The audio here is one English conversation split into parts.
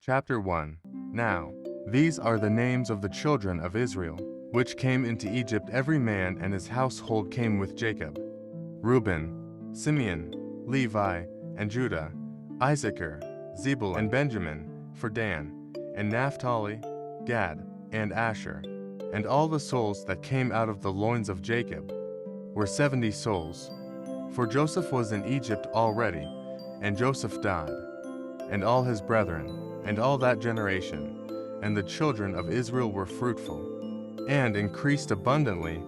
Chapter 1. Now, these are the names of the children of Israel, which came into Egypt. Every man and his household came with Jacob: Reuben, Simeon, Levi, and Judah, Issachar, Zebulun, and Benjamin, for Dan, and Naphtali, Gad, and Asher. And all the souls that came out of the loins of Jacob were 70 souls. For Joseph was in Egypt already, and Joseph died, and all his brethren, and all that generation. And the children of Israel were fruitful, and increased abundantly,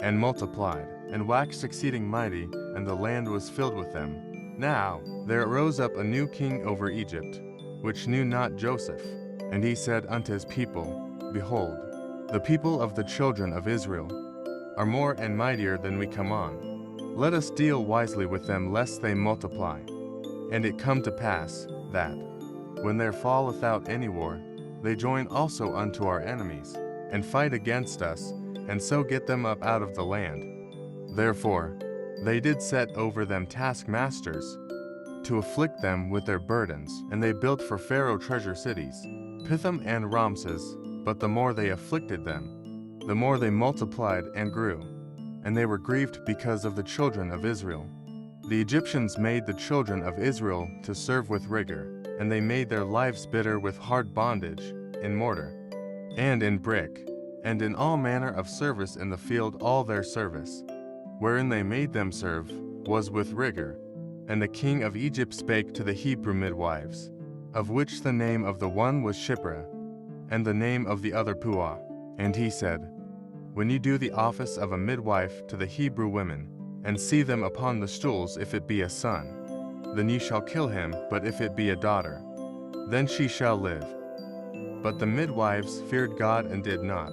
and multiplied, and waxed exceeding mighty, and the land was filled with them. Now there arose up a new king over Egypt, which knew not Joseph. And he said unto his people, Behold, the people of the children of Israel are more and mightier than we come on. Let us deal wisely with them, lest they multiply. And it come to pass, that, when there falleth out any war, they join also unto our enemies, and fight against us, and so get them up out of the land. Therefore they did set over them taskmasters, to afflict them with their burdens. And they built for Pharaoh treasure cities, Pithom and Ramses. But the more they afflicted them, the more they multiplied and grew. And they were grieved because of the children of Israel. The Egyptians made the children of Israel to serve with rigor, and they made their lives bitter with hard bondage, in mortar, and in brick, and in all manner of service in the field. All their service, wherein they made them serve, was with rigor. And the king of Egypt spake to the Hebrew midwives, of which the name of the one was Shiphrah, and the name of the other Puah. And he said, When ye do the office of a midwife to the Hebrew women, and see them upon the stools, if it be a son, then ye shall kill him, but if it be a daughter, then she shall live. But the midwives feared God and did not,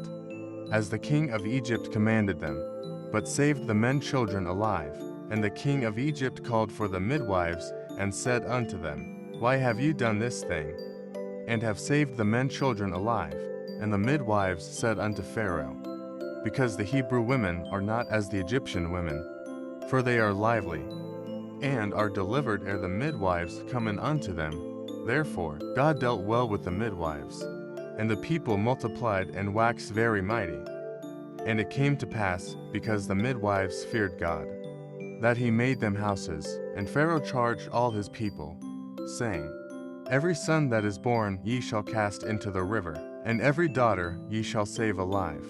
as the king of Egypt commanded them, but saved the men children alive. And the king of Egypt called for the midwives, and said unto them, Why have you done this thing, and have saved the men children alive? And the midwives said unto Pharaoh, Because the Hebrew women are not as the Egyptian women, for they are lively, and are delivered ere the midwives come in unto them. Therefore God dealt well with the midwives, and the people multiplied and waxed very mighty. And it came to pass, because the midwives feared God, that he made them houses. And Pharaoh charged all his people, saying, Every son that is born ye shall cast into the river, and every daughter ye shall save alive.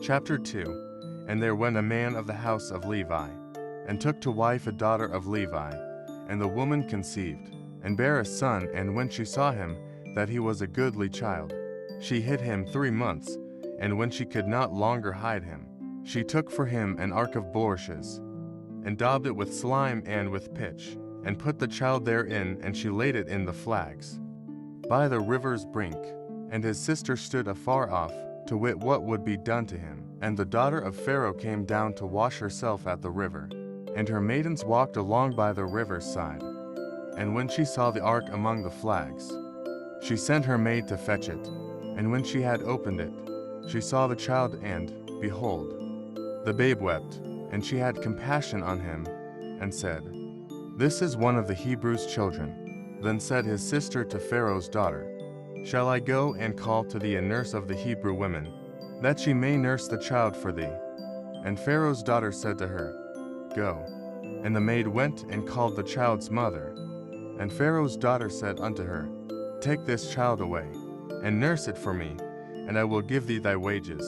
Chapter 2. And there went a man of the house of Levi, and took to wife a daughter of Levi. And the woman conceived, and bare a son. And when she saw him, that he was a goodly child, she hid him 3 months. And when she could not longer hide him, she took for him an ark of bulrushes, and daubed it with slime and with pitch, and put the child therein, and she laid it in the flags, by the river's brink. And his sister stood afar off, to wit what would be done to him. And the daughter of Pharaoh came down to wash herself at the river, and her maidens walked along by the river's side. And when she saw the ark among the flags, she sent her maid to fetch it. And when she had opened it, she saw the child, and, behold, the babe wept. And she had compassion on him, and said, This is one of the Hebrews' children. Then said his sister to Pharaoh's daughter, Shall I go and call to thee a nurse of the Hebrew women, that she may nurse the child for thee? And Pharaoh's daughter said to her, Go. And the maid went and called the child's mother. And Pharaoh's daughter said unto her, Take this child away, and nurse it for me, and I will give thee thy wages.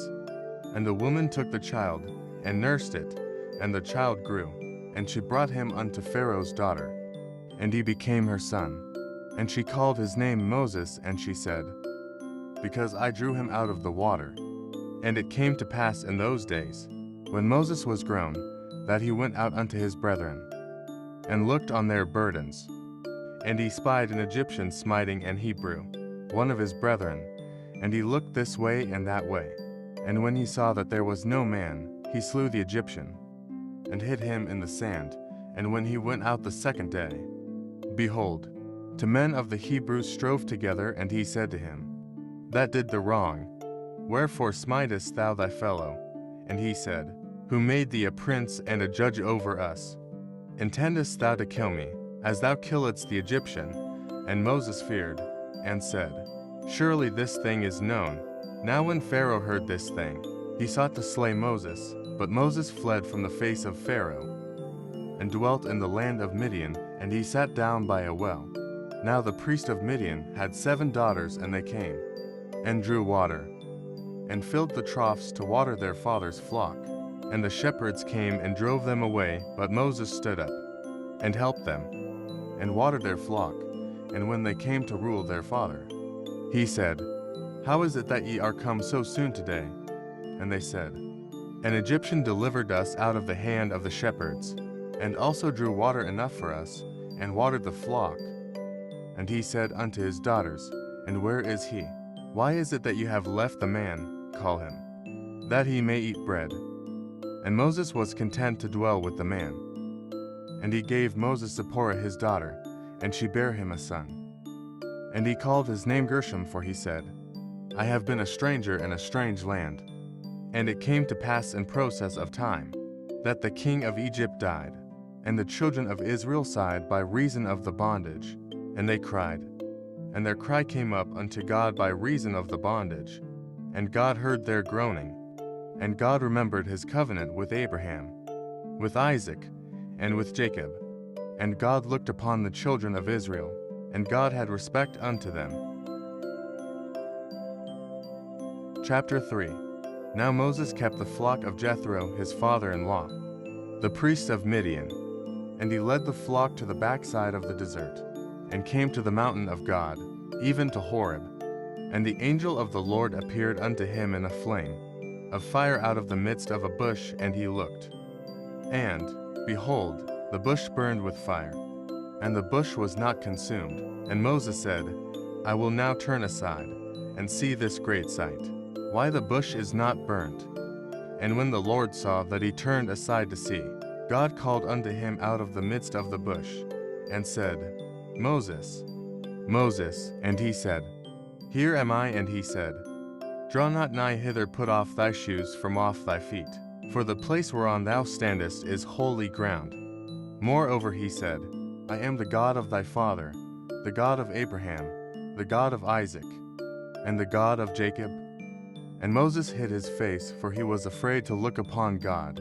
And the woman took the child, and nursed it, and the child grew. And she brought him unto Pharaoh's daughter, and he became her son. And she called his name Moses, and she said, Because I drew him out of the water. And it came to pass in those days, when Moses was grown, that he went out unto his brethren, and looked on their burdens. And he spied an Egyptian smiting an Hebrew, one of his brethren, and he looked this way and that way. And when he saw that there was no man, he slew the Egyptian, and hid him in the sand. And when he went out the second day, behold, 2 men of the Hebrews strove together, and he said to him, That did the wrong. Wherefore smitest thou thy fellow? And he said, Who made thee a prince and a judge over us? Intendest thou to kill me, as thou killedst the Egyptian? And Moses feared, and said, Surely this thing is known. Now when Pharaoh heard this thing, he sought to slay Moses, but Moses fled from the face of Pharaoh, and dwelt in the land of Midian, and he sat down by a well. Now the priest of Midian had 7 daughters, and they came, and drew water, and filled the troughs to water their father's flock. And the shepherds came and drove them away, but Moses stood up, and helped them, and watered their flock. And when they came to rule their father, he said, How is it that ye are come so soon today? And they said, An Egyptian delivered us out of the hand of the shepherds, and also drew water enough for us, and watered the flock. And he said unto his daughters, And where is he? Why is it that you have left the man? Call him, that he may eat bread. And Moses was content to dwell with the man. And he gave Moses Zipporah his daughter, and she bare him a son. And he called his name Gershom, for he said, I have been a stranger in a strange land. And it came to pass in process of time, that the king of Egypt died, and the children of Israel sighed by reason of the bondage, and they cried. And their cry came up unto God by reason of the bondage, and God heard their groaning. And God remembered his covenant with Abraham, with Isaac, and with Jacob. And God looked upon the children of Israel, and God had respect unto them. Chapter 3. Now Moses kept the flock of Jethro his father-in-law, the priest of Midian. And he led the flock to the backside of the desert, and came to the mountain of God, even to Horeb. And the angel of the Lord appeared unto him in a flame of fire out of the midst of a bush, and he looked. And, behold, the bush burned with fire, and the bush was not consumed. And Moses said, I will now turn aside, and see this great sight, why the bush is not burnt. And when the Lord saw that he turned aside to see, God called unto him out of the midst of the bush, and said, Moses, Moses. And he said, Here am I. And he said, Draw not nigh hither, put off thy shoes from off thy feet, for the place whereon thou standest is holy ground. Moreover he said, I am the God of thy father, the God of Abraham, the God of Isaac, and the God of Jacob. And Moses hid his face, for he was afraid to look upon God.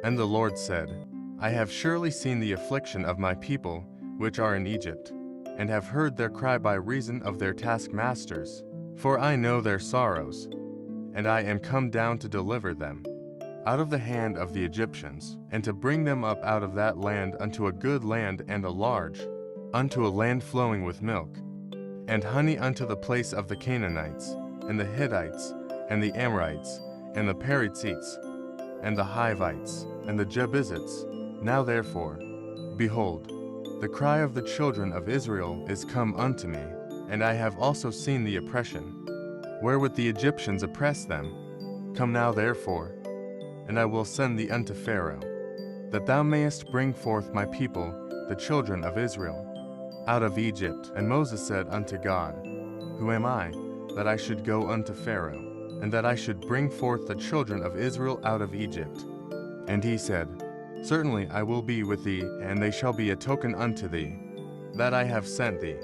And the Lord said, I have surely seen the affliction of my people, which are in Egypt, and have heard their cry by reason of their taskmasters. For I know their sorrows, and I am come down to deliver them out of the hand of the Egyptians, and to bring them up out of that land unto a good land and a large, unto a land flowing with milk and honey, unto the place of the Canaanites, and the Hittites, and the Amorites, and the Perizzites, and the Hivites, and the Jebusites. Now therefore, behold, the cry of the children of Israel is come unto me, and I have also seen the oppression, wherewith the Egyptians oppress them. Come now therefore, and I will send thee unto Pharaoh, that thou mayest bring forth my people, the children of Israel, out of Egypt. And Moses said unto God, Who am I, that I should go unto Pharaoh, and that I should bring forth the children of Israel out of Egypt? And he said, Certainly I will be with thee, and they shall be a token unto thee, that I have sent thee.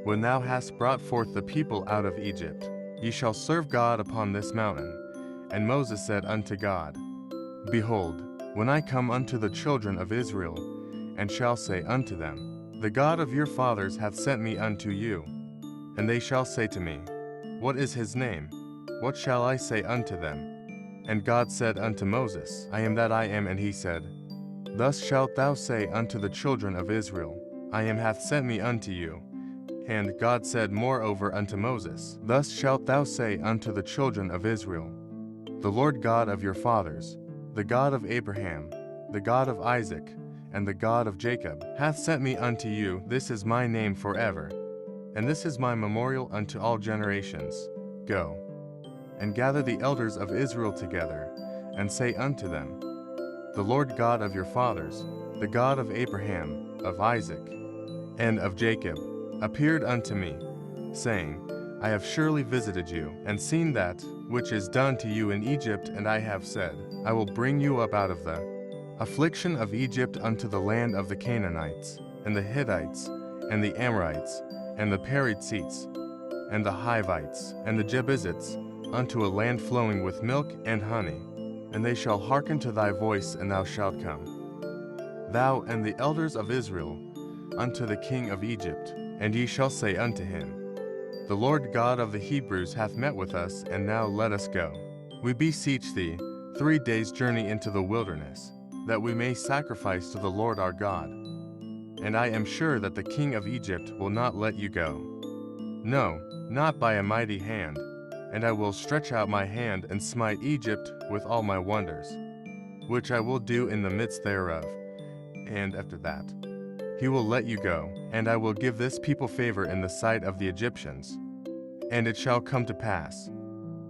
When thou hast brought forth the people out of Egypt, ye shall serve God upon this mountain. And Moses said unto God, Behold, when I come unto the children of Israel, and shall say unto them, The God of your fathers hath sent me unto you, and they shall say to me, What is his name? What shall I say unto them? And God said unto Moses, I am that I am. And he said, Thus shalt thou say unto the children of Israel, I am hath sent me unto you. And God said moreover unto Moses, Thus shalt thou say unto the children of Israel, The Lord God of your fathers, the God of Abraham, the God of Isaac, and the God of Jacob, hath sent me unto you. This is my name forever, and this is my memorial unto all generations. Go, and gather the elders of Israel together, and say unto them, The Lord God of your fathers, the God of Abraham, of Isaac, and of Jacob, appeared unto me, saying, I have surely visited you, and seen that which is done to you in Egypt, and I have said, I will bring you up out of the affliction of Egypt unto the land of the Canaanites, and the Hittites, and the Amorites, and the Perizzites, and the Hivites, and the Jebusites, unto a land flowing with milk and honey. And they shall hearken to thy voice, and thou shalt come, thou and the elders of Israel, unto the king of Egypt. And ye shall say unto him, The Lord God of the Hebrews hath met with us, and now let us go. We beseech thee, 3 days' journey into the wilderness, that we may sacrifice to the Lord our God. And I am sure that the king of Egypt will not let you go. No, not by a mighty hand. And I will stretch out my hand and smite Egypt with all my wonders, which I will do in the midst thereof. And after that, he will let you go, and I will give this people favor in the sight of the Egyptians. And it shall come to pass,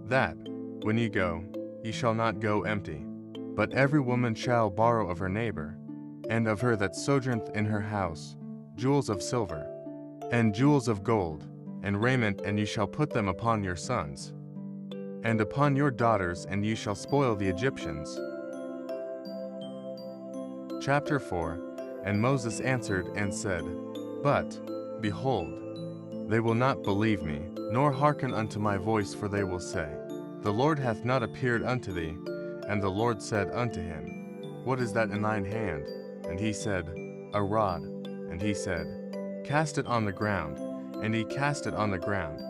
that, when ye go, ye shall not go empty, but every woman shall borrow of her neighbor, and of her that sojourneth in her house, jewels of silver, and jewels of gold, and raiment, and ye shall put them upon your sons, and upon your daughters, and ye shall spoil the Egyptians. Chapter 4. And Moses answered and said, But, behold, they will not believe me, nor hearken unto my voice, for they will say, The Lord hath not appeared unto thee. And the Lord said unto him, What is that in thine hand? And he said, A rod. And he said, Cast it on the ground. And he cast it on the ground.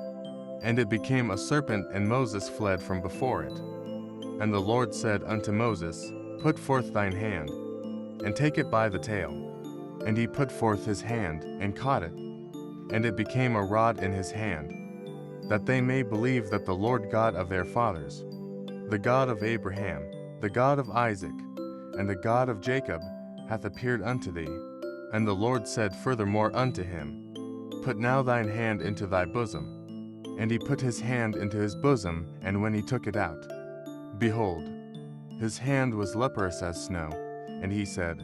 And it became a serpent, and Moses fled from before it. And the Lord said unto Moses, Put forth thine hand, and take it by the tail. And he put forth his hand, and caught it. And it became a rod in his hand, that they may believe that the Lord God of their fathers, the God of Abraham, the God of Isaac, and the God of Jacob, hath appeared unto thee. And the Lord said furthermore unto him, Put now thine hand into thy bosom. And he put his hand into his bosom, and when he took it out, behold, his hand was leprous as snow. And he said,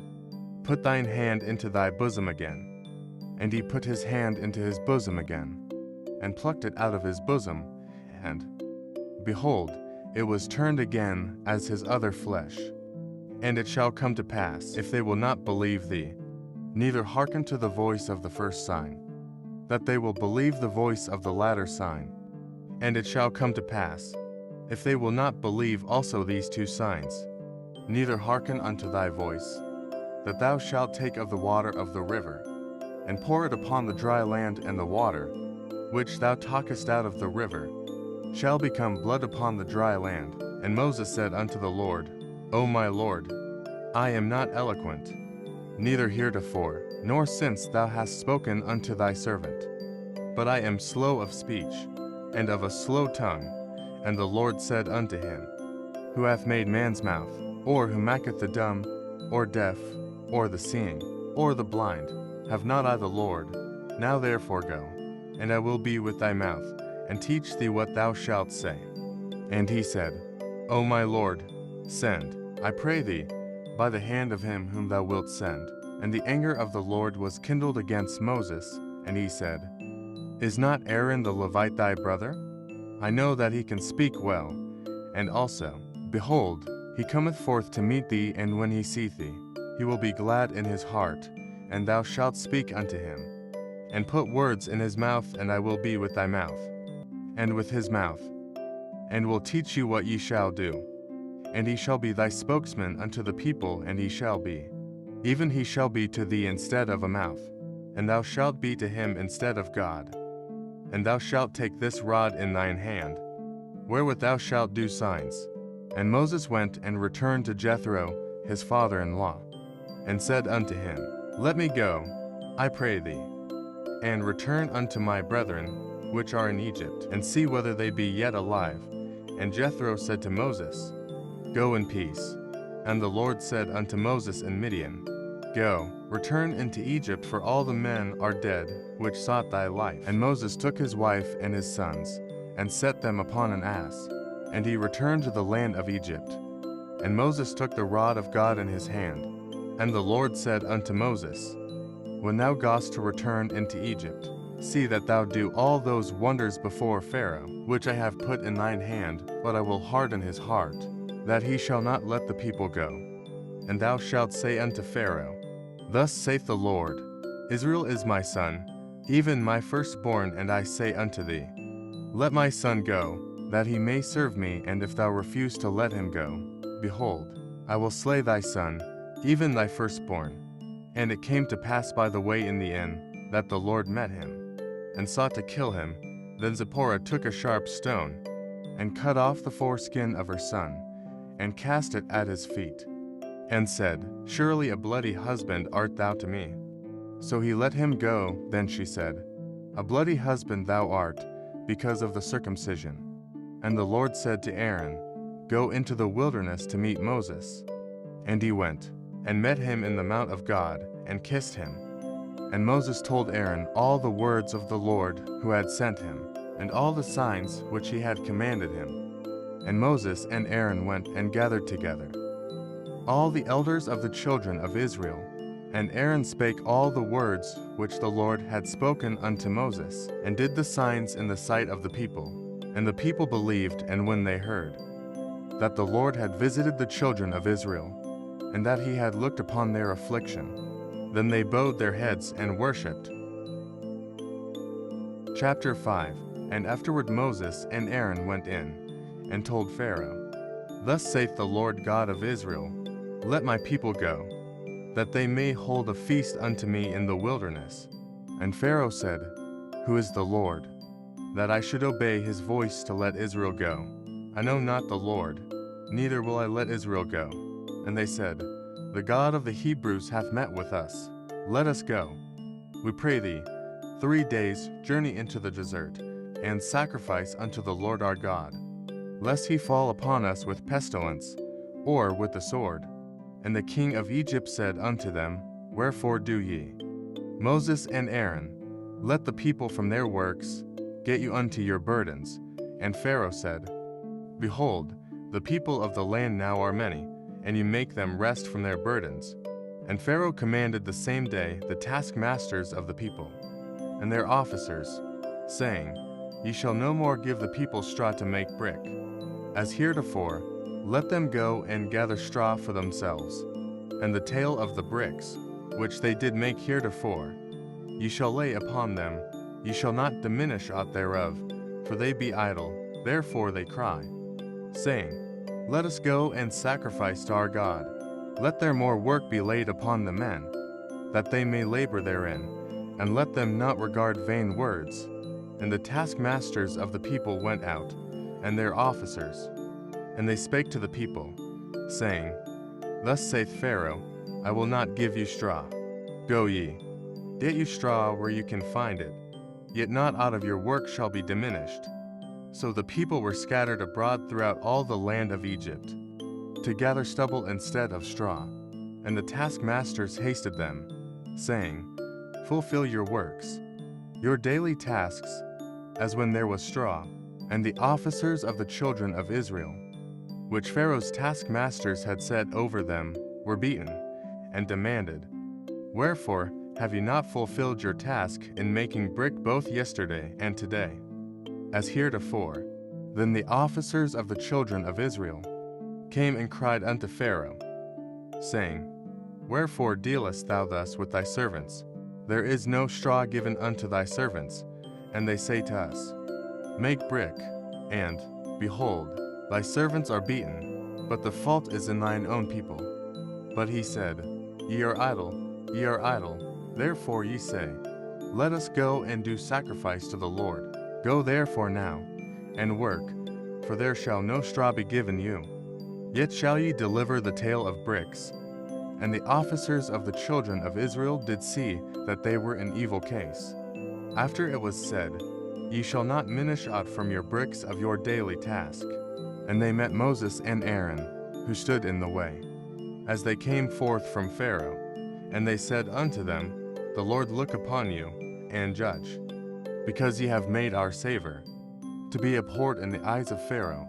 Put thine hand into thy bosom again. And he put his hand into his bosom again, and plucked it out of his bosom, and, behold, it was turned again as his other flesh. And it shall come to pass, if they will not believe thee, neither hearken to the voice of the first sign, that they will believe the voice of the latter sign. And it shall come to pass, if they will not believe also these 2 signs, neither hearken unto thy voice, that thou shalt take of the water of the river, and pour it upon the dry land, and the water, which thou takest out of the river, shall become blood upon the dry land. And Moses said unto the Lord, O my Lord, I am not eloquent, neither heretofore, nor since thou hast spoken unto thy servant, but I am slow of speech, and of a slow tongue. And the Lord said unto him, Who hath made man's mouth, or who maketh the dumb, or deaf, or the seeing, or the blind? Have not I the Lord? Now therefore go, and I will be with thy mouth, and teach thee what thou shalt say. And he said, O my Lord, send, I pray thee, by the hand of him whom thou wilt send. And the anger of the Lord was kindled against Moses, and he said, Is not Aaron the Levite thy brother? I know that he can speak well. And also, behold, he cometh forth to meet thee, and when he seeth thee, he will be glad in his heart, and thou shalt speak unto him, and put words in his mouth, and I will be with thy mouth, and with his mouth, and will teach you what ye shall do. And he shall be thy spokesman unto the people, and he shall be. Even he shall be to thee instead of a mouth, and thou shalt be to him instead of God. And thou shalt take this rod in thine hand, wherewith thou shalt do signs. And Moses went and returned to Jethro, his father-in-law, and said unto him, Let me go, I pray thee, and return unto my brethren, which are in Egypt, and see whether they be yet alive. And Jethro said to Moses, Go in peace. And the Lord said unto Moses in Midian, Go, return into Egypt, for all the men are dead, which sought thy life. And Moses took his wife and his sons, and set them upon an ass, and he returned to the land of Egypt. And Moses took the rod of God in his hand. And the Lord said unto Moses, When thou goest to return into Egypt, see that thou do all those wonders before Pharaoh, which I have put in thine hand, but I will harden his heart, that he shall not let the people go. And thou shalt say unto Pharaoh, Thus saith the Lord, Israel is my son, even my firstborn, and I say unto thee, let my son go, that he may serve me, and if thou refuse to let him go, behold, I will slay thy son, even thy firstborn. And it came to pass by the way in the inn, that the Lord met him, and sought to kill him. Then Zipporah took a sharp stone, and cut off the foreskin of her son, and cast it at his feet, and said, surely a bloody husband art thou to me. So he let him go. Then she said, a bloody husband thou art, because of the circumcision. And the Lord said to Aaron, go into the wilderness to meet Moses. And he went, and met him in the mount of God, and kissed him. And Moses told Aaron all the words of the Lord who had sent him, and all the signs which he had commanded him. And Moses and Aaron went and gathered together all the elders of the children of Israel. And Aaron spake all the words which the Lord had spoken unto Moses, and did the signs in the sight of the people. And the people believed, and when they heard that the Lord had visited the children of Israel, and that he had looked upon their affliction, then they bowed their heads and worshipped. Chapter 5. And afterward Moses and Aaron went in, and told Pharaoh, thus saith the Lord God of Israel, let my people go, that they may hold a feast unto me in the wilderness. And Pharaoh said, who is the Lord, that I should obey his voice to let Israel go? I know not the Lord, neither will I let Israel go. And they said, the God of the Hebrews hath met with us. Let us go, we pray thee, 3 days' journey into the desert, and sacrifice unto the Lord our God, lest he fall upon us with pestilence, or with the sword. And the king of Egypt said unto them, wherefore do ye? Moses and Aaron, let the people from their works get you unto your burdens. And Pharaoh said, behold, the people of the land now are many, and you make them rest from their burdens. And Pharaoh commanded the same day the taskmasters of the people, and their officers, saying, ye shall no more give the people straw to make brick, as heretofore. Let them go and gather straw for themselves, and the tale of the bricks, which they did make heretofore, ye shall lay upon them, ye shall not diminish aught thereof, for they be idle, therefore they cry, saying, let us go and sacrifice to our God. Let their more work be laid upon the men, that they may labor therein, and let them not regard vain words. And the taskmasters of the people went out, and their officers, and they spake to the people, saying, thus saith Pharaoh, I will not give you straw. Go ye, get you straw where you can find it, yet not out of your work shall be diminished. So the people were scattered abroad throughout all the land of Egypt, to gather stubble instead of straw. And the taskmasters hasted them, saying, fulfill your works, your daily tasks, as when there was straw. And the officers of the children of Israel, which Pharaoh's taskmasters had set over them, were beaten, and demanded, wherefore have ye not fulfilled your task in making brick both yesterday and today, as heretofore? Then the officers of the children of Israel came and cried unto Pharaoh, saying, wherefore dealest thou thus with thy servants? There is no straw given unto thy servants. And they say to us, make brick, and, behold, thy servants are beaten, but the fault is in thine own people. But he said, ye are idle, therefore ye say, let us go and do sacrifice to the Lord. Go therefore now, and work, for there shall no straw be given you. Yet shall ye deliver the tale of bricks. And the officers of the children of Israel did see that they were in evil case. After it was said, ye shall not minish aught from your bricks of your daily task. And they met Moses and Aaron, who stood in the way, as they came forth from Pharaoh. And they said unto them, the Lord look upon you, and judge, because ye have made our savor to be abhorred in the eyes of Pharaoh,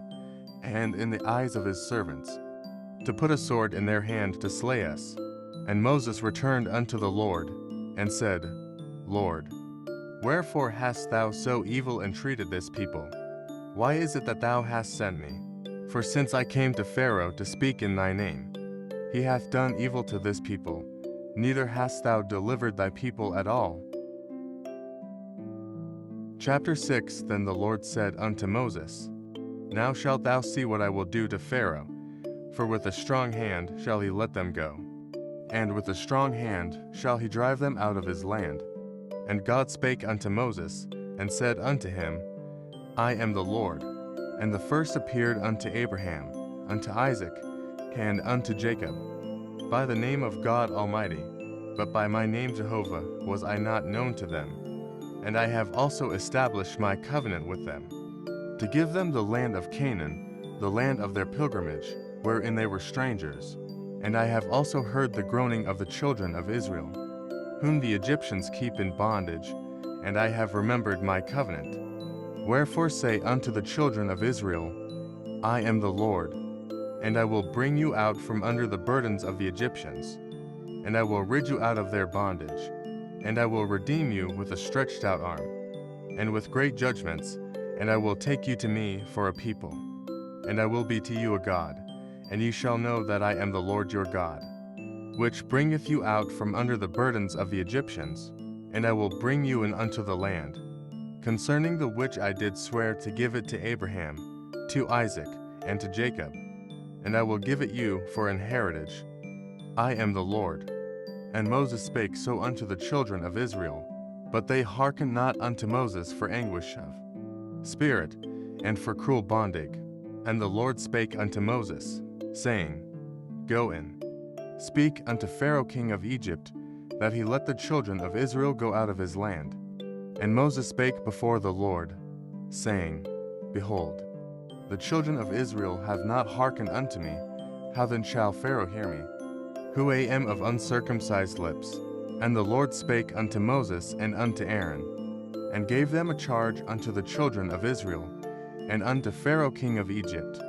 and in the eyes of his servants, to put a sword in their hand to slay us. And Moses returned unto the Lord, and said, Lord, wherefore hast thou so evil entreated this people? Why is it that thou hast sent me? For since I came to Pharaoh to speak in thy name, he hath done evil to this people, neither hast thou delivered thy people at all. Chapter 6 Then the Lord said unto Moses, Now shalt thou see what I will do to Pharaoh, for with a strong hand shall he let them go, and with a strong hand shall he drive them out of his land. And God spake unto Moses, and said unto him, I am the Lord. And the first appeared unto Abraham, unto Isaac, and unto Jacob, by the name of God Almighty, but by my name Jehovah was I not known to them. And I have also established my covenant with them, to give them the land of Canaan, the land of their pilgrimage, wherein they were strangers. And I have also heard the groaning of the children of Israel, whom the Egyptians keep in bondage, and I have remembered my covenant. Wherefore say unto the children of Israel, I am the Lord, and I will bring you out from under the burdens of the Egyptians, and I will rid you out of their bondage, and I will redeem you with a stretched out arm, and with great judgments, and I will take you to me for a people, and I will be to you a God, and ye shall know that I am the Lord your God, which bringeth you out from under the burdens of the Egyptians, and I will bring you in unto the land, concerning the which I did swear to give it to Abraham, to Isaac, and to Jacob, and I will give it you for an heritage. I am the Lord. And Moses spake so unto the children of Israel, but they hearkened not unto Moses for anguish of spirit, and for cruel bondage. And the Lord spake unto Moses, saying, Go in, speak unto Pharaoh king of Egypt, that he let the children of Israel go out of his land. And Moses spake before the Lord, saying, Behold, the children of Israel have not hearkened unto me, how then shall Pharaoh hear me, who am of uncircumcised lips? And the Lord spake unto Moses and unto Aaron, and gave them a charge unto the children of Israel, and unto Pharaoh king of Egypt,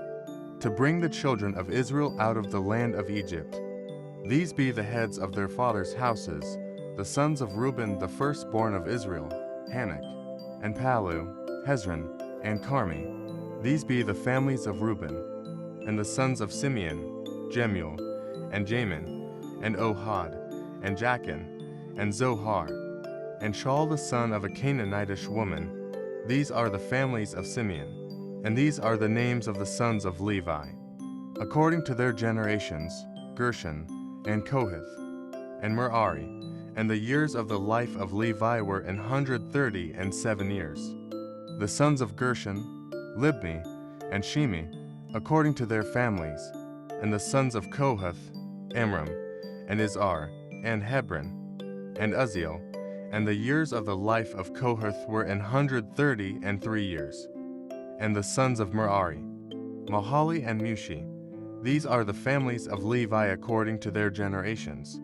to bring the children of Israel out of the land of Egypt. These be the heads of their fathers' houses, the sons of Reuben the firstborn of Israel, Hanok, and Palu, Hezron, and Carmi. These be the families of Reuben. And the sons of Simeon, Jemuel, and Jamin, and Ohad, and Jachin, and Zohar, and Shaul the son of a Canaanitish woman. These are the families of Simeon. And these are the names of the sons of Levi, according to their generations, Gershon, and Kohath, and Merari. And the years of the life of Levi were 137 years. The sons of Gershon, Libni, and Shimi, according to their families. And the sons of Kohath, Amram, and Izhar, and Hebron, and Uzziel. And the years of the life of Kohath were 133 years. And the sons of Merari, Mahali and Mushi. These are the families of Levi according to their generations.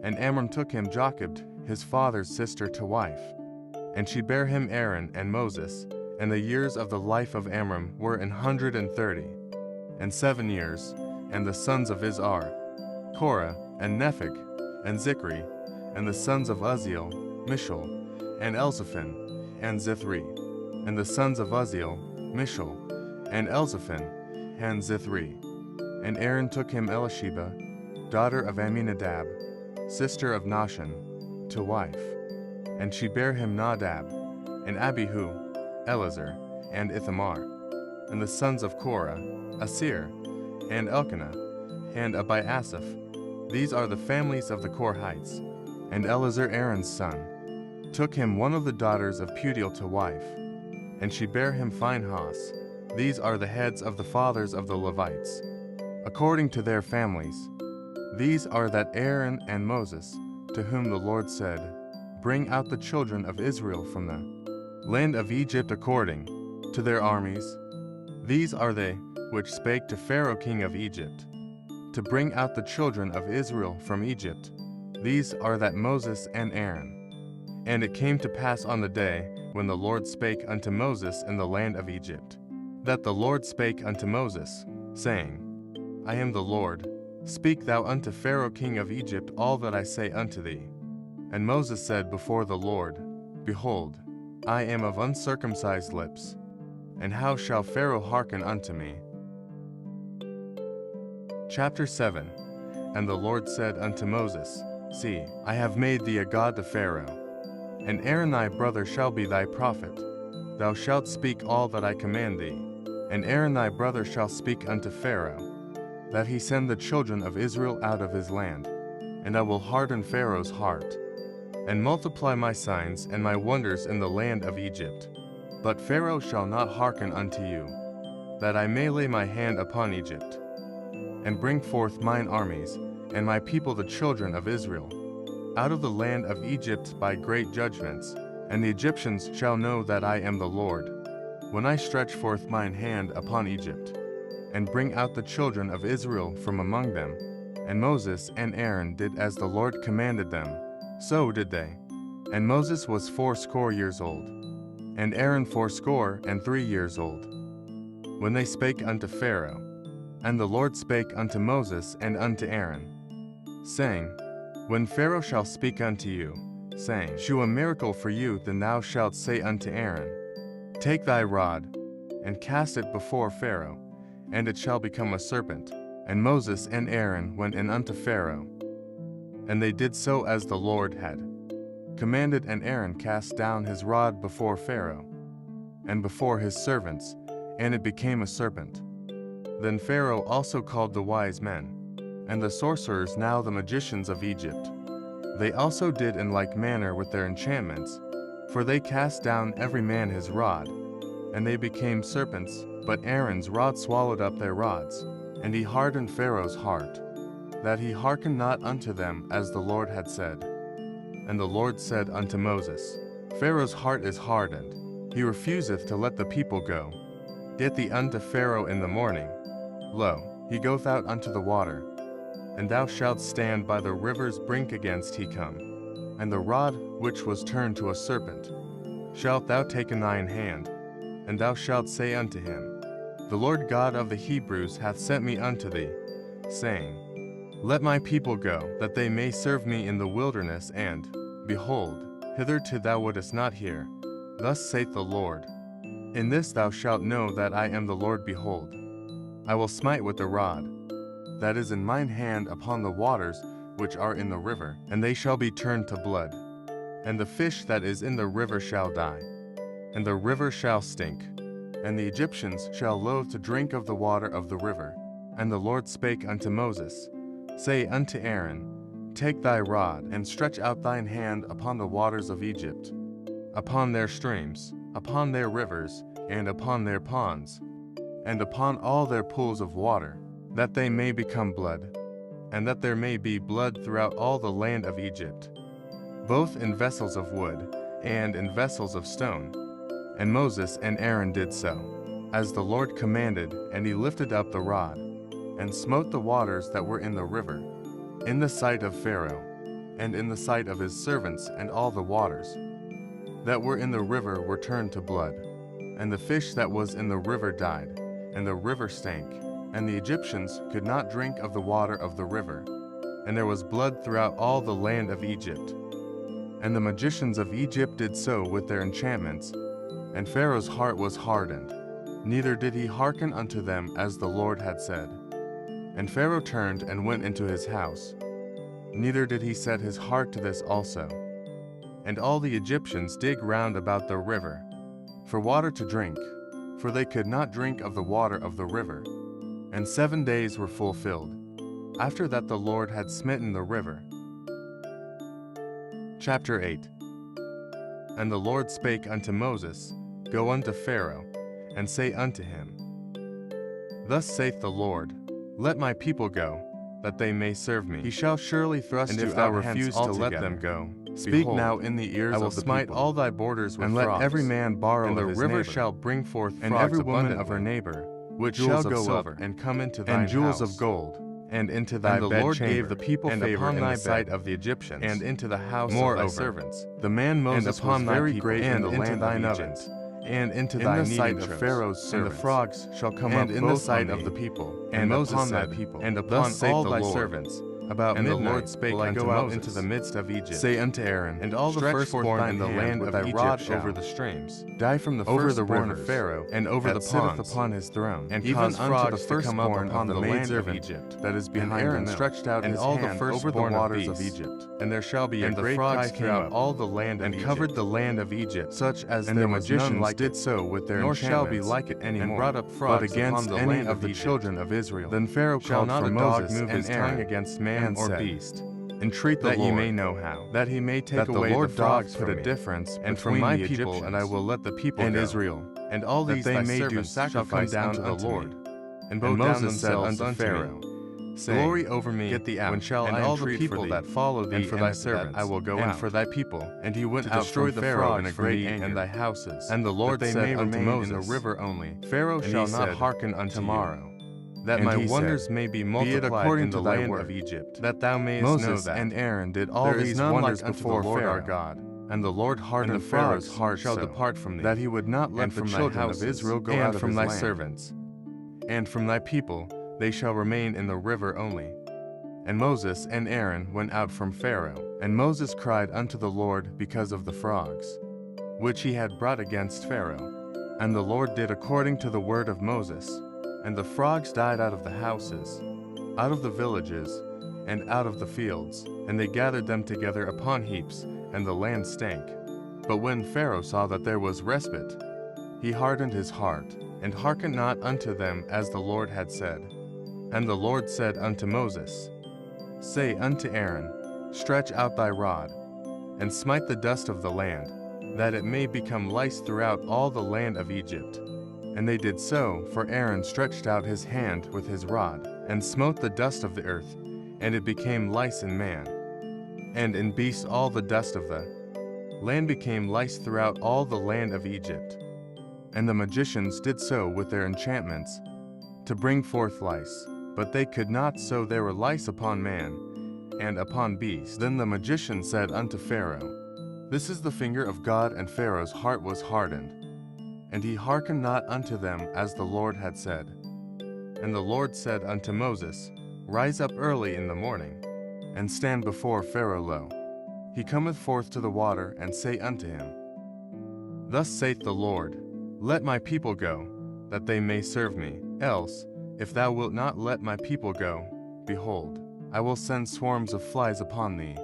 And Amram took him Jochebed, his father's sister, to wife. And she bare him Aaron and Moses. And the years of the life of Amram were 137 years. And the sons of Izhar, Korah, and Nepheg, and Zikri. And the sons of Uzziel, Mishal, and Elzaphan, and Zithri. And the sons of Uzziel, Mishal, and Elzaphan, and Zithri. And Aaron took him Elisheba, daughter of Amminadab, sister of Nahshon, to wife. And she bare him Nadab, and Abihu, Eleazar, and Ithamar. And the sons of Korah, Asir, and Elkanah, and Abiasaph. These are the families of the Korhites. And Eleazar, Aaron's son, took him one of the daughters of Putiel to wife, and she bare him Phinehas. These are the heads of the fathers of the Levites, according to their families. These are that Aaron and Moses, to whom the Lord said, Bring out the children of Israel from the land of Egypt according to their armies. These are they which spake to Pharaoh king of Egypt, to bring out the children of Israel from Egypt. These are that Moses and Aaron. And it came to pass on the day when the Lord spake unto Moses in the land of Egypt, that the Lord spake unto Moses, saying, I am the Lord, speak thou unto Pharaoh king of Egypt all that I say unto thee. And Moses said before the Lord, Behold, I am of uncircumcised lips, and how shall Pharaoh hearken unto me? Chapter 7. And the Lord said unto Moses, See, I have made thee a god to Pharaoh, and Aaron thy brother shall be thy prophet. thou shalt speak all that I command thee. And Aaron thy brother shall speak unto Pharaoh, that he send the children of Israel out of his land. And I will harden Pharaoh's heart, and multiply my signs and my wonders in the land of Egypt. But Pharaoh shall not hearken unto you, that I may lay my hand upon Egypt, and bring forth mine armies, and my people the children of Israel, out of the land of Egypt by great judgments. And the Egyptians shall know that I am the Lord, when I stretch forth mine hand upon Egypt, and bring out the children of Israel from among them. And Moses and Aaron did as the Lord commanded them, so did they. And Moses was 80 years old, and Aaron 83 years old, when they spake unto Pharaoh. And the Lord spake unto Moses and unto Aaron, saying, When Pharaoh shall speak unto you, saying, Shew a miracle for you, then thou shalt say unto Aaron, Take thy rod, and cast it before Pharaoh, and it shall become a serpent. And Moses and Aaron went in unto Pharaoh, and they did so as the Lord had commanded. And Aaron cast down his rod before Pharaoh, and before his servants, and it became a serpent. Then Pharaoh also called the wise men, and the sorcerers, now the magicians of Egypt. They also did in like manner with their enchantments, for they cast down every man his rod, and they became serpents. But Aaron's rod swallowed up their rods, and he hardened Pharaoh's heart, that he hearkened not unto them as the Lord had said. And the Lord said unto Moses, Pharaoh's heart is hardened, he refuseth to let the people go. Get thee unto Pharaoh in the morning. Lo, he goeth out unto the water, and thou shalt stand by the river's brink against he come. And the rod which was turned to a serpent shalt thou take in thine hand, and thou shalt say unto him, The Lord God of the Hebrews hath sent me unto thee, saying, Let my people go, that they may serve me in the wilderness. And, behold, hitherto thou wouldest not hear. Thus saith the Lord, In this thou shalt know that I am the Lord. Behold, I will smite with the rod that is in mine hand upon the waters which are in the river, and they shall be turned to blood. And the fish that is in the river shall die, and the river shall stink, and the Egyptians shall loathe to drink of the water of the river. And the Lord spake unto Moses, Say unto Aaron, Take thy rod, and stretch out thine hand upon the waters of Egypt, upon their streams, upon their rivers, and upon their ponds, and upon all their pools of water, that they may become blood, and that there may be blood throughout all the land of Egypt, both in vessels of wood, and in vessels of stone. And Moses and Aaron did so, as the Lord commanded, and he lifted up the rod, and smote the waters that were in the river, in the sight of Pharaoh, and in the sight of his servants. And all the waters that were in the river were turned to blood, and the fish that was in the river died, and the river stank, and the Egyptians could not drink of the water of the river, and there was blood throughout all the land of Egypt. And the magicians of Egypt did so with their enchantments, and Pharaoh's heart was hardened, neither did he hearken unto them as the Lord had said. And Pharaoh turned and went into his house, neither did he set his heart to this also. And all the Egyptians dig round about the river for water to drink, for they could not drink of the water of the river. And 7 days were fulfilled, after that the Lord had smitten the river. Chapter 8. And the Lord spake unto Moses, Go unto Pharaoh, and say unto him, Thus saith the Lord, Let my people go, that they may serve me. He shall surely thrust you out, and if thou refuse to let them go, speak behold, now in the ears of the people. I will smite all thy borders with and frogs, let every man borrow and of his neighbor. And the river shall bring forth frogs, and every woman of her neighbor, which shall go silver, up and come into thine and jewels house, of gold, and into thy bedchamber. And the Lord gave the people favor in the sight of the Egyptians, and into the house of thy servants. The man Moses was very great in the land of Egypt, and into thy sight of Pharaoh's servants. And the frogs shall come up in the sight of the people, and Moses upon thy people, and upon all thy servants, About And the midnight Lord spake will I unto go out Moses, into the midst of Egypt. Say unto Aaron, And all the Stretch firstborn forth in the land of thy Egypt rod shall over the streams, die from the over the firstborn of rivers, Pharaoh, and over that the sitteth ponds, upon his throne, and even cause unto frogs the to come up firstborn upon of the the maidservant maidservant that is And behind Aaron the mill, stretched out and his all the hand over the firstborn of waters of beasts. Egypt. And there shall be And a the great frogs tide came came up up all the land and of covered Egypt, the land of Egypt, such as and there the was none magicians like did it, so with their nor shall be enchantments, like it any and more. brought up But frogs against upon the any land of of the Egypt. children of Israel, Then Pharaoh shall called not for a dog Moses move and his tongue Aaron, against man and or said, beast. Entreat the that Lord, ye may know how, that he may take that the away Lord the doth frogs put from a me, difference and from between my the people, and I Egyptians will let the people and go. Israel, and all that these they thy may do servants shall come sacrifice down unto to the unto Lord. me. And And bow down Moses said themselves unto unto Pharaoh, me, saying, Glory over me, Get thee out, when shall and I all the entreat people for thee, that follow thee, and for thy that servants, I will go and out for thy people, And he went to out destroy from the Pharaoh frogs in a from great thee anger, and thy houses. And the Lord that they said may unto remain in the Moses, river only. Pharaoh And shall he not said, hearken unto Tomorrow, you. that And my he wonders said, may be Be it multiplied according in to the thy land word, of Egypt, that thou mayest know Moses that and Aaron did all there is these none wonders like unto before the Lord our Pharaoh. God. And the Lord And hardened the frogs Pharaoh's heart shall so, depart from thee, that he would not let and the from thy children of houses, Israel go and out of from his thy land. servants, And from thy people they shall remain in the river only. And Moses and Aaron went out from Pharaoh, and Moses cried unto the Lord because of the frogs, which he had brought against Pharaoh. And the Lord did according to the word of Moses, and the frogs died out of the houses, out of the villages, and out of the fields, and they gathered them together upon heaps, and the land stank. But when Pharaoh saw that there was respite, he hardened his heart, and hearkened not unto them as the Lord had said. And the Lord said unto Moses, Say unto Aaron, Stretch out thy rod, and smite the dust of the land, that it may become lice throughout all the land of Egypt. And they did so, for Aaron stretched out his hand with his rod, and smote the dust of the earth, and it became lice in man. And in beasts all the dust of the land became lice throughout all the land of Egypt. And the magicians did so with their enchantments, to bring forth lice, but they could not, so there were lice upon man, and upon beast. Then the magician said unto Pharaoh, This is the finger of God, and Pharaoh's heart was hardened. And he hearkened not unto them as the Lord had said. And the Lord said unto Moses, Rise up early in the morning, and stand before Pharaoh. Lo, he cometh forth to the water, and say unto him, Thus saith the Lord, Let my people go, that they may serve me. Else, if thou wilt not let my people go, behold, I will send swarms of flies upon thee,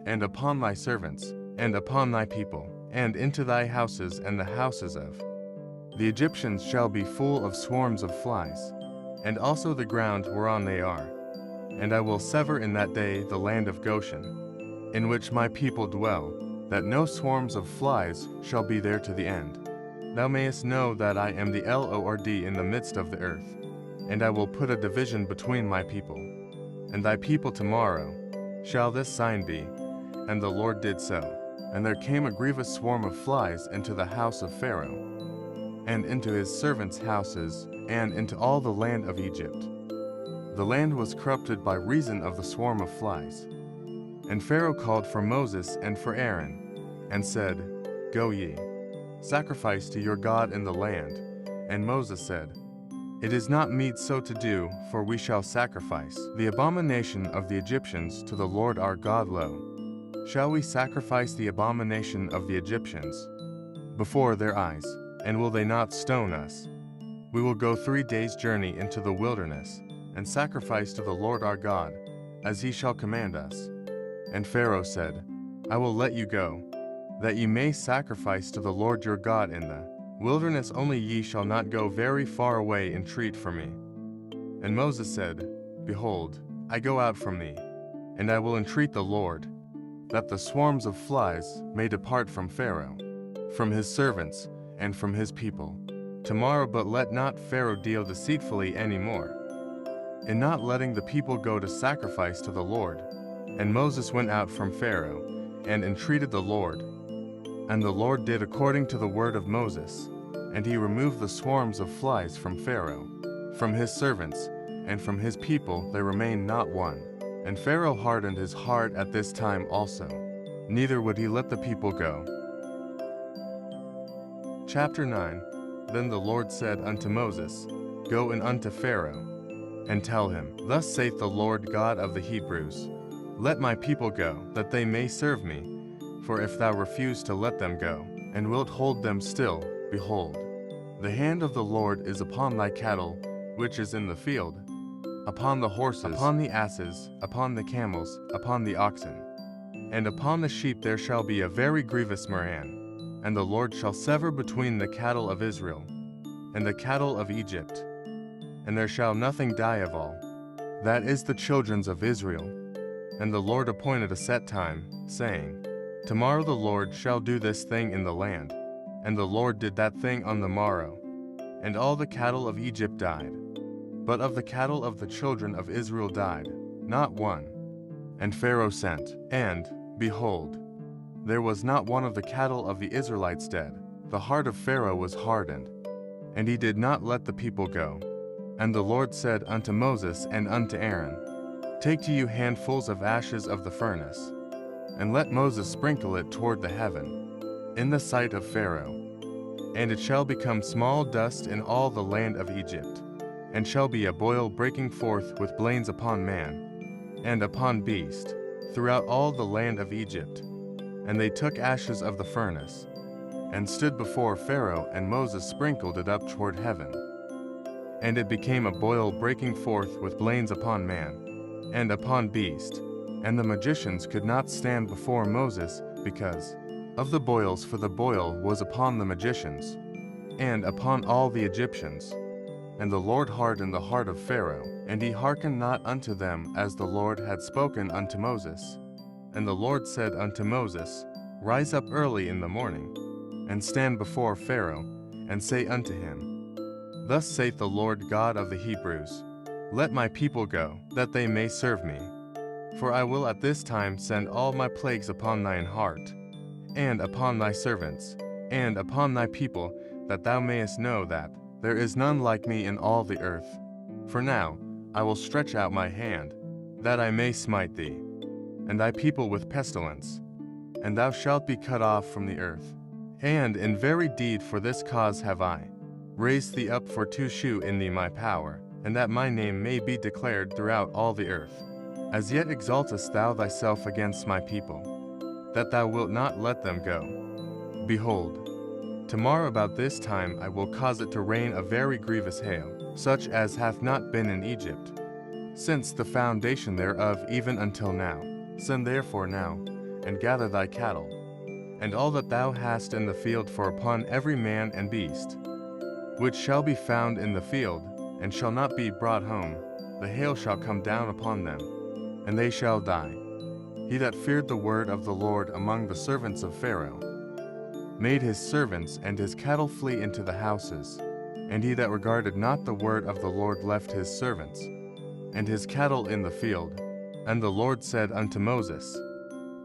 and upon thy servants, and upon thy people, and into thy houses and the houses of the Egyptians shall be full of swarms of flies, and also the ground whereon they are. And I will sever in that day the land of Goshen, in which my people dwell, that no swarms of flies shall be there to the end. Thou mayest know that I am the Lord in the midst of the earth, and I will put a division between my people and thy people tomorrow. Shall this sign be? And the Lord did so. And there came a grievous swarm of flies into the house of Pharaoh, and into his servants' houses, and into all the land of Egypt. The land was corrupted by reason of the swarm of flies. And Pharaoh called for Moses and for Aaron, and said, Go ye, sacrifice to your God in the land. And Moses said, It is not meet so to do, for we shall sacrifice the abomination of the Egyptians to the Lord our God. Lo, shall we sacrifice the abomination of the Egyptians before their eyes, and will they not stone us? We will go 3 days' journey into the wilderness, and sacrifice to the Lord our God, as he shall command us. And Pharaoh said, I will let you go, that ye may sacrifice to the Lord your God in the wilderness, only ye shall not go very far away. Entreat for me. And Moses said, Behold, I go out from thee, and I will entreat the Lord, that the swarms of flies may depart from Pharaoh, from his servants, and from his people tomorrow. But let not Pharaoh deal deceitfully any more, in not letting the people go to sacrifice to the Lord. And Moses went out from Pharaoh, and entreated the Lord. And the Lord did according to the word of Moses, and he removed the swarms of flies from Pharaoh, from his servants, and from his people there remained not one. And Pharaoh hardened his heart at this time also, neither would he let the people go. Chapter 9. Then the Lord said unto Moses, Go in unto Pharaoh, and tell him, Thus saith the Lord God of the Hebrews, Let my people go, that they may serve me. For if thou refuse to let them go, and wilt hold them still, behold, the hand of the Lord is upon thy cattle, which is in the field, upon the horses, upon the asses, upon the camels, upon the oxen. And upon the sheep there shall be a very grievous murrain, and the Lord shall sever between the cattle of Israel and the cattle of Egypt, and there shall nothing die of all. That is the children of Israel. And the Lord appointed a set time, saying, Tomorrow the Lord shall do this thing in the land. And the Lord did that thing on the morrow. And all the cattle of Egypt died. But of the cattle of the children of Israel died not one. And Pharaoh sent, and, behold, there was not one of the cattle of the Israelites dead. The heart of Pharaoh was hardened, and he did not let the people go. And the Lord said unto Moses and unto Aaron, Take to you handfuls of ashes of the furnace, and let Moses sprinkle it toward the heaven, in the sight of Pharaoh. And it shall become small dust in all the land of Egypt, and shall be a boil breaking forth with blains upon man, and upon beast, throughout all the land of Egypt. And they took ashes of the furnace, and stood before Pharaoh, and Moses sprinkled it up toward heaven. And it became a boil breaking forth with blains upon man, and upon beast. And the magicians could not stand before Moses because of the boils, for the boil was upon the magicians, and upon all the Egyptians. And the Lord hardened the heart of Pharaoh, and he hearkened not unto them as the Lord had spoken unto Moses. And the Lord said unto Moses, Rise up early in the morning, and stand before Pharaoh, and say unto him, Thus saith the Lord God of the Hebrews, Let my people go, that they may serve me. For I will at this time send all my plagues upon thine heart, and upon thy servants, and upon thy people, that thou mayest know that there is none like me in all the earth. For now I will stretch out my hand, that I may smite thee, and thy people with pestilence, and thou shalt be cut off from the earth. And in very deed for this cause have I raised thee up for to shew in thee my power, and that my name may be declared throughout all the earth. As yet exaltest thou thyself against my people, that thou wilt not let them go. Behold, tomorrow about this time I will cause it to rain a very grievous hail, such as hath not been in Egypt, since the foundation thereof even until now. Send therefore now, and gather thy cattle, and all that thou hast in the field, for upon every man and beast, which shall be found in the field, and shall not be brought home, the hail shall come down upon them, and they shall die. He that feared the word of the Lord among the servants of Pharaoh made his servants and his cattle flee into the houses, and he that regarded not the word of the Lord left his servants and his cattle in the field. And the Lord said unto Moses,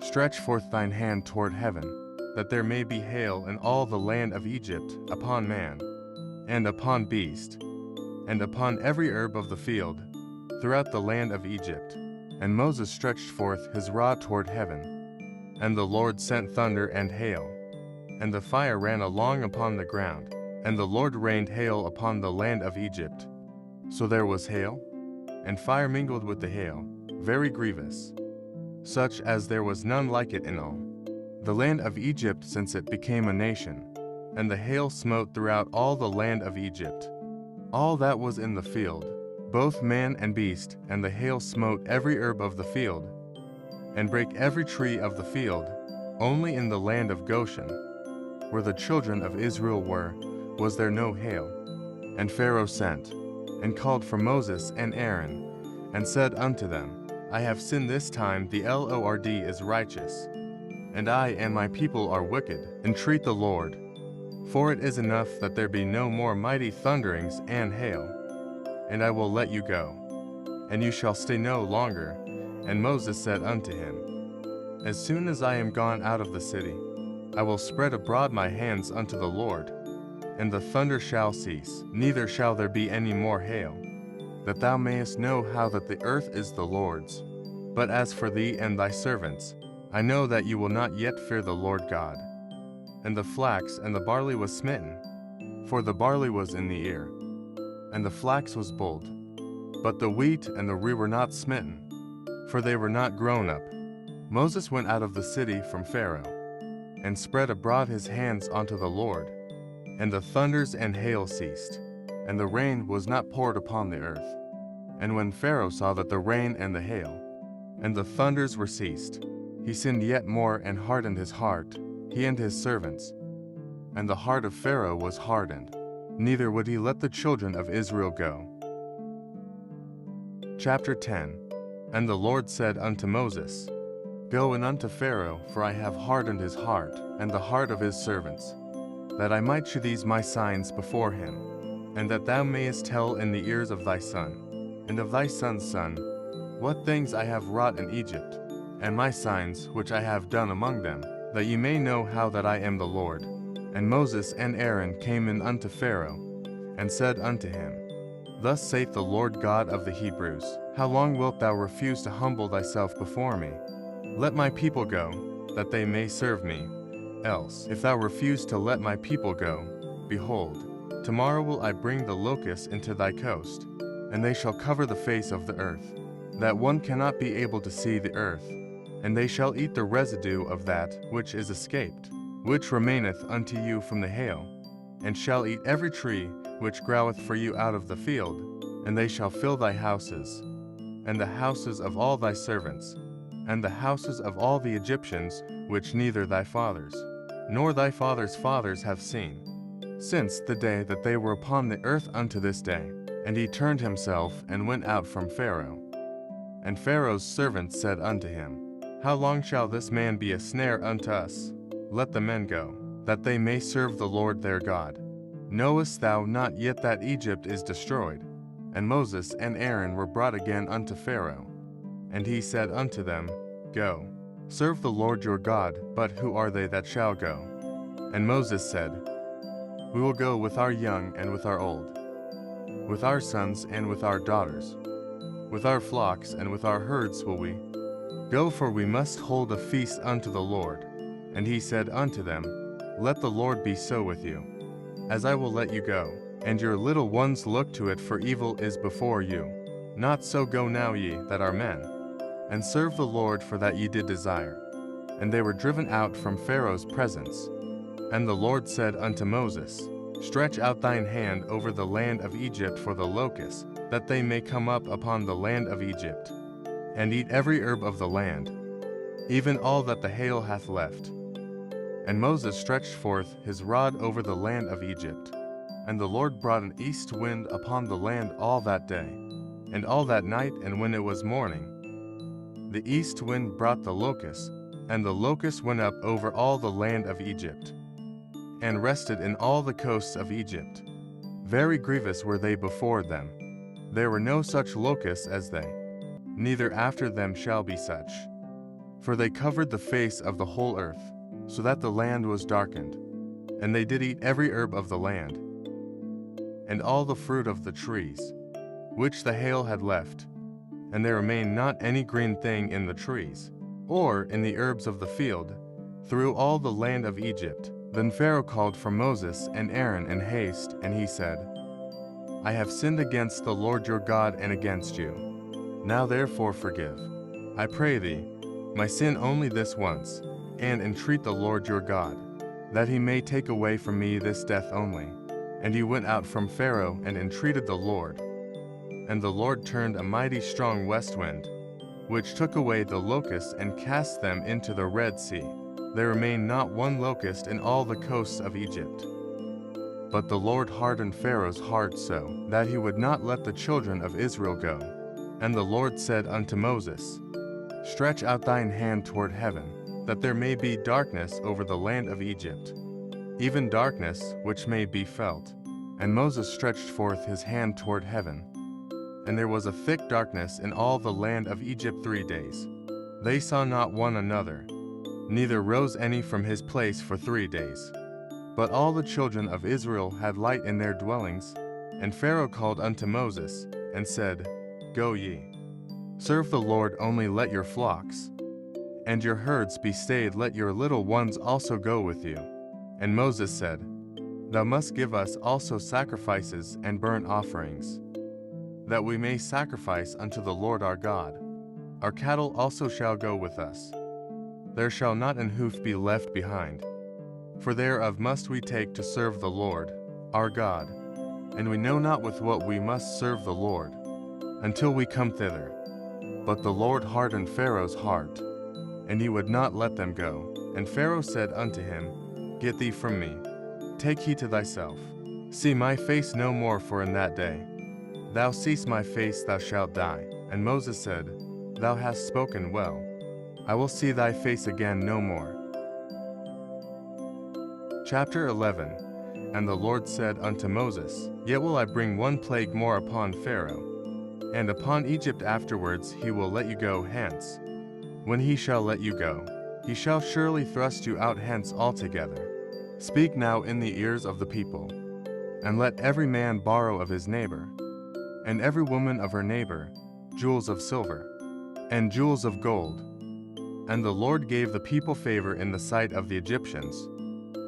Stretch forth thine hand toward heaven, that there may be hail in all the land of Egypt, upon man, and upon beast, and upon every herb of the field, throughout the land of Egypt. And Moses stretched forth his rod toward heaven, and the Lord sent thunder and hail, and the fire ran along upon the ground, and the Lord rained hail upon the land of Egypt. So there was hail, and fire mingled with the hail, very grievous, such as there was none like it in all the land of Egypt since it became a nation. And the hail smote throughout all the land of Egypt, all that was in the field, both man and beast, and the hail smote every herb of the field, and brake every tree of the field. Only in the land of Goshen, where the children of Israel were, was there no hail. And Pharaoh sent, and called for Moses and Aaron, and said unto them, I have sinned this time, the Lord is righteous, and I and my people are wicked. Entreat the Lord, for it is enough that there be no more mighty thunderings and hail, and I will let you go, and you shall stay no longer. And Moses said unto him, As soon as I am gone out of the city, I will spread abroad my hands unto the Lord, and the thunder shall cease, neither shall there be any more hail, that thou mayest know how that the earth is the Lord's. But as for thee and thy servants, I know that you will not yet fear the Lord God. And the flax and the barley was smitten, for the barley was in the ear, and the flax was bold, But the wheat and the rue were not smitten, for they were not grown up. Moses went out of the city from Pharaoh, and spread abroad his hands unto the Lord. And the thunders and hail ceased, and the rain was not poured upon the earth. And when Pharaoh saw that the rain and the hail, and the thunders were ceased, he sinned yet more and hardened his heart, he and his servants. And the heart of Pharaoh was hardened, neither would he let the children of Israel go. Chapter 10. And the Lord said unto Moses, Go in unto Pharaoh, for I have hardened his heart, and the heart of his servants, that I might shew these my signs before him, and that thou mayest tell in the ears of thy son, and of thy son's son, what things I have wrought in Egypt, and my signs which I have done among them, that ye may know how that I am the Lord. And Moses and Aaron came in unto Pharaoh, and said unto him, Thus saith the Lord God of the Hebrews, How long wilt thou refuse to humble thyself before me? Let my people go, that they may serve me. Else, if thou refuse to let my people go, behold, tomorrow will I bring the locusts into thy coast, and they shall cover the face of the earth, that one cannot be able to see the earth, and they shall eat the residue of that which is escaped, which remaineth unto you from the hail, and shall eat every tree which groweth for you out of the field, and they shall fill thy houses, and the houses of all thy servants, and the houses of all the Egyptians, which neither thy fathers, nor thy fathers' fathers have seen, since the day that they were upon the earth unto this day. And he turned himself and went out from Pharaoh. And Pharaoh's servants said unto him, How long shall this man be a snare unto us? Let the men go, that they may serve the Lord their God. Knowest thou not yet that Egypt is destroyed? And Moses and Aaron were brought again unto Pharaoh. And he said unto them, Go, serve the Lord your God, but who are they that shall go? And Moses said, We will go with our young and with our old, with our sons and with our daughters, with our flocks and with our herds will we go, for we must hold a feast unto the Lord. And he said unto them, Let the Lord be so with you, as I will let you go, and your little ones look to it, for evil is before you. Not so go now ye that are men, and serve the Lord, for that ye did desire. And they were driven out from Pharaoh's presence. And the Lord said unto Moses, Stretch out thine hand over the land of Egypt for the locusts, that they may come up upon the land of Egypt, and eat every herb of the land, even all that the hail hath left. And Moses stretched forth his rod over the land of Egypt, and the Lord brought an east wind upon the land all that day, and all that night, and when it was morning, the east wind brought the locusts, and the locusts went up over all the land of Egypt, and rested in all the coasts of Egypt. Very grievous were they before them. There were no such locusts as they, neither after them shall be such. For they covered the face of the whole earth, so that the land was darkened. And they did eat every herb of the land, and all the fruit of the trees, which the hail had left. And there remained not any green thing in the trees, or in the herbs of the field, through all the land of Egypt. Then Pharaoh called for Moses and Aaron in haste, and he said, I have sinned against the Lord your God and against you. Now therefore forgive, I pray thee, my sin only this once, and entreat the Lord your God, that he may take away from me this death only. And he went out from Pharaoh and entreated the Lord. And the Lord turned a mighty strong west wind, which took away the locusts and cast them into the Red Sea. There remained not one locust in all the coasts of Egypt. But the Lord hardened Pharaoh's heart so, that he would not let the children of Israel go. And the Lord said unto Moses, Stretch out thine hand toward heaven, that there may be darkness over the land of Egypt, even darkness which may be felt. And Moses stretched forth his hand toward heaven, and there was a thick darkness in all the land of Egypt 3 days. They saw not one another, neither rose any from his place for 3 days. But all the children of Israel had light in their dwellings. And Pharaoh called unto Moses, and said, Go ye, serve the Lord, only let your flocks and your herds be stayed, let your little ones also go with you. And Moses said, Thou must give us also sacrifices and burnt offerings. that we may sacrifice unto the Lord our God. Our cattle also shall go with us. There shall not an hoof be left behind. For thereof must we take to serve the Lord, our God. And we know not with what we must serve the Lord, until we come thither. But the Lord hardened Pharaoh's heart, and he would not let them go. And Pharaoh said unto him, Get thee from me, take heed to thyself. See my face no more, for in that day thou seest my face, thou shalt die. And Moses said, Thou hast spoken well. I will see thy face again no more. Chapter 11. And the Lord said unto Moses, Yet will I bring one plague more upon Pharaoh, and upon Egypt afterwards he will let you go hence. When he shall let you go, he shall surely thrust you out hence altogether. Speak now in the ears of the people, and let every man borrow of his neighbor, and every woman of her neighbor, jewels of silver, and jewels of gold. And the Lord gave the people favor in the sight of the Egyptians.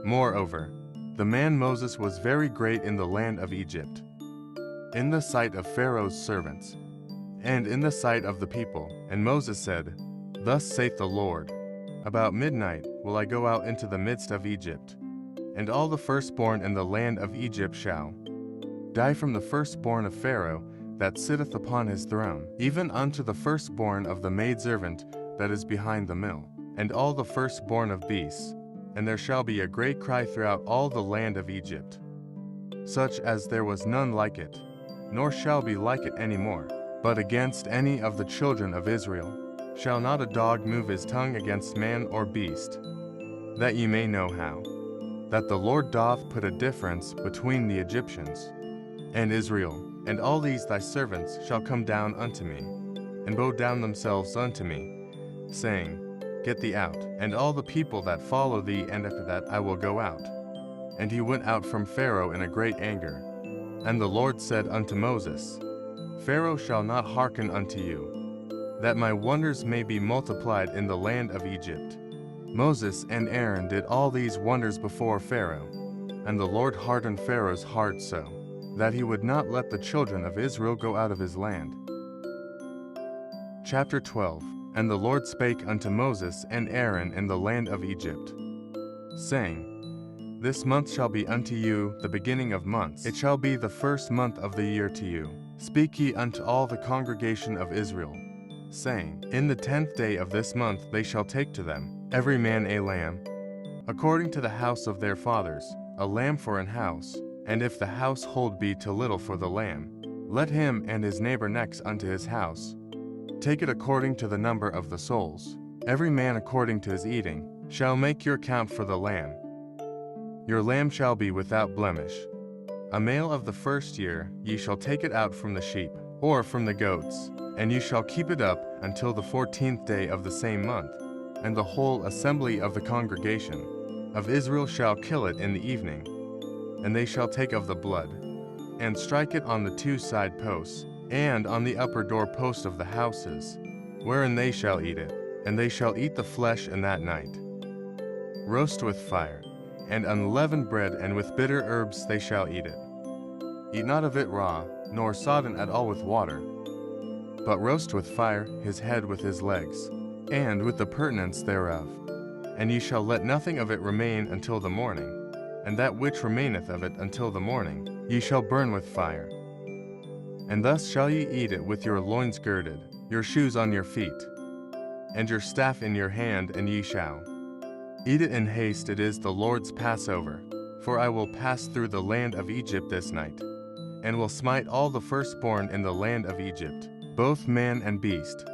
Moreover, the man Moses was very great in the land of Egypt, in the sight of Pharaoh's servants, and in the sight of the people. And Moses said, Thus saith the Lord, About midnight will I go out into the midst of Egypt, and all the firstborn in the land of Egypt shall die, from the firstborn of Pharaoh that sitteth upon his throne, even unto the firstborn of the maidservant that is behind the mill, and all the firstborn of beasts. And there shall be a great cry throughout all the land of Egypt, such as there was none like it, nor shall be like it any more. But against any of the children of Israel shall not a dog move his tongue against man or beast, that ye may know how that the Lord doth put a difference between the Egyptians and Israel. And all these thy servants shall come down unto me, and bow down themselves unto me, saying, Get thee out, and all the people that follow thee, and after that I will go out. And he went out from Pharaoh in a great anger. And the Lord said unto Moses, Pharaoh shall not hearken unto you, that my wonders may be multiplied in the land of Egypt. Moses and Aaron did all these wonders before Pharaoh, and the Lord hardened Pharaoh's heart so, that he would not let the children of Israel go out of his land. Chapter 12. And the Lord spake unto Moses and Aaron in the land of Egypt, saying, This month shall be unto you the beginning of months. It shall be the first month of the year to you. Speak ye unto all the congregation of Israel, saying, In the 10th day of this month they shall take to them every man a lamb, according to the house of their fathers, a lamb for an house. And if the household be too little for the lamb, let him and his neighbor next unto his house take it according to the number of the souls. Every man according to his eating shall make your count for the lamb. Your lamb shall be without blemish. A male of the first year ye shall take it out from the sheep, or from the goats, and ye shall keep it up until the 14th day of the same month. And the whole assembly of the congregation of Israel shall kill it in the evening. And they shall take of the blood, and strike it on the 2 side posts, and on the upper door post of the houses, wherein they shall eat it. And they shall eat the flesh in that night. Roast with fire, and unleavened bread, and with bitter herbs they shall eat it. Eat not of it raw, nor sodden at all with water, but roast with fire his head with his legs, and with the purtenance thereof. And ye shall let nothing of it remain until the morning, and that which remaineth of it until the morning ye shall burn with fire. And thus shall ye eat it with your loins girded, your shoes on your feet, and your staff in your hand, and ye shall eat it in haste. It is the Lord's Passover. For I will pass through the land of Egypt this night, and will smite all the firstborn in the land of Egypt, both man and beast.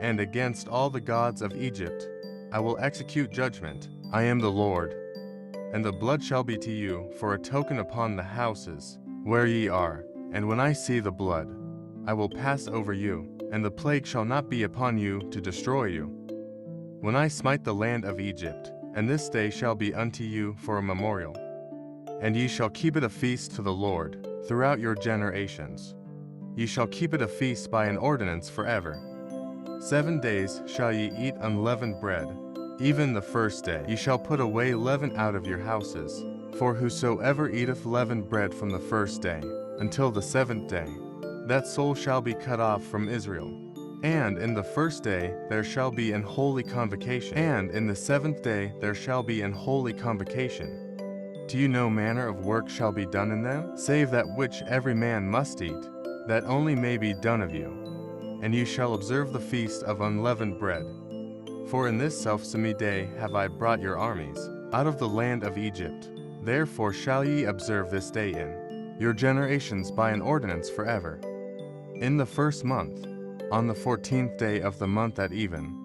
And against all the gods of Egypt I will execute judgment. I am the Lord. And the blood shall be to you for a token upon the houses where ye are. And when I see the blood, I will pass over you, and the plague shall not be upon you to destroy you, when I smite the land of Egypt. And this day shall be unto you for a memorial, and ye shall keep it a feast to the Lord throughout your generations. Ye shall keep it a feast by an ordinance forever. 7 days shall ye eat unleavened bread. Even the first day ye shall put away leaven out of your houses. For whosoever eateth leavened bread from the first day until the 7th day, that soul shall be cut off from Israel. And in the first day there shall be an holy convocation, and in the 7th day there shall be an holy convocation. To you no manner of work shall be done in them, save that which every man must eat, that only may be done of you. And you shall observe the feast of unleavened bread. For in this selfsame day have I brought your armies out of the land of Egypt. Therefore shall ye observe this day in your generations by an ordinance forever. In the 1st month, on the 14th day of the month at even,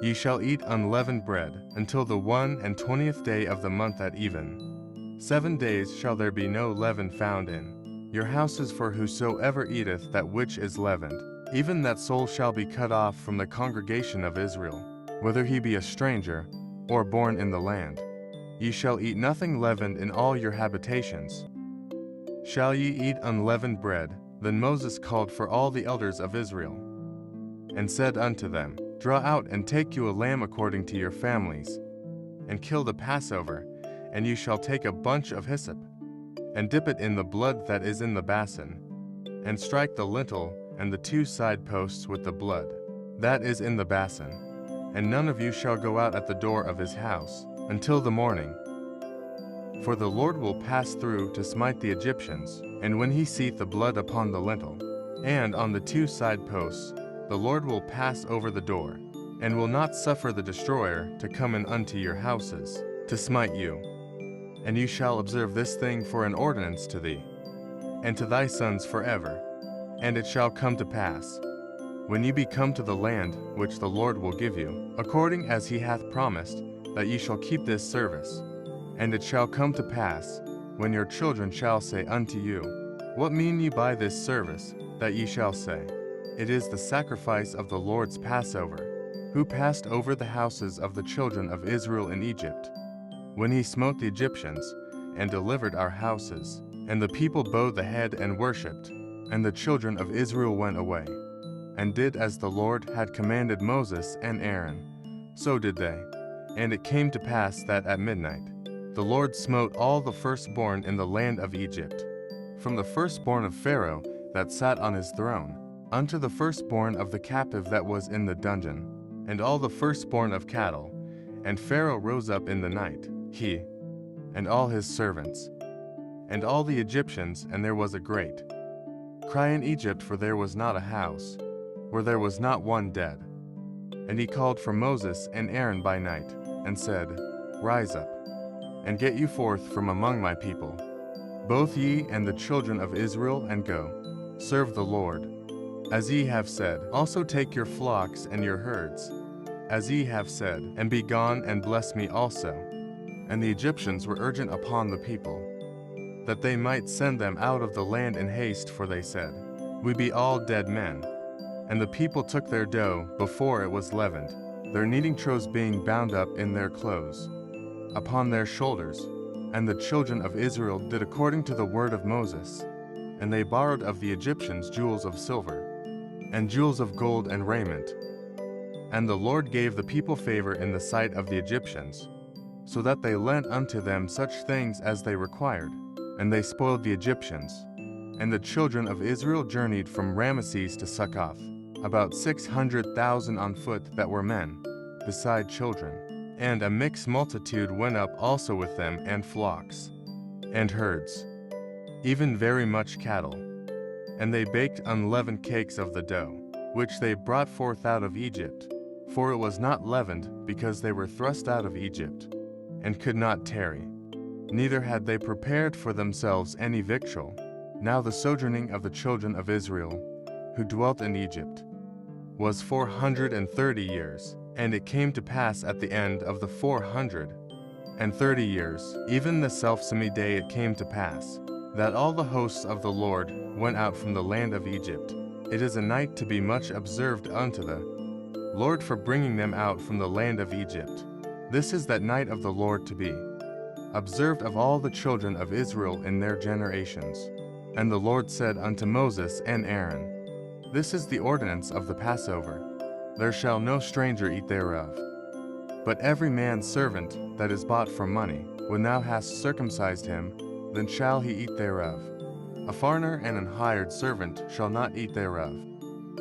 ye shall eat unleavened bread until the 21st day of the month at even. 7 days shall there be no leaven found in your houses, for whosoever eateth that which is leavened, even that soul shall be cut off from the congregation of Israel, whether he be a stranger or born in the land. Ye shall eat nothing leavened in all your habitations. Shall ye eat unleavened bread? Then Moses called for all the elders of Israel, and said unto them, Draw out and take you a lamb according to your families, and kill the Passover. And you shall take a bunch of hyssop, and dip it in the blood that is in the basin, and strike the lintel and the 2 side posts with the blood that is in the basin. And none of you shall go out at the door of his house until the morning. For the Lord will pass through to smite the Egyptians, and when he seeth the blood upon the lintel, and on the 2 side posts, the Lord will pass over the door, and will not suffer the destroyer to come in unto your houses, to smite you. And you shall observe this thing for an ordinance to thee, and to thy sons forever. And it shall come to pass, when ye be come to the land which the Lord will give you, according as he hath promised, that ye shall keep this service. And it shall come to pass, when your children shall say unto you, What mean ye by this service? That ye shall say, It is the sacrifice of the Lord's Passover, who passed over the houses of the children of Israel in Egypt, when he smote the Egyptians, and delivered our houses. And the people bowed the head and worshipped, and the children of Israel went away, and did as the Lord had commanded Moses and Aaron. So did they. And it came to pass that at midnight the Lord smote all the firstborn in the land of Egypt, from the firstborn of Pharaoh that sat on his throne, unto the firstborn of the captive that was in the dungeon, and all the firstborn of cattle. And Pharaoh rose up in the night, he, and all his servants, and all the Egyptians, and there was a great cry in Egypt, for there was not a house where there was not one dead. And he called for Moses and Aaron by night, and said, Rise up, and get you forth from among my people, both ye and the children of Israel, and go, serve the Lord, as ye have said. Also take your flocks and your herds, as ye have said, and be gone, and bless me also. And the Egyptians were urgent upon the people, that they might send them out of the land in haste, for they said, We be all dead men. And the people took their dough before it was leavened, their kneading troughs being bound up in their clothes, upon their shoulders. And the children of Israel did according to the word of Moses. And they borrowed of the Egyptians jewels of silver, and jewels of gold and raiment. And the Lord gave the people favor in the sight of the Egyptians, so that they lent unto them such things as they required, and they spoiled the Egyptians. And the children of Israel journeyed from Ramesses to Succoth, about 600,000 on foot that were men, beside children. And a mixed multitude went up also with them, and flocks, and herds, even very much cattle. And they baked unleavened cakes of the dough, which they brought forth out of Egypt. For it was not leavened, because they were thrust out of Egypt, and could not tarry. Neither had they prepared for themselves any victual. Now the sojourning of the children of Israel, who dwelt in Egypt, was 430 years. And it came to pass at the end of the 430 years, even the selfsame day it came to pass, that all the hosts of the Lord went out from the land of Egypt. It is a night to be much observed unto the Lord for bringing them out from the land of Egypt. This is that night of the Lord to be observed of all the children of Israel in their generations. And the Lord said unto Moses and Aaron, This is the ordinance of the Passover. There shall no stranger eat thereof. But every man's servant that is bought for money, when thou hast circumcised him, then shall he eat thereof. A foreigner and an hired servant shall not eat thereof.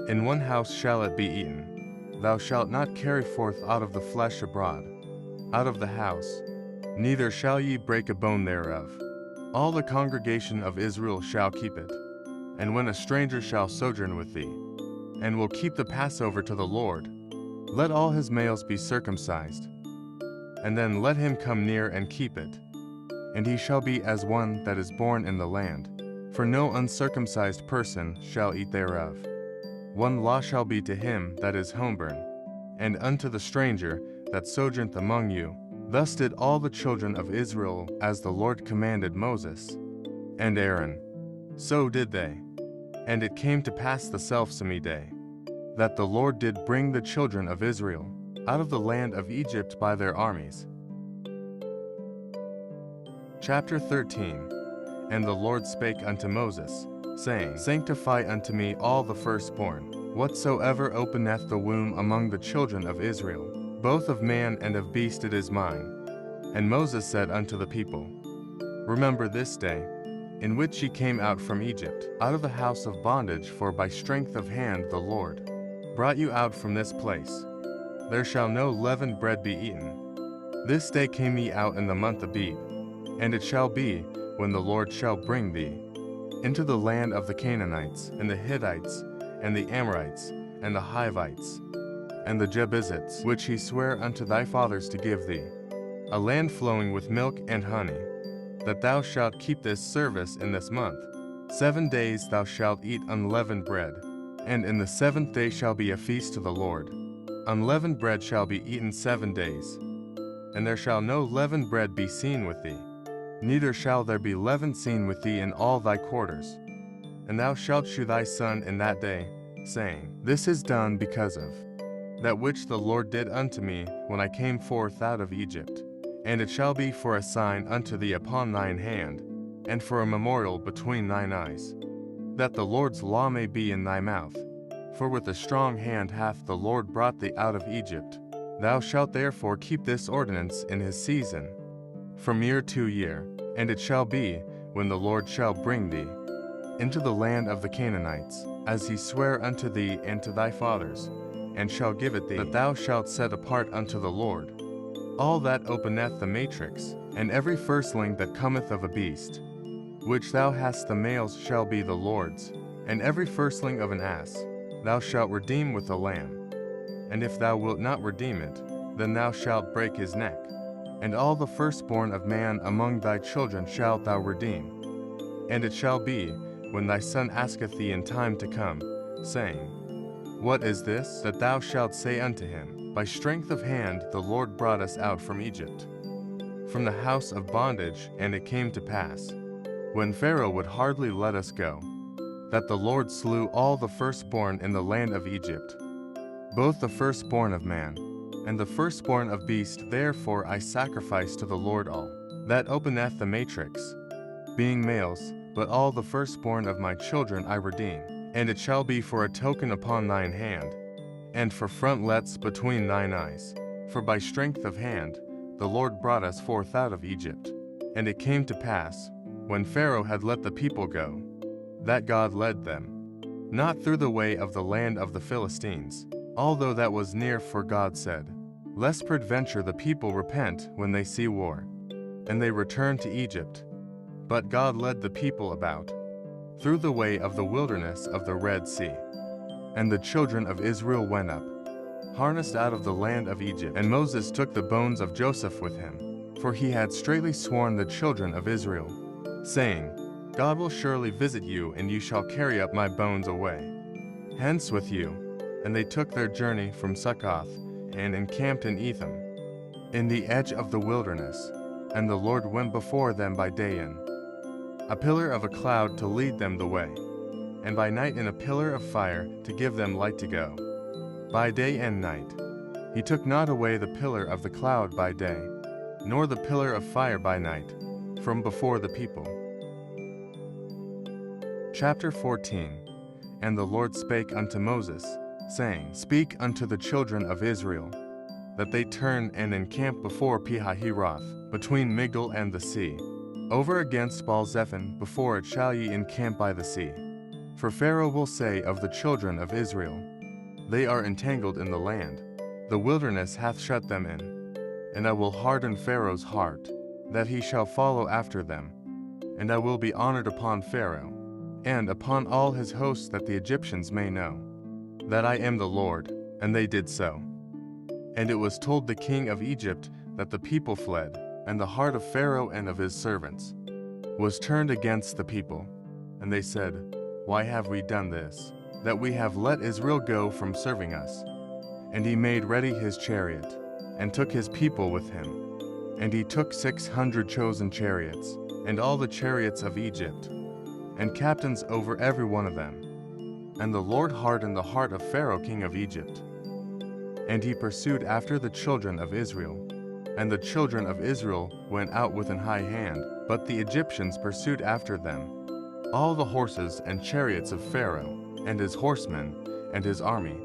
In one house shall it be eaten. Thou shalt not carry forth out of the flesh abroad, out of the house, neither shall ye break a bone thereof. All the congregation of Israel shall keep it. And when a stranger shall sojourn with thee, and will keep the Passover to the Lord, let all his males be circumcised, and then let him come near and keep it. And he shall be as one that is born in the land, for no uncircumcised person shall eat thereof. One law shall be to him that is homeborn, and unto the stranger that sojourneth among you. Thus did all the children of Israel, as the Lord commanded Moses and Aaron. So did they. And it came to pass the selfsame day, that the Lord did bring the children of Israel out of the land of Egypt by their armies. Chapter 13. And the Lord spake unto Moses, saying, Sanctify unto me all the firstborn, whatsoever openeth the womb among the children of Israel, both of man and of beast it is mine. And Moses said unto the people, Remember this day, in which ye came out from Egypt, out of the house of bondage, for by strength of hand the Lord brought you out from this place. There shall no leavened bread be eaten. This day came ye out in the month of BiBlE. And it shall be, when the Lord shall bring thee into the land of the Canaanites, and the Hittites, and the Amorites, and the Hivites, and the Jebusites, which he sware unto thy fathers to give thee, a land flowing with milk and honey, that thou shalt keep this service in this month. 7 days thou shalt eat unleavened bread, and in the 7th day shall be a feast to the Lord. Unleavened bread shall be eaten 7 days, and there shall no leavened bread be seen with thee, neither shall there be leaven seen with thee in all thy quarters. And thou shalt shew thy son in that day, saying, This is done because of that which the Lord did unto me when I came forth out of Egypt. And it shall be for a sign unto thee upon thine hand, and for a memorial between thine eyes, that the Lord's law may be in thy mouth. For with a strong hand hath the Lord brought thee out of Egypt. Thou shalt therefore keep this ordinance in his season, from year to year. And it shall be, when the Lord shall bring thee into the land of the Canaanites, as he sware unto thee and to thy fathers, and shall give it thee, that thou shalt set apart unto the Lord all that openeth the matrix, and every firstling that cometh of a beast, which thou hast the males shall be the Lord's, and every firstling of an ass thou shalt redeem with a lamb. And if thou wilt not redeem it, then thou shalt break his neck. And all the firstborn of man among thy children shalt thou redeem. And it shall be, when thy son asketh thee in time to come, saying, What is this? That thou shalt say unto him, By strength of hand the Lord brought us out from Egypt, from the house of bondage. And it came to pass, when Pharaoh would hardly let us go, that the Lord slew all the firstborn in the land of Egypt, both the firstborn of man, and the firstborn of beast. Therefore I sacrifice to the Lord all that openeth the matrix, being males, but all the firstborn of my children I redeem. And it shall be for a token upon thine hand, and for frontlets between thine eyes. For by strength of hand the Lord brought us forth out of Egypt. And it came to pass, when Pharaoh had let the people go, that God led them, not through the way of the land of the Philistines, although that was near. For God said, Lest peradventure the people repent when they see war, and they return to Egypt. But God led the people about through the way of the wilderness of the Red Sea. And the children of Israel went up, harnessed out of the land of Egypt. And Moses took the bones of Joseph with him, for he had straitly sworn the children of Israel, saying, God will surely visit you, and you shall carry up my bones away hence with you. And they took their journey from Succoth, and encamped in Etham, in the edge of the wilderness. And the Lord went before them by day in a pillar of a cloud to lead them the way, and by night in a pillar of fire to give them light to go by day and night. He took not away the pillar of the cloud by day, nor the pillar of fire by night, from before the people. Chapter 14. And the Lord spake unto Moses, saying, Speak unto the children of Israel, that they turn and encamp before Pihahiroth, between Migdol and the sea. over against Baal-zephon, before it shall ye encamp by the sea. For Pharaoh will say of the children of Israel, They are entangled in the land, the wilderness hath shut them in. And I will harden Pharaoh's heart, that he shall follow after them. And I will be honored upon Pharaoh, and upon all his hosts, that the Egyptians may know that I am the Lord. And they did so. And it was told the king of Egypt that the people fled, and the heart of Pharaoh and of his servants was turned against the people. And they said, Why have we done this, that we have let Israel go from serving us? And he made ready his chariot, and took his people with him. And he took 600 chosen chariots, and all the chariots of Egypt, and captains over every one of them. And the Lord hardened the heart of Pharaoh king of Egypt. And he pursued after the children of Israel. And the children of Israel went out with an high hand, but the Egyptians pursued after them all the horses and chariots of Pharaoh, and his horsemen, and his army,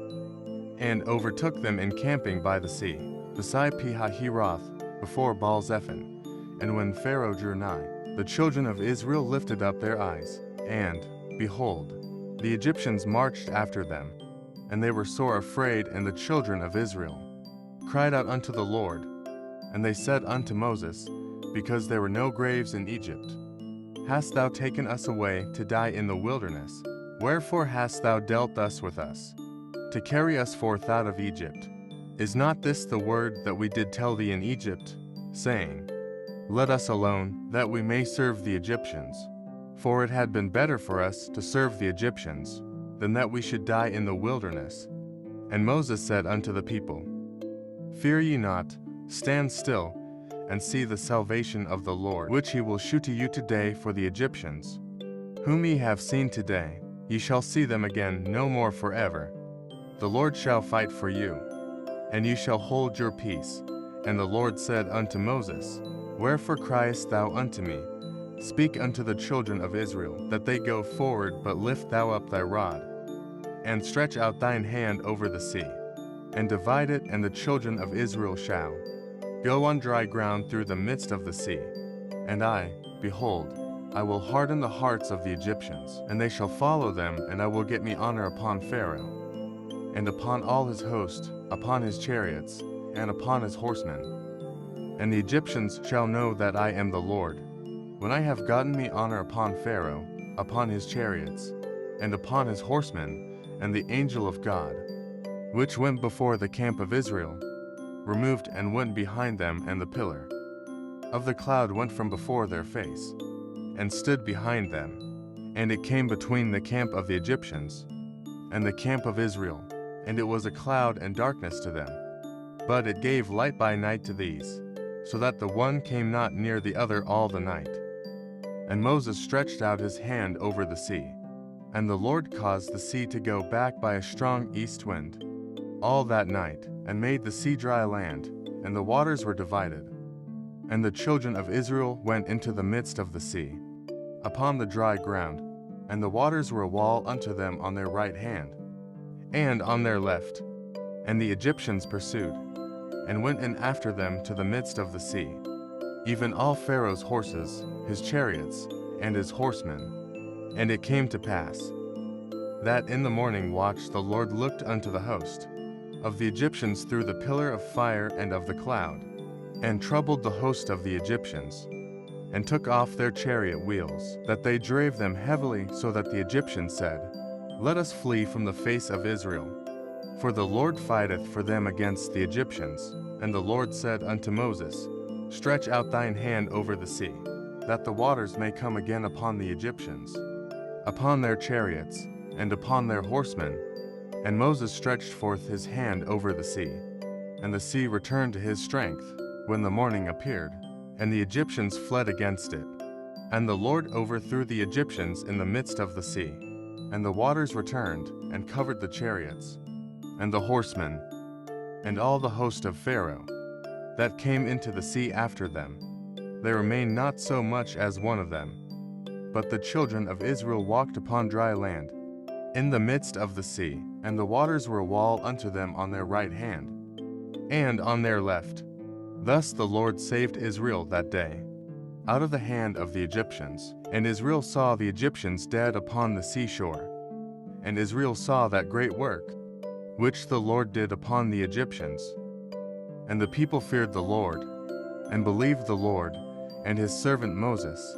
and overtook them encamping by the sea, beside Pi-hahiroth, before Baal-zephon. And when Pharaoh drew nigh, the children of Israel lifted up their eyes, and, behold, the Egyptians marched after them. And they were sore afraid, and the children of Israel cried out unto the Lord. And they said unto Moses, Because there were no graves in Egypt, hast thou taken us away to die in the wilderness? Wherefore hast thou dealt thus with us, to carry us forth out of Egypt? Is not this the word that we did tell thee in Egypt, saying, Let us alone, that we may serve the Egyptians? For it had been better for us to serve the Egyptians, than that we should die in the wilderness. And Moses said unto the people, Fear ye not, stand still, and see the salvation of the Lord, which he will shew to you today. For the Egyptians, whom ye have seen today, ye shall see them again no more forever. The Lord shall fight for you, and ye shall hold your peace. And the Lord said unto Moses, Wherefore criest thou unto me? Speak unto the children of Israel, that they go forward, but lift thou up thy rod, and stretch out thine hand over the sea, and divide it, and the children of Israel shall go on dry ground through the midst of the sea. And I, behold, I will harden the hearts of the Egyptians, and they shall follow them, and I will get me honor upon Pharaoh, and upon all his host, upon his chariots, and upon his horsemen. And the Egyptians shall know that I am the Lord, when I have gotten me honor upon Pharaoh, upon his chariots, and upon his horsemen. And the angel of God, which went before the camp of Israel, removed and went behind them, and the pillar of the cloud went from before their face, and stood behind them. And it came between the camp of the Egyptians and the camp of Israel, and it was a cloud and darkness to them. But it gave light by night to these, so that the one came not near the other all the night. And Moses stretched out his hand over the sea, and the Lord caused the sea to go back by a strong east wind all that night, and made the sea dry land, and the waters were divided. And the children of Israel went into the midst of the sea, upon the dry ground, and the waters were a wall unto them on their right hand, and on their left. And the Egyptians pursued, and went in after them to the midst of the sea, even all Pharaoh's horses, his chariots, and his horsemen. And it came to pass, that in the morning watch the Lord looked unto the host of the Egyptians through the pillar of fire and of the cloud, and troubled the host of the Egyptians, and took off their chariot wheels, that they drave them heavily, so that the Egyptians said, Let us flee from the face of Israel, for the Lord fighteth for them against the Egyptians. And the Lord said unto Moses, Stretch out thine hand over the sea, that the waters may come again upon the Egyptians, upon their chariots, and upon their horsemen. And Moses stretched forth his hand over the sea, and the sea returned to his strength when the morning appeared, and the Egyptians fled against it. And the Lord overthrew the Egyptians in the midst of the sea, and the waters returned, and covered the chariots, and the horsemen, and all the host of Pharaoh, that came into the sea after them. There remained not so much as one of them. But the children of Israel walked upon dry land, in the midst of the sea, and the waters were a wall unto them on their right hand, and on their left. Thus the Lord saved Israel that day. out of the hand of the Egyptians. And Israel saw the Egyptians dead upon the seashore. And Israel saw that great work, which the Lord did upon the Egyptians. And the people feared the Lord, and believed the Lord, and his servant Moses.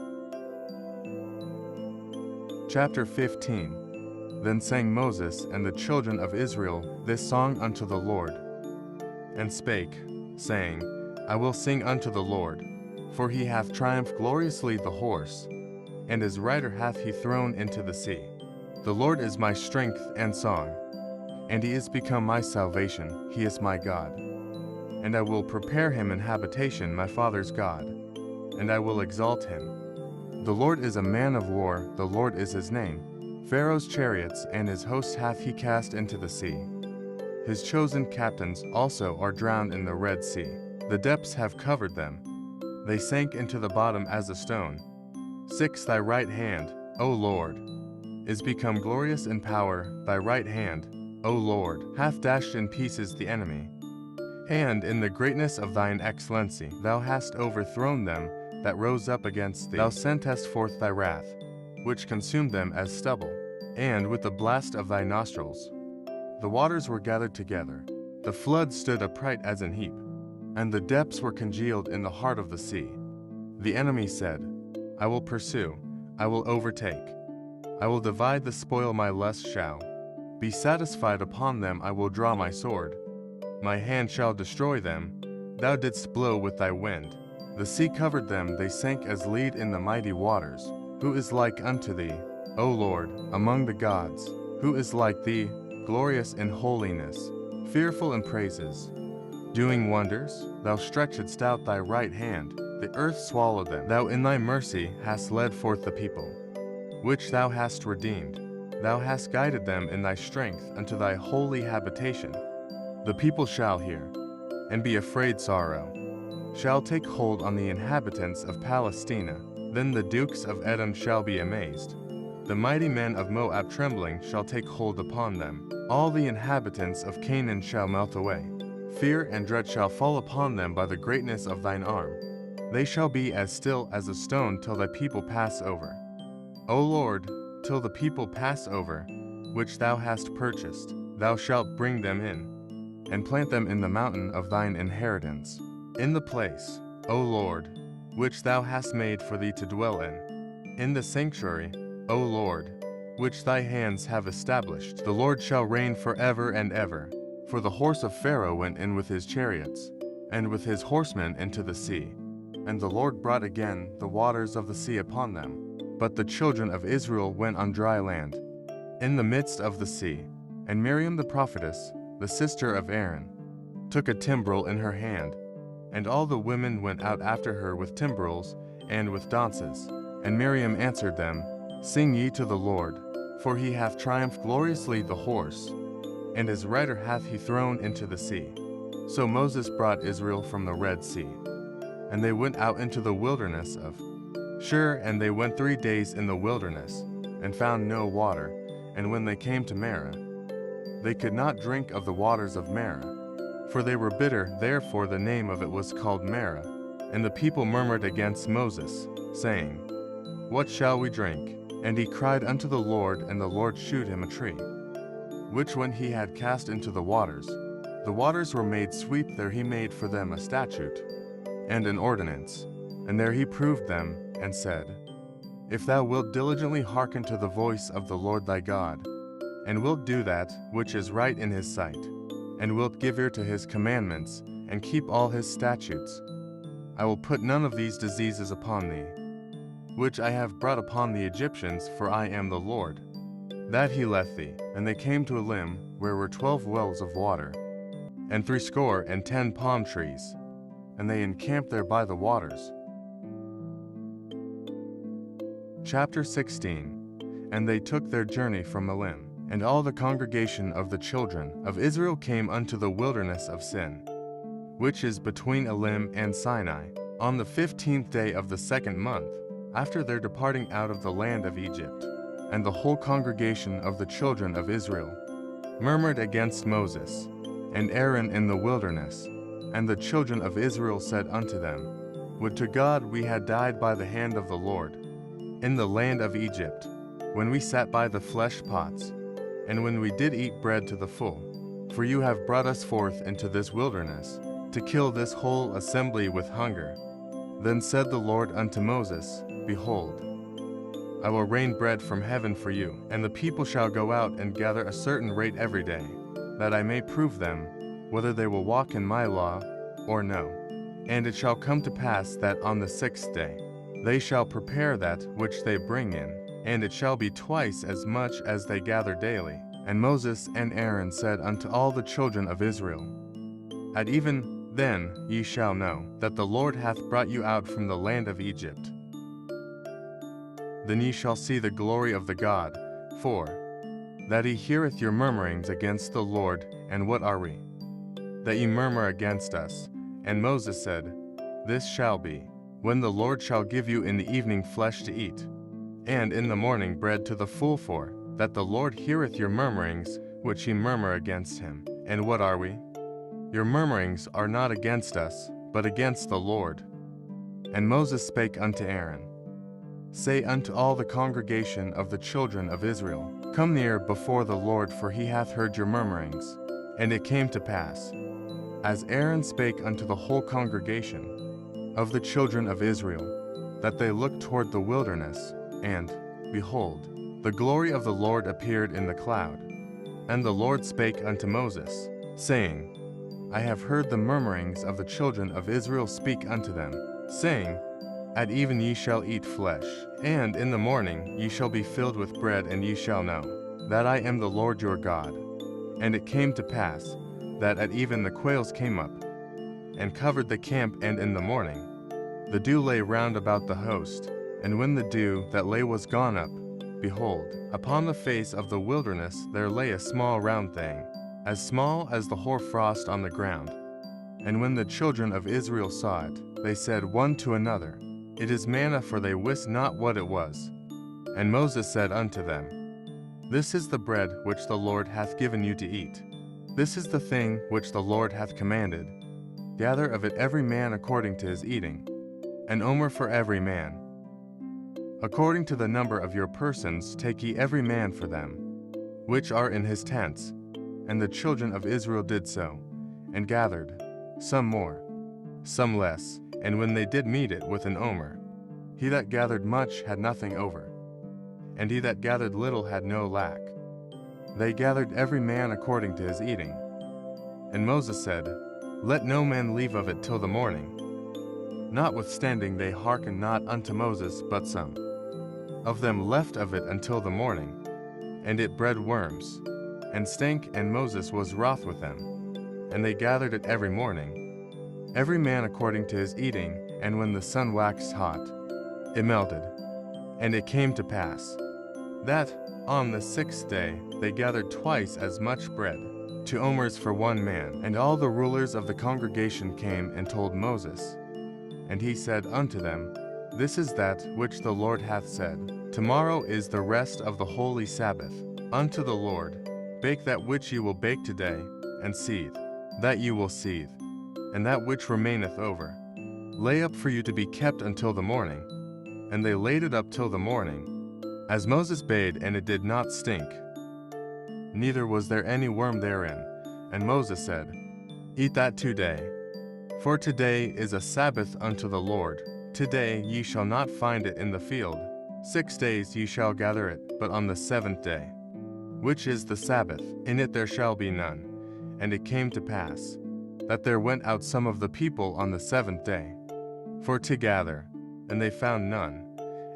Chapter 15. Then sang Moses and the children of Israel this song unto the Lord, and spake, saying, I will sing unto the Lord, for he hath triumphed gloriously the horse, and his rider hath he thrown into the sea. The Lord is my strength and song, and he is become my salvation, he is my God. And I will prepare him an habitation, my father's God, and I will exalt him. The Lord is a man of war, the Lord is his name. Pharaoh's chariots and his hosts hath he cast into the sea. His chosen captains also are drowned in the Red Sea. The depths have covered them. They sank into the bottom as a stone. 6 Thy right hand, O Lord, is become glorious in power. Thy right hand, O Lord, hath dashed in pieces the enemy. And in the greatness of thine excellency thou hast overthrown them that rose up against thee. Thou sentest forth thy wrath, which consumed them as stubble, and with the blast of thy nostrils the waters were gathered together. The flood stood upright as an heap, and the depths were congealed in the heart of the sea. The enemy said, I will pursue, I will overtake, I will divide the spoil, my lust shall be satisfied upon them. I will draw my sword, my hand shall destroy them. Thou didst blow with thy wind, the sea covered them, they sank as lead in the mighty waters. Who is like unto thee, O Lord, among the gods? Who is like thee, glorious in holiness, fearful in praises, doing wonders? Thou stretchedst out thy right hand, the earth swallowed them. Thou in thy mercy hast led forth the people, which thou hast redeemed. Thou hast guided them in thy strength unto thy holy habitation. The people shall hear, and be afraid. Sorrow shall take hold on the inhabitants of Palestina. Then the dukes of Edom shall be amazed. The mighty men of Moab trembling shall take hold upon them. All the inhabitants of Canaan shall melt away. Fear and dread shall fall upon them by the greatness of thine arm. They shall be as still as a stone till thy people pass over. O Lord, till the people pass over, which thou hast purchased, thou shalt bring them in, and plant them in the mountain of thine inheritance, in the place, O Lord, which thou hast made for thee to dwell in the sanctuary, O Lord, which thy hands have established. The Lord shall reign forever and ever. For the horse of Pharaoh went in with his chariots, and with his horsemen into the sea. And the Lord brought again the waters of the sea upon them. But the children of Israel went on dry land, in the midst of the sea. And Miriam the prophetess, the sister of Aaron, took a timbrel in her hand, and all the women went out after her with timbrels and with dances. And Miriam answered them, Sing ye to the Lord, for he hath triumphed gloriously the horse, and his rider hath he thrown into the sea. So Moses brought Israel from the Red Sea, and they went out into the wilderness of Shur, and they went 3 days in the wilderness, and found no water. And when they came to Marah, they could not drink of the waters of Marah, for they were bitter. Therefore the name of it was called Marah. And the people murmured against Moses, saying, What shall we drink? And he cried unto the Lord, and the Lord shewed him a tree, which when he had cast into the waters were made sweet. There he made for them a statute and an ordinance, and there he proved them, and said, If thou wilt diligently hearken to the voice of the Lord thy God, and wilt do that which is right in his sight, and wilt give ear to his commandments, and keep all his statutes, I will put none of these diseases upon thee, which I have brought upon the Egyptians, for I am the Lord. That he left thee. And they came to Elim, where were 12 wells of water, and 70 palm trees, and they encamped there by the waters. Chapter 16. And they took their journey from Elim, and all the congregation of the children of Israel came unto the wilderness of Sin, which is between Elim and Sinai, on the 15th day of the 2nd month, after their departing out of the land of Egypt. And the whole congregation of the children of Israel murmured against Moses and Aaron in the wilderness. And the children of Israel said unto them, Would to God we had died by the hand of the Lord, in the land of Egypt, when we sat by the flesh pots, and when we did eat bread to the full. For you have brought us forth into this wilderness, to kill this whole assembly with hunger. Then said the Lord unto Moses, Behold, I will rain bread from heaven for you, and the people shall go out and gather a certain rate every day, that I may prove them, whether they will walk in my law, or no. And it shall come to pass that on the 6th day, they shall prepare that which they bring in, and it shall be twice as much as they gather daily. And Moses and Aaron said unto all the children of Israel, At even then ye shall know that the Lord hath brought you out from the land of Egypt. Then ye shall see the glory of the God, for that he heareth your murmurings against the Lord. And what are we, that ye murmur against us? And Moses said, This shall be, when the Lord shall give you in the evening flesh to eat, and in the morning bread to the full, for that the Lord heareth your murmurings, which ye murmur against him. And what are we? Your murmurings are not against us, but against the Lord. And Moses spake unto Aaron, Say unto all the congregation of the children of Israel, Come near before the Lord, for he hath heard your murmurings. And it came to pass, as Aaron spake unto the whole congregation of the children of Israel, that they looked toward the wilderness, and, behold, the glory of the Lord appeared in the cloud. And the Lord spake unto Moses, saying, I have heard the murmurings of the children of Israel speak unto them, saying, At even ye shall eat flesh, and in the morning ye shall be filled with bread, and ye shall know that I am the Lord your God. And it came to pass, that at even the quails came up, and covered the camp, and in the morning the dew lay round about the host. And when the dew that lay was gone up, behold, upon the face of the wilderness there lay a small round thing, as small as the hoar frost on the ground. And when the children of Israel saw it, they said one to another, It is manna, for they wist not what it was. And Moses said unto them, This is the bread which the Lord hath given you to eat. This is the thing which the Lord hath commanded. Gather of it every man according to his eating, an omer for every man. According to the number of your persons take ye every man for them, which are in his tents. And the children of Israel did so, and gathered, some more, some less. And when they did meet it with an omer, he that gathered much had nothing over, and he that gathered little had no lack. They gathered every man according to his eating. And Moses said, Let no man leave of it till the morning. Notwithstanding they hearkened not unto Moses, but some of them left of it until the morning. And it bred worms, and stank, and Moses was wroth with them. And they gathered it every morning, every man according to his eating. And when the sun waxed hot, it melted. And it came to pass, that on the 6th day they gathered twice as much bread, 2 omers for one man. And all the rulers of the congregation came and told Moses. And he said unto them, This is that which the Lord hath said, Tomorrow is the rest of the holy Sabbath unto the Lord. Bake that which ye will bake today, and seethe that ye will seethe, and that which remaineth over lay up for you to be kept until the morning. And they laid it up till the morning, as Moses bade, and it did not stink, neither was there any worm therein. And Moses said, Eat that today, for today is a Sabbath unto the Lord. Today ye shall not find it in the field. 6 days ye shall gather it, but on the 7th day, which is the Sabbath, in it there shall be none. And it came to pass, that there went out some of the people on the 7th day, for to gather, and they found none.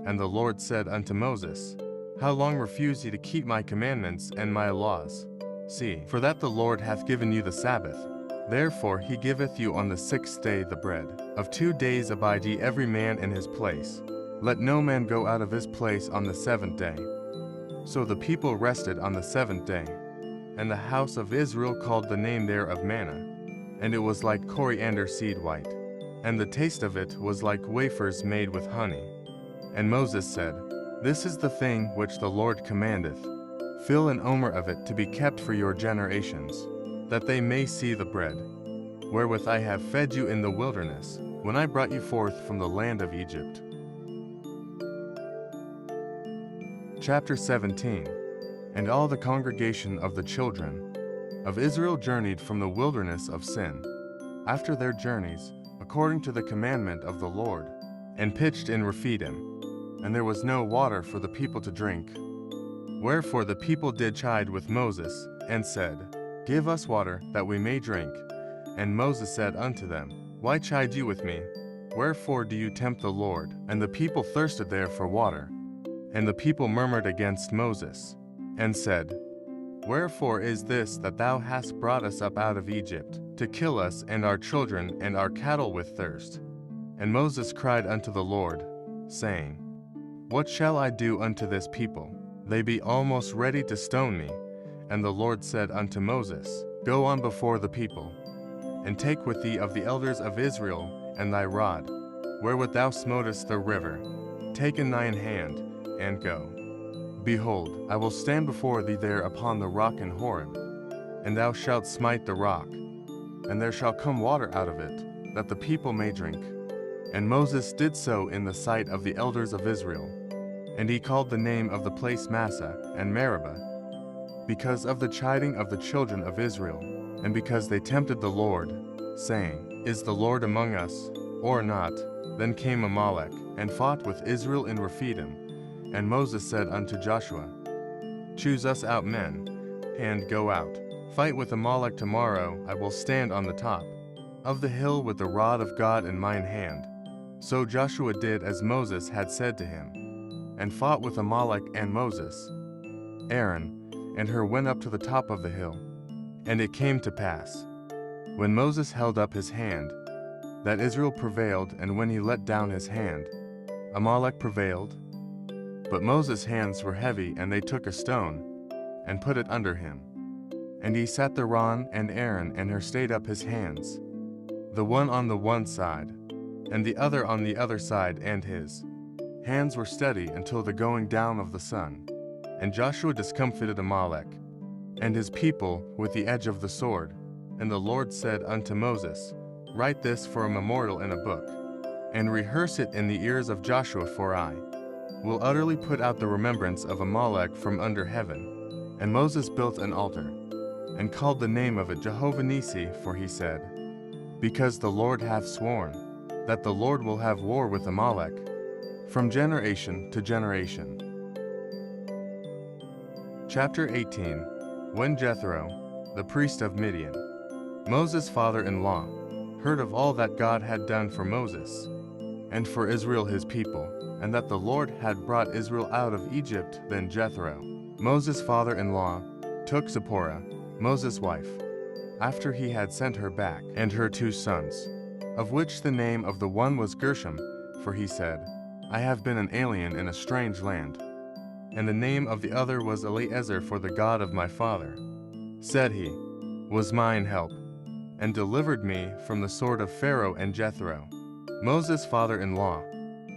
And the Lord said unto Moses, How long refuse ye to keep my commandments and my laws? See, for that the Lord hath given you the Sabbath. Therefore he giveth you on the 6th day the bread. Of 2 days abide ye every man in his place. Let no man go out of his place on the 7th day. So the people rested on the 7th day. And the house of Israel called the name thereof manna, and it was like coriander seed white, and the taste of it was like wafers made with honey. And Moses said, This is the thing which the Lord commandeth. Fill an omer of it to be kept for your generations, that they may see the bread, wherewith I have fed you in the wilderness, when I brought you forth from the land of Egypt. Chapter 17. And all the congregation of the children of Israel journeyed from the wilderness of Sin, after their journeys, according to the commandment of the Lord, and pitched in Rephidim, and there was no water for the people to drink. Wherefore the people did chide with Moses, and said, Give us water, that we may drink. And Moses said unto them, Why chide you with me? Wherefore do you tempt the Lord? And the people thirsted there for water. And the people murmured against Moses, and said, Wherefore is this that thou hast brought us up out of Egypt, to kill us and our children and our cattle with thirst? And Moses cried unto the Lord, saying, What shall I do unto this people? They be almost ready to stone me. And the Lord said unto Moses, Go on before the people, and take with thee of the elders of Israel, and thy rod, wherewith thou smotest the river, take in thine hand, and go. Behold, I will stand before thee there upon the rock in Horeb, and thou shalt smite the rock, and there shall come water out of it, that the people may drink. And Moses did so in the sight of the elders of Israel. And he called the name of the place Massah and Meribah, because of the chiding of the children of Israel, and because they tempted the Lord, saying, Is the Lord among us, or not? Then came Amalek, and fought with Israel in Rephidim. And Moses said unto Joshua, Choose us out men, and go out. Fight with Amalek tomorrow. I will stand on the top of the hill with the rod of God in mine hand. So Joshua did as Moses had said to him, and fought with Amalek and Moses. Aaron and Hur went up to the top of the hill. And it came to pass, when Moses held up his hand, that Israel prevailed, and when he let down his hand, Amalek prevailed. But Moses' hands were heavy, and they took a stone, and put it under him. And he sat thereon, and Aaron and Hur stayed up his hands, the one on the one side, and the other on the other side, and his hands were steady until the going down of the sun. And Joshua discomfited Amalek and his people with the edge of the sword. And the Lord said unto Moses, Write this for a memorial in a book, and rehearse it in the ears of Joshua, for I will utterly put out the remembrance of Amalek from under heaven. And Moses built an altar, and called the name of it Jehovah Nissi, for he said, Because the Lord hath sworn, that the Lord will have war with Amalek, from generation to generation. Chapter 18. When Jethro, the priest of Midian, Moses' father-in-law, heard of all that God had done for Moses, and for Israel his people, and that the Lord had brought Israel out of Egypt, then Jethro, Moses' father-in-law, took Zipporah, Moses' wife, after he had sent her back, and her 2 sons, of which the name of the one was Gershom, for he said, I have been an alien in a strange land. And the name of the other was Eliezer, for the God of my father, said he, was mine help, and delivered me from the sword of Pharaoh. And Jethro, Moses' father-in-law,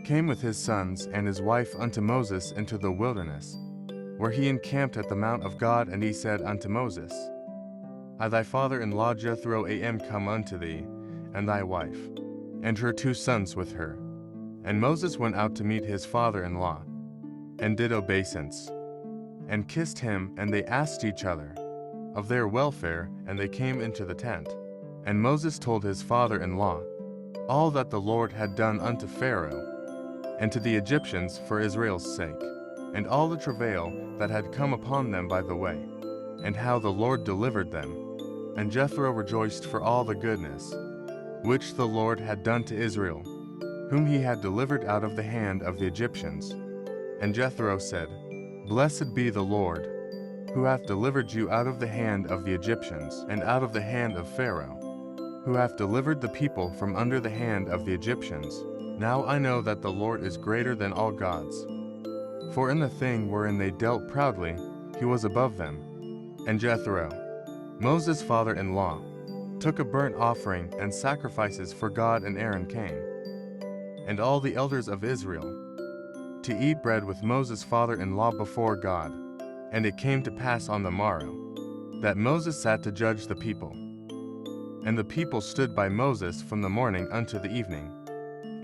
came with his sons and his wife unto Moses into the wilderness, where he encamped at the mount of God. And he said unto Moses, I thy father-in-law Jethro am come unto thee, and thy wife, and her 2 sons with her. And Moses went out to meet his father-in-law, and did obeisance, and kissed him. And they asked each other of their welfare, and they came into the tent. And Moses told his father-in-law all that the Lord had done unto Pharaoh, and to the Egyptians for Israel's sake, and all the travail that had come upon them by the way, and how the Lord delivered them. And Jethro rejoiced for all the goodness which the Lord had done to Israel, whom he had delivered out of the hand of the Egyptians. And Jethro said, Blessed be the Lord, who hath delivered you out of the hand of the Egyptians, and out of the hand of Pharaoh, who hath delivered the people from under the hand of the Egyptians. Now I know that the Lord is greater than all gods. For in the thing wherein they dealt proudly, he was above them. And Jethro, Moses' father-in-law, took a burnt offering and sacrifices for God, and Aaron came, and all the elders of Israel, to eat bread with Moses' father-in-law before God. And it came to pass on the morrow, that Moses sat to judge the people. And the people stood by Moses from the morning unto the evening.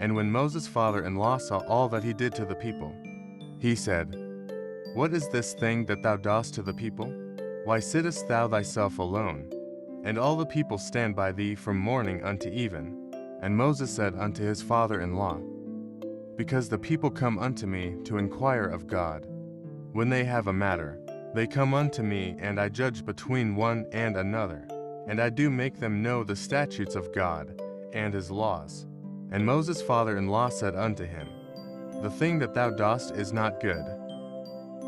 And when Moses' father-in-law saw all that he did to the people, he said, What is this thing that thou dost to the people? Why sittest thou thyself alone? And all the people stand by thee from morning unto even. And Moses said unto his father-in-law, Because the people come unto me to inquire of God. When they have a matter, they come unto me, and I judge between one and another. And I do make them know the statutes of God and his laws. And Moses' father-in-law said unto him, The thing that thou dost is not good.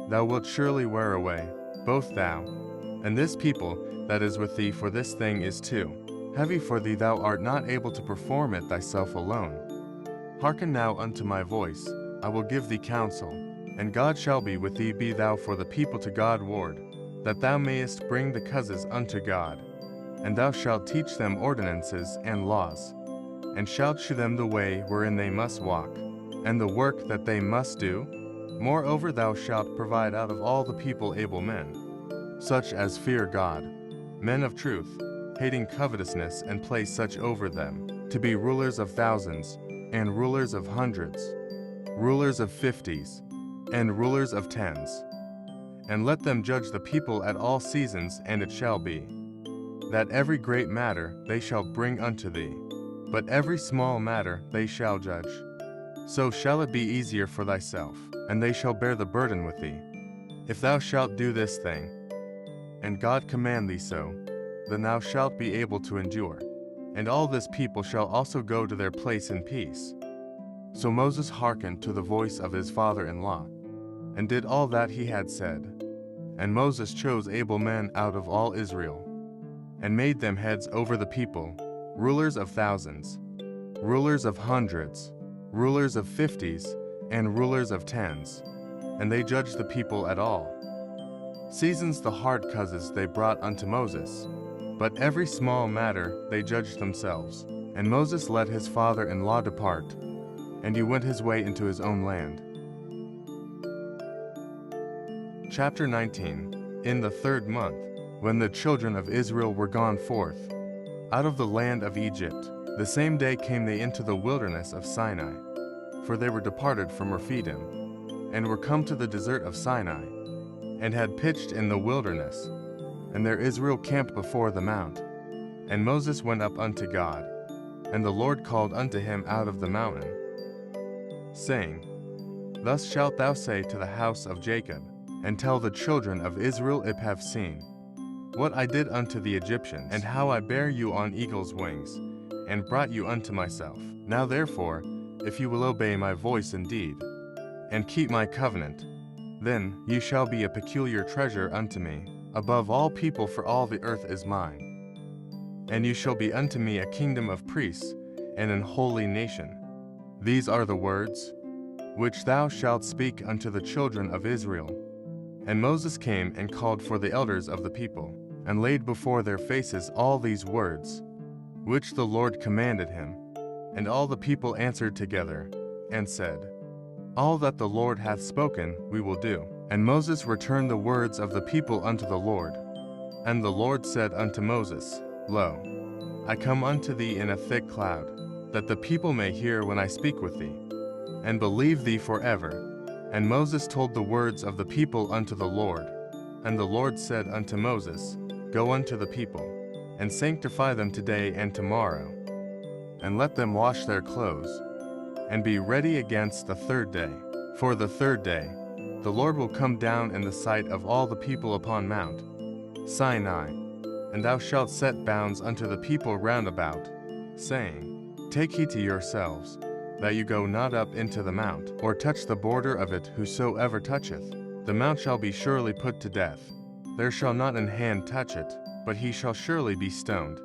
Thou wilt surely wear away, both thou and this people that is with thee, for this thing is too heavy for thee, thou art not able to perform it thyself alone. Hearken now unto my voice, I will give thee counsel, and God shall be with thee. Be thou for the people to God ward, that thou mayest bring the causes unto God. And thou shalt teach them ordinances and laws, and shalt shew them the way wherein they must walk, and the work that they must do. Moreover, thou shalt provide out of all the people able men, such as fear God, men of truth, hating covetousness, and place such over them, to be rulers of thousands, and rulers of hundreds, rulers of 50s, and rulers of 10s. And let them judge the people at all seasons, and it shall be, that every great matter they shall bring unto thee, but every small matter they shall judge. So shall it be easier for thyself, and they shall bear the burden with thee. If thou shalt do this thing, and God command thee so, then thou shalt be able to endure. And all this people shall also go to their place in peace. So Moses hearkened to the voice of his father-in-law, and did all that he had said. And Moses chose able men out of all Israel, and made them heads over the people, rulers of thousands, rulers of hundreds, rulers of 50s, and rulers of 10s. And they judged the people at all seasons the hard causes they brought unto Moses, but every small matter they judged themselves. And Moses let his father-in-law depart, and he went his way into his own land. Chapter 19. In the 3rd month, when the children of Israel were gone forth out of the land of Egypt, the same day came they into the wilderness of Sinai, for they were departed from Rephidim, and were come to the desert of Sinai, and had pitched in the wilderness. And there Israel camped before the mount. And Moses went up unto God, and the Lord called unto him out of the mountain, saying, Thus shalt thou say to the house of Jacob, and tell the children of Israel, if have seen what I did unto the Egyptians, and how I bare you on eagle's wings, and brought you unto myself. Now therefore, if you will obey my voice indeed, and keep my covenant, then ye shall be a peculiar treasure unto me, above all people, for all the earth is mine. And you shall be unto me a kingdom of priests, and an holy nation. These are the words which thou shalt speak unto the children of Israel. And Moses came and called for the elders of the people, and laid before their faces all these words, which the Lord commanded him. And all the people answered together, and said, All that the Lord hath spoken we will do. And Moses returned the words of the people unto the Lord. And the Lord said unto Moses, Lo, I come unto thee in a thick cloud, that the people may hear when I speak with thee, and believe thee forever. And Moses told the words of the people unto the Lord. And the Lord said unto Moses, Go unto the people, and sanctify them today and tomorrow, and let them wash their clothes, and be ready against the 3rd day. For the 3rd day the Lord will come down in the sight of all the people upon Mount Sinai, and thou shalt set bounds unto the people round about, saying, Take heed to yourselves, that you go not up into the mount, or touch the border of it. Whosoever toucheth the mount shall be surely put to death. There shall not an hand touch it, but he shall surely be stoned,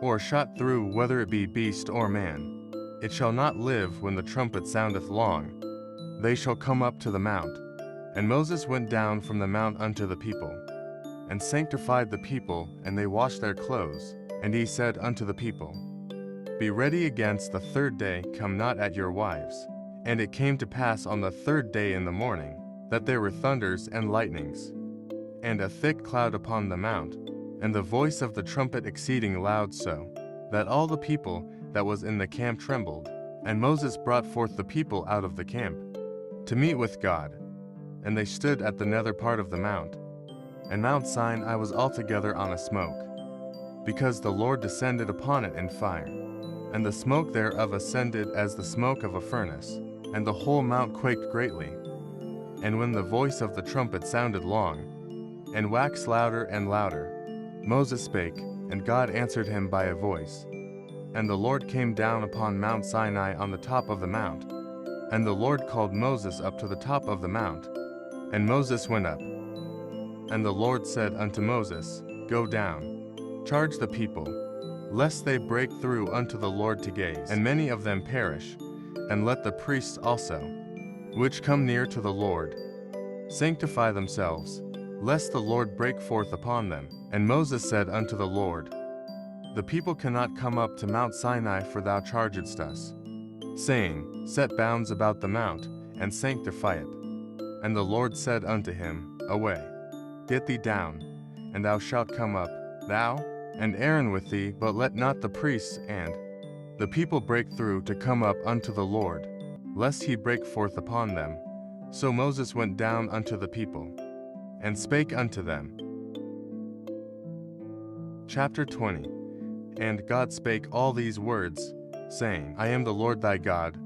or shot through, whether it be beast or man. It shall not live when the trumpet soundeth long. They shall come up to the mount. And Moses went down from the mount unto the people, and sanctified the people, and they washed their clothes. And he said unto the people, Be ready against the 3rd day, come not at your wives. And it came to pass on the 3rd day in the morning, that there were thunders and lightnings, and a thick cloud upon the mount, and the voice of the trumpet exceeding loud, so that all the people that was in the camp trembled. And Moses brought forth the people out of the camp, to meet with God. And they stood at the nether part of the mount. And Mount Sinai was altogether on a smoke, because the Lord descended upon it in fire. And the smoke thereof ascended as the smoke of a furnace, and the whole mount quaked greatly. And when the voice of the trumpet sounded long, and waxed louder and louder, Moses spake, and God answered him by a voice. And the Lord came down upon Mount Sinai on the top of the mount. And the Lord called Moses up to the top of the mount. And Moses went up. And the Lord said unto Moses, Go down, charge the people, lest they break through unto the Lord to gaze, and many of them perish. And let the priests also, which come near to the Lord, sanctify themselves, lest the Lord break forth upon them. And Moses said unto the Lord, The people cannot come up to Mount Sinai, for thou chargedst us, saying, Set bounds about the mount, and sanctify it. And the Lord said unto him, Away, get thee down, and thou shalt come up, thou and Aaron with thee, but let not the priests and the people break through to come up unto the Lord, lest he break forth upon them. So Moses went down unto the people, and spake unto them. Chapter 20. And God spake all these words, saying, I am the Lord thy God,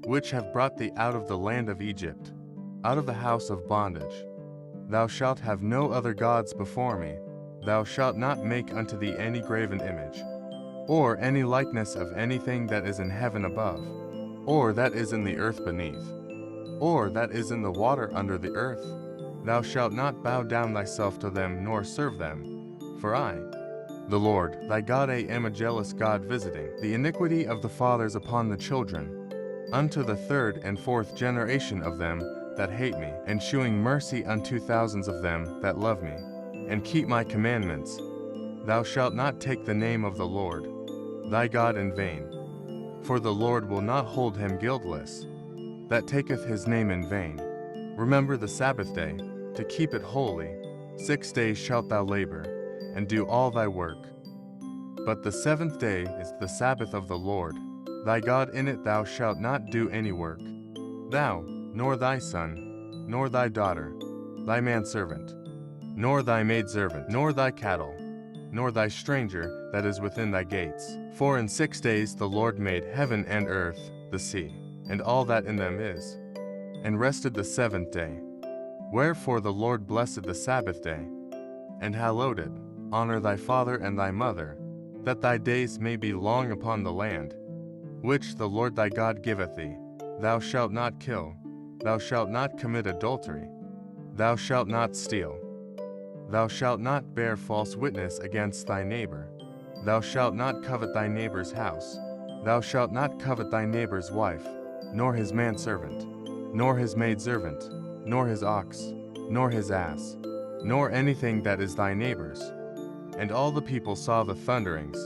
which have brought thee out of the land of Egypt, out of the house of bondage. Thou shalt have no other gods before me. Thou shalt not make unto thee any graven image, or any likeness of anything that is in heaven above, or that is in the earth beneath, or that is in the water under the earth. Thou shalt not bow down thyself to them, nor serve them. For I, the Lord thy God, am a jealous God, visiting the iniquity of the fathers upon the children, unto the third and fourth generation of them that hate me, and shewing mercy unto thousands of them that love me, and keep my commandments. Thou shalt not take the name of the Lord thy God in vain, for the Lord will not hold him guiltless that taketh his name in vain. Remember the Sabbath day, to keep it holy. 6 days shalt thou labor, and do all thy work. But the seventh day is the Sabbath of the Lord thy God. In it thou shalt not do any work, thou, nor thy son, nor thy daughter, thy manservant, nor thy maidservant, nor thy cattle, nor thy stranger that is within thy gates. For in 6 days the Lord made heaven and earth, the sea, and all that in them is, and rested the seventh day. Wherefore the Lord blessed the Sabbath day, and hallowed it. Honor thy father and thy mother, that thy days may be long upon the land, which the Lord thy God giveth thee. Thou shalt not kill, thou shalt not commit adultery, thou shalt not steal, thou shalt not bear false witness against thy neighbor, thou shalt not covet thy neighbor's house, thou shalt not covet thy neighbor's wife, nor his manservant, nor his maidservant, nor his ox, nor his ass, nor anything that is thy neighbor's. And all the people saw the thunderings,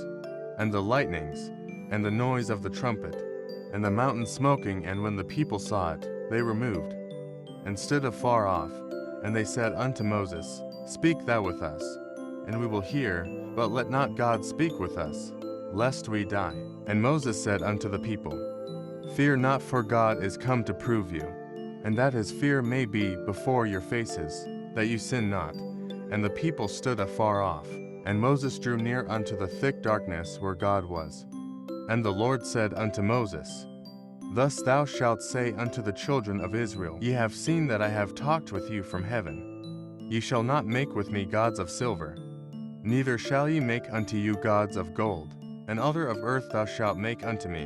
and the lightnings, and the noise of the trumpet, and the mountain smoking. And when the people saw it, they removed, and stood afar off. And they said unto Moses, Speak thou with us, and we will hear, but let not God speak with us, lest we die. And Moses said unto the people, Fear not, for God is come to prove you, and that his fear may be before your faces, that you sin not. And the people stood afar off. And Moses drew near unto the thick darkness where God was. And the Lord said unto Moses, Thus thou shalt say unto the children of Israel, Ye have seen that I have talked with you from heaven. Ye shall not make with me gods of silver, neither shall ye make unto you gods of gold. An altar of earth thou shalt make unto me,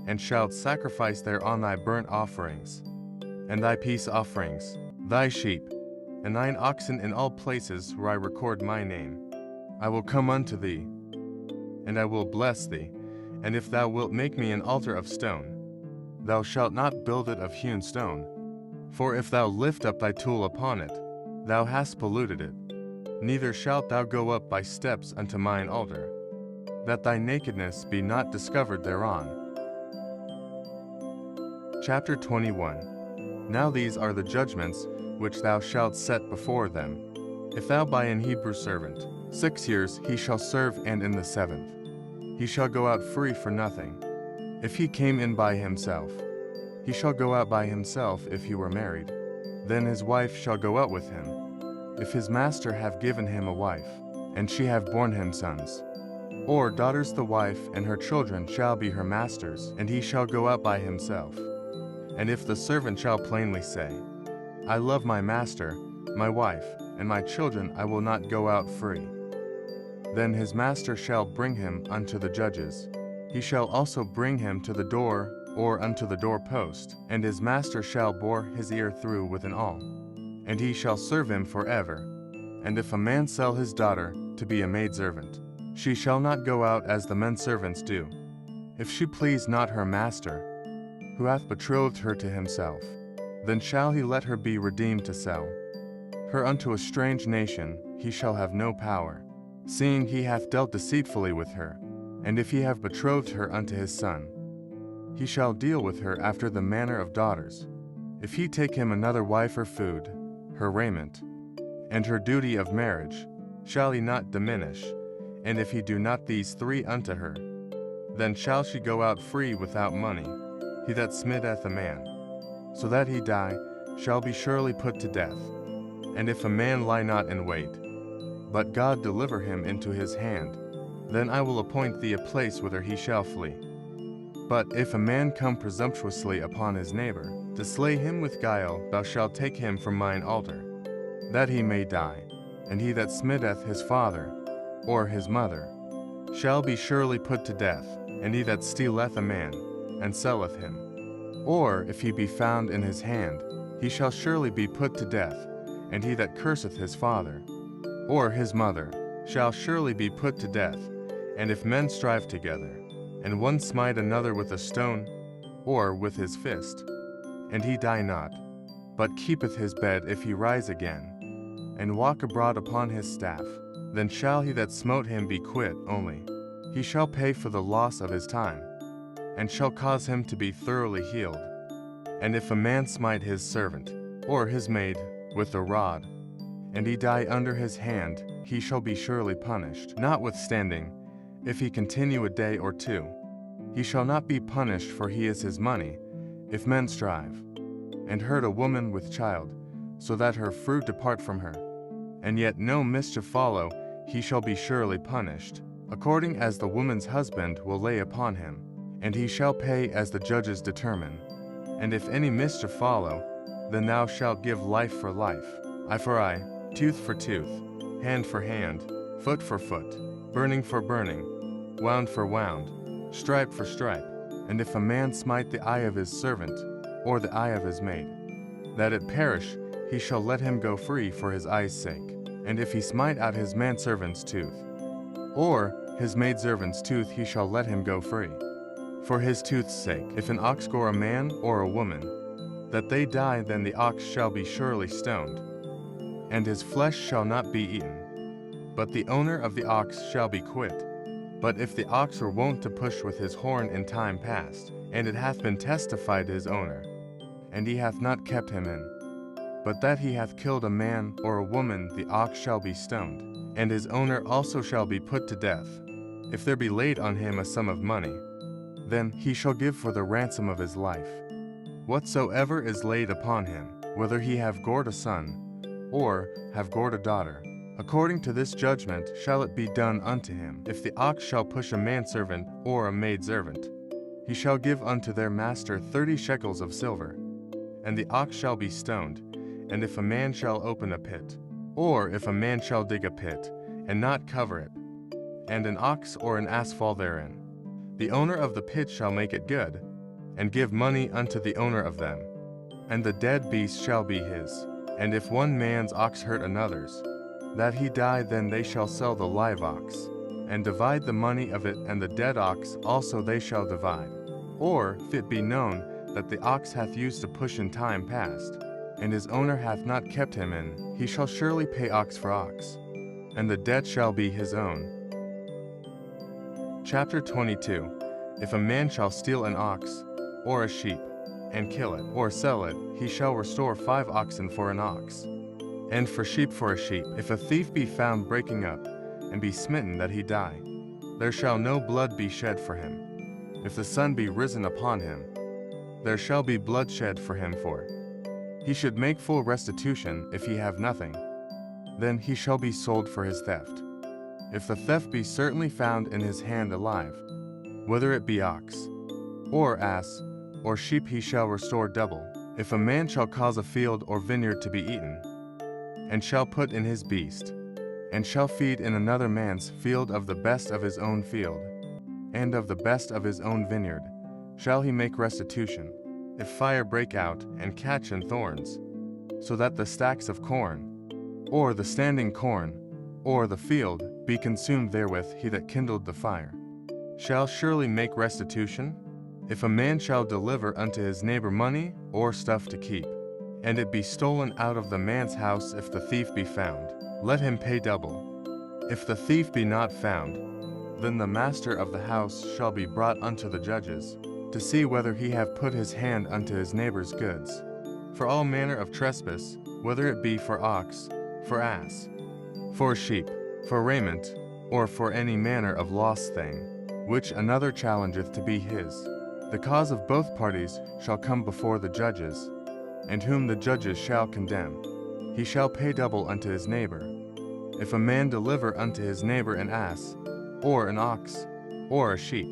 and shalt sacrifice thereon thy burnt offerings, and thy peace offerings, thy sheep, and thine oxen in all places where I record my name. I will come unto thee, and I will bless thee. And if thou wilt make me an altar of stone, thou shalt not build it of hewn stone. For if thou lift up thy tool upon it, thou hast polluted it. Neither shalt thou go up by steps unto mine altar, that thy nakedness be not discovered thereon. Chapter 21. Now these are the judgments which thou shalt set before them. If thou buy an Hebrew servant, 6 years he shall serve, and in the 7th he shall go out free for nothing. If he came in by himself, he shall go out by himself if he were married. Then his wife shall go out with him. If his master have given him a wife, and she have borne him sons, or daughters, the wife and her children shall be her master's, and he shall go out by himself. And if the servant shall plainly say, I love my master, my wife, and my children, I will not go out free, then his master shall bring him unto the judges. He shall also bring him to the door or unto the doorpost, and his master shall bore his ear through with an awl, and he shall serve him forever. And if a man sell his daughter to be a maidservant, she shall not go out as the men servants do. If she please not her master, who hath betrothed her to himself, then shall he let her be redeemed to sell her unto a strange nation. He shall have no power, seeing he hath dealt deceitfully with her. And if he have betrothed her unto his son, he shall deal with her after the manner of daughters. If he take him another wife, her food, her raiment, and her duty of marriage, shall he not diminish? And if he do not these three unto her, then shall she go out free without money. He that smitteth a man, so that he die, shall be surely put to death. And if a man lie not in wait, but God deliver him into his hand, then I will appoint thee a place whither he shall flee. But if a man come presumptuously upon his neighbor, to slay him with guile, thou shalt take him from mine altar, that he may die. And he that smitteth his father, or his mother, shall be surely put to death. And he that stealeth a man, and selleth him, or if he be found in his hand, he shall surely be put to death. And he that curseth his father, or his mother, shall surely be put to death. And if men strive together, and one smite another with a stone, or with his fist, and he die not, but keepeth his bed, if he rise again, and walk abroad upon his staff, then shall he that smote him be quit only. He shall pay for the loss of his time, and shall cause him to be thoroughly healed. And if a man smite his servant, or his maid, with a rod, and he die under his hand, he shall be surely punished. Notwithstanding, if he continue a day or two, he shall not be punished, for he is his money. If men strive, and hurt a woman with child, so that her fruit depart from her, and yet no mischief follow, he shall be surely punished, according as the woman's husband will lay upon him, and he shall pay as the judges determine. And if any mischief follow, then thou shalt give life for life, eye for eye, tooth for tooth, hand for hand, foot for foot, burning for burning, wound for wound, stripe for stripe. And if a man smite the eye of his servant, or the eye of his maid, that it perish, he shall let him go free for his eye's sake. And if he smite out his manservant's tooth, or his maidservant's tooth, he shall let him go free for his tooth's sake. If an ox gore a man or a woman, that they die, then the ox shall be surely stoned, and his flesh shall not be eaten, but the owner of the ox shall be quit. But if the ox were wont to push with his horn in time past, and it hath been testified to his owner, and he hath not kept him in, but that he hath killed a man or a woman, the ox shall be stoned, and his owner also shall be put to death. If there be laid on him a sum of money, then he shall give for the ransom of his life whatsoever is laid upon him, whether he have gored a son, or have gored a daughter. According to this judgment shall it be done unto him. If the ox shall push a manservant or a maidservant, he shall give unto their master 30 shekels of silver, and the ox shall be stoned. And if a man shall open a pit, or if a man shall dig a pit, and not cover it, and an ox or an ass fall therein, the owner of the pit shall make it good, and give money unto the owner of them, and the dead beast shall be his. And if one man's ox hurt another's, that he die, then they shall sell the live ox, and divide the money of it, and the dead ox also they shall divide. Or, if it be known that the ox hath used to push in time past, and his owner hath not kept him in, he shall surely pay ox for ox, and the debt shall be his own. Chapter 22. If a man shall steal an ox, or a sheep, and kill it, or sell it, he shall restore 5 oxen for an ox, and for sheep for a sheep. If a thief be found breaking up, and be smitten that he die, there shall no blood be shed for him. if the sun be risen upon him, there shall be bloodshed for him for. He should make full restitution if he have nothing. Then he shall be sold for his theft. If the theft be certainly found in his hand alive, whether it be ox, or ass, or sheep, he shall restore double. If a man shall cause a field or vineyard to be eaten, and shall put in his beast, and shall feed in another man's field of the best of his own field, and of the best of his own vineyard, shall he make restitution. If fire break out and catch in thorns, so that the stacks of corn, or the standing corn, or the field, be consumed therewith, he that kindled the fire shall surely make restitution. If a man shall deliver unto his neighbor money or stuff to keep, and it be stolen out of the man's house, if the thief be found, let him pay double. If the thief be not found, then the master of the house shall be brought unto the judges, to see whether he have put his hand unto his neighbor's goods. For all manner of trespass, whether it be for ox, for ass, for sheep, for raiment, or for any manner of lost thing, which another challengeth to be his, the cause of both parties shall come before the judges, and whom the judges shall condemn, he shall pay double unto his neighbor. If a man deliver unto his neighbor an ass, or an ox, or a sheep,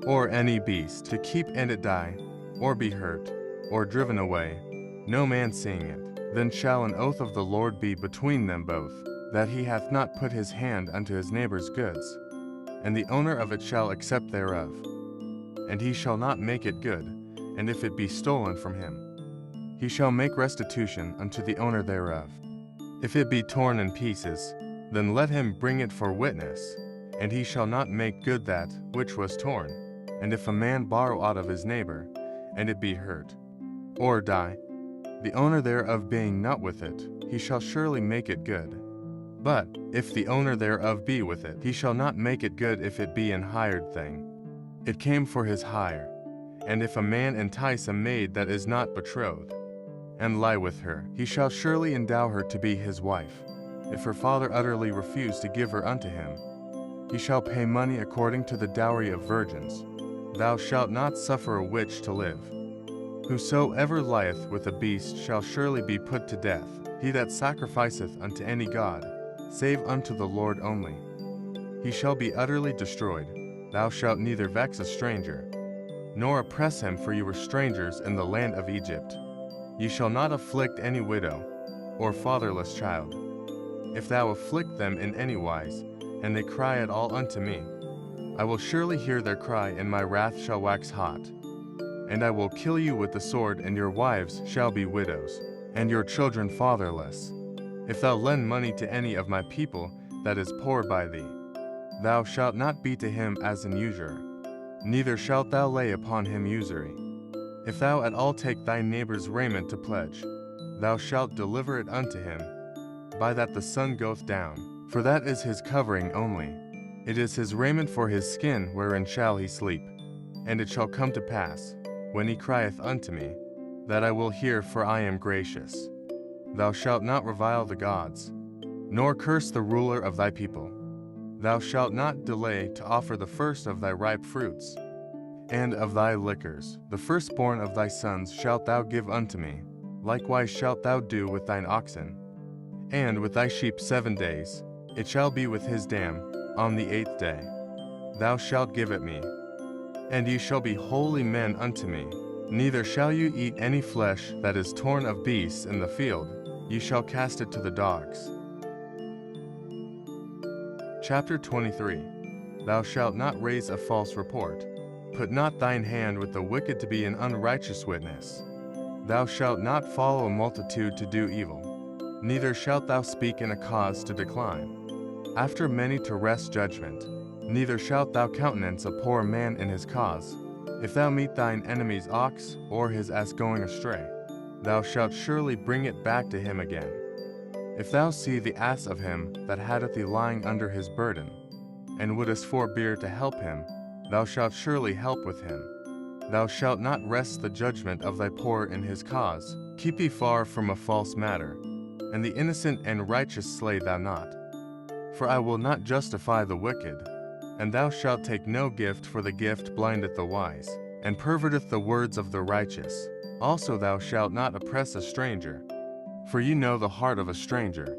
or any beast to keep, and it die, or be hurt, or driven away, no man seeing it, then shall an oath of the Lord be between them both, that he hath not put his hand unto his neighbor's goods, and the owner of it shall accept thereof. And he shall not make it good, and if it be stolen from him, he shall make restitution unto the owner thereof. If it be torn in pieces, then let him bring it for witness, and he shall not make good that which was torn. And if a man borrow aught of his neighbor, and it be hurt, or die, the owner thereof being not with it, he shall surely make it good. But if the owner thereof be with it, he shall not make it good if it be an hired thing. It came for his hire. And if a man entice a maid that is not betrothed, and lie with her, he shall surely endow her to be his wife. If her father utterly refuse to give her unto him, he shall pay money according to the dowry of virgins. Thou shalt not suffer a witch to live. Whosoever lieth with a beast shall surely be put to death. He that sacrificeth unto any god, save unto the Lord only, he shall be utterly destroyed. Thou shalt neither vex a stranger, nor oppress him, for you were strangers in the land of Egypt. Ye shall not afflict any widow, or fatherless child. If thou afflict them in any wise, and they cry at all unto me, I will surely hear their cry, and my wrath shall wax hot. And I will kill you with the sword, and your wives shall be widows, and your children fatherless. If thou lend money to any of my people that is poor by thee, thou shalt not be to him as an usurer, neither shalt thou lay upon him usury. If thou at all take thy neighbor's raiment to pledge, thou shalt deliver it unto him, by that the sun goeth down, for that is his covering only. It is his raiment for his skin, wherein shall he sleep. And it shall come to pass, when he crieth unto me, that I will hear, for I am gracious. Thou shalt not revile the gods, nor curse the ruler of thy people. Thou shalt not delay to offer the first of thy ripe fruits, and of thy liquors. The firstborn of thy sons shalt thou give unto me. Likewise shalt thou do with thine oxen, and with thy sheep 7 days. It shall be with his dam on the 8th day. Thou shalt give it me, and ye shall be holy men unto me. Neither shall you eat any flesh that is torn of beasts in the field. Ye shall cast it to the dogs. Chapter 23. Thou shalt not raise a false report. Put not thine hand with the wicked to be an unrighteous witness. Thou shalt not follow a multitude to do evil, neither shalt thou speak in a cause to decline, after many to wrest judgment. Neither shalt thou countenance a poor man in his cause. If thou meet thine enemy's ox or his ass going astray, thou shalt surely bring it back to him again. If thou see the ass of him that hatteth thee lying under his burden, and wouldest forbear to help him, thou shalt surely help with him. Thou shalt not wrest the judgment of thy poor in his cause. Keep thee far from a false matter, and the innocent and righteous slay thou not. For I will not justify the wicked, And thou shalt take no gift, for the gift blindeth the wise, and perverteth the words of the righteous. Also thou shalt not oppress a stranger, for ye know the heart of a stranger,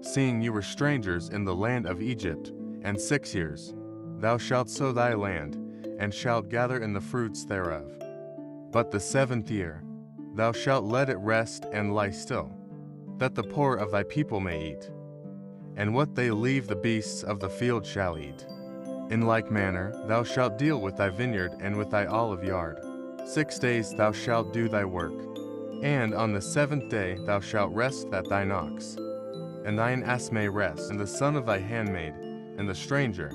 seeing ye were strangers in the land of Egypt, and 6 years. Thou shalt sow thy land, and shalt gather in the fruits thereof. But the 7th year thou shalt let it rest and lie still, that the poor of thy people may eat, and what they leave the beasts of the field shall eat. In like manner thou shalt deal with thy vineyard and with thy olive yard. 6 days thou shalt do thy work, and on the 7th day thou shalt rest at thine ox, and thine ass may rest, and the son of thy handmaid, and the stranger,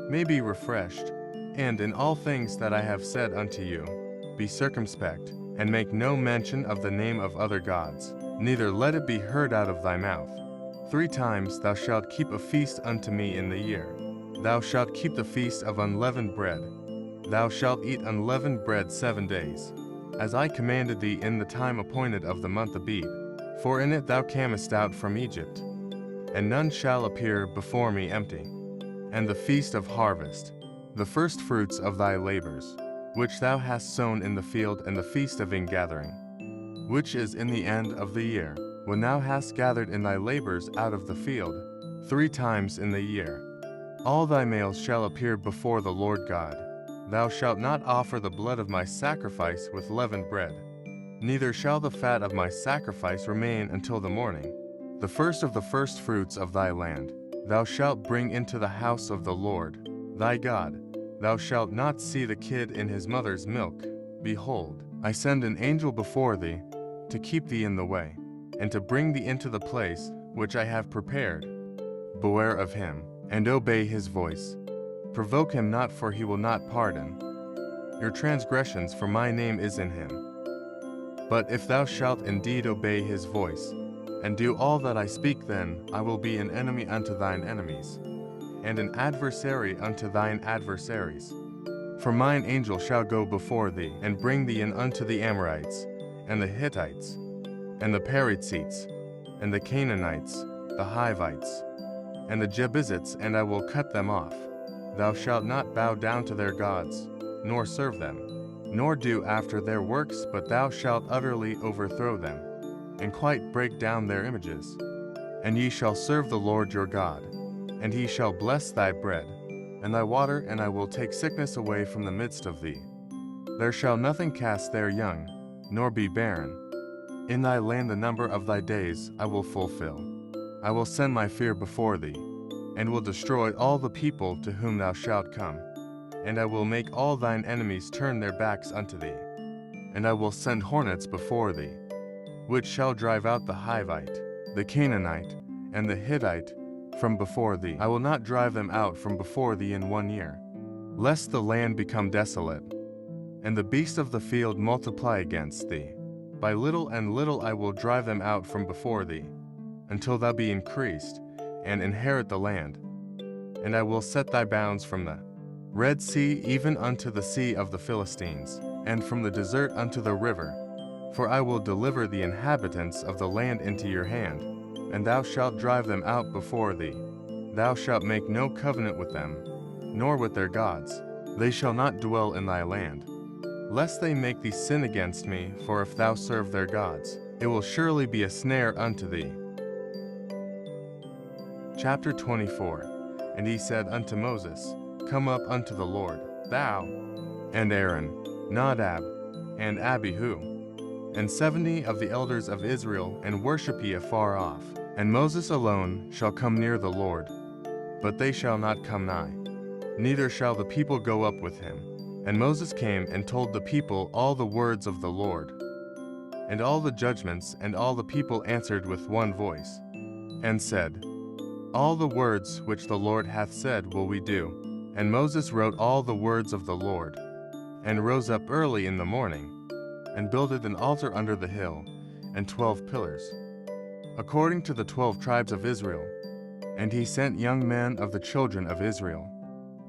may be refreshed. And in all things that I have said unto you, be circumspect, and make no mention of the name of other gods, neither let it be heard out of thy mouth. 3 times thou shalt keep a feast unto me in the year. Thou shalt keep the feast of unleavened bread. Thou shalt eat unleavened bread 7 days, as I commanded thee in the time appointed of the month Abib, for in it thou camest out from Egypt. And none shall appear before me empty. And the feast of harvest, the first fruits of thy labors, which thou hast sown in the field, and the feast of ingathering, which is in the end of the year, when thou hast gathered in thy labors out of the field, 3 times in the year. All thy males shall appear before the Lord God. Thou shalt not offer the blood of my sacrifice with leavened bread, neither shall the fat of my sacrifice remain until the morning. The first of the first fruits of thy land thou shalt bring into the house of the Lord thy God. Thou shalt not see the kid in his mother's milk. Behold, I send an angel before thee, to keep thee in the way, and to bring thee into the place which I have prepared. Beware of him, and obey his voice. Provoke him not, for he will not pardon your transgressions, for my name is in him. But if thou shalt indeed obey his voice, and do all that I speak, then I will be an enemy unto thine enemies, and an adversary unto thine adversaries. For mine angel shall go before thee, and bring thee in unto the Amorites, and the Hittites, and the Perizzites, and the Canaanites, the Hivites, and the Jebusites, and I will cut them off. Thou shalt not bow down to their gods, nor serve them, nor do after their works, but thou shalt utterly overthrow them, and quite break down their images. And ye shall serve the Lord your God, and he shall bless thy bread, and thy water, and I will take sickness away from the midst of thee. There shall nothing cast their young, nor be barren. In thy land the number of thy days I will fulfill. I will send my fear before thee, and will destroy all the people to whom thou shalt come. And I will make all thine enemies turn their backs unto thee. And I will send hornets before thee, which shall drive out the Hivite, the Canaanite, and the Hittite from before thee. I will not drive them out from before thee in 1 year, lest the land become desolate, and the beasts of the field multiply against thee. By little and little I will drive them out from before thee, until thou be increased, and inherit the land. And I will set thy bounds from the Red Sea even unto the sea of the Philistines, and from the desert unto the river. For I will deliver the inhabitants of the land into your hand, and thou shalt drive them out before thee. Thou shalt make no covenant with them, nor with their gods. They shall not dwell in thy land, lest they make thee sin against me, for if thou serve their gods, it will surely be a snare unto thee. Chapter 24. And he said unto Moses, Come up unto the Lord, thou, and Aaron, Nadab, and Abihu, and 70 of the elders of Israel, and worship ye afar off. And Moses alone shall come near the Lord, but they shall not come nigh, neither shall the people go up with him. And Moses came and told the people all the words of the Lord, and all the judgments, and all the people answered with one voice, and said, All the words which the Lord hath said will we do. And Moses wrote all the words of the Lord, and rose up early in the morning, and builded an altar under the hill, and 12 pillars, according to the 12 tribes of Israel. And he sent young men of the children of Israel,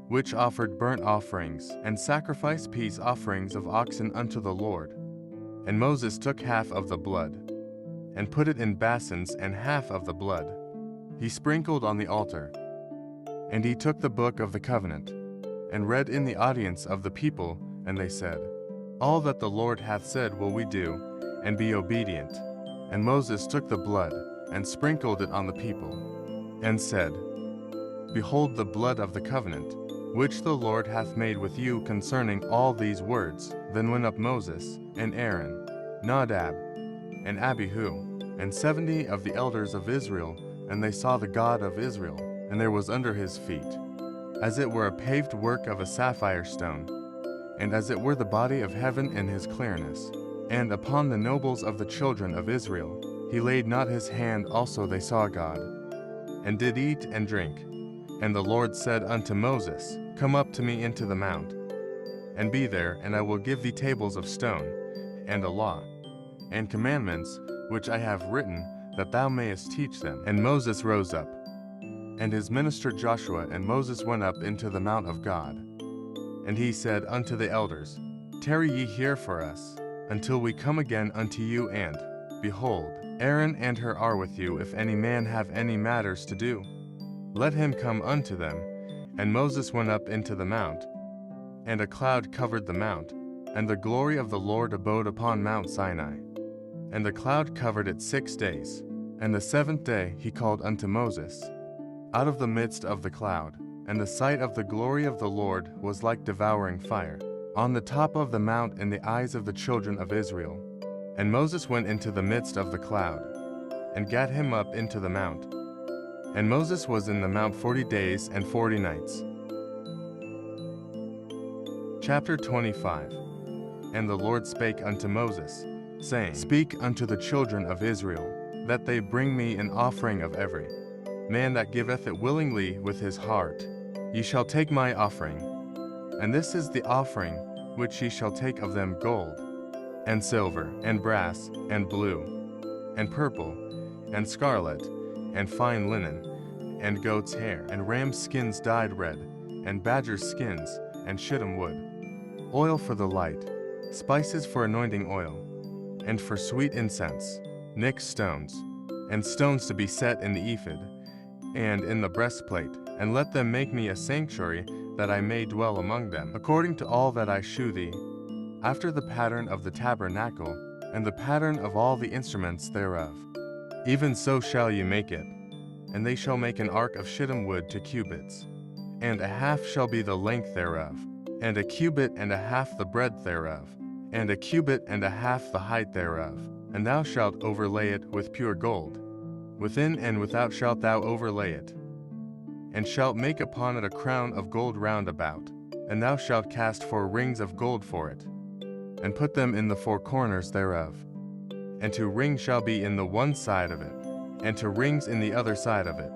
which offered burnt offerings, and sacrificed peace offerings of oxen unto the Lord. And Moses took half of the blood, and put it in basins, and half of the blood he sprinkled on the altar. And he took the book of the covenant, and read in the audience of the people, and they said, All that the Lord hath said will we do, and be obedient. And Moses took the blood, and sprinkled it on the people, and said, Behold the blood of the covenant, which the Lord hath made with you concerning all these words. Then went up Moses, and Aaron, Nadab, and Abihu, and 70 of the elders of Israel, and they saw the God of Israel, and there was under his feet, as it were a paved work of a sapphire stone, and as it were the body of heaven in his clearness. And upon the nobles of the children of Israel he laid not his hand. Also they saw God, and did eat and drink. And the Lord said unto Moses, Come up to me into the mount, and be there, and I will give thee tables of stone, and a law, and commandments, which I have written, that thou mayest teach them. And Moses rose up, and his minister Joshua and Moses went up into the mount of God. And he said unto the elders, Tarry ye here for us, until we come again unto you, and, behold, Aaron and Hur are with you. If any man have any matters to do, let him come unto them. And Moses went up into the mount, and a cloud covered the mount, and the glory of the Lord abode upon Mount Sinai. And the cloud covered it 6 days. And the 7th day he called unto Moses out of the midst of the cloud. And the sight of the glory of the Lord was like devouring fire on the top of the mount in the eyes of the children of Israel. And Moses went into the midst of the cloud, and gat him up into the mount. And Moses was in the mount 40 days and 40 nights. Chapter 25. And the Lord spake unto Moses, saying, Speak unto the children of Israel, that they bring me an offering of every man that giveth it willingly with his heart. Ye shall take my offering. And this is the offering which ye shall take of them: gold, and silver, and brass, and blue, and purple, and scarlet, and fine linen, and goat's hair, and ram's skins dyed red, and badger's skins, and shittim wood, oil for the light, spices for anointing oil, and for sweet incense, nyx stones, and stones to be set in the ephod, and in the breastplate. And let them make me a sanctuary, that I may dwell among them, according to all that I shew thee, after the pattern of the tabernacle, and the pattern of all the instruments thereof. Even so shall ye make it. And they shall make an ark of shittim wood 2 cubits, and a half shall be the length thereof, and a cubit and a half the breadth thereof, and a cubit and a half the height thereof. And thou shalt overlay it with pure gold. Within and without shalt thou overlay it, and shalt make upon it a crown of gold round about. And thou shalt cast 4 rings of gold for it, and put them in the 4 corners thereof. And 2 rings shall be in the one side of it, and 2 rings in the other side of it.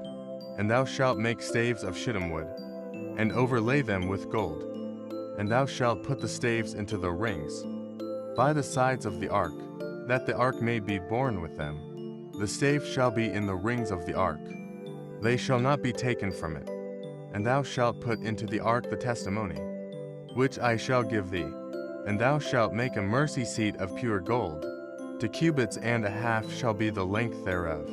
And thou shalt make staves of shittim wood, and overlay them with gold. And thou shalt put the staves into the rings by the sides of the ark, that the ark may be borne with them. The staves shall be in the rings of the ark. They shall not be taken from it. And thou shalt put into the ark the testimony, which I shall give thee. And thou shalt make a mercy seat of pure gold. 2 cubits and a half shall be the length thereof,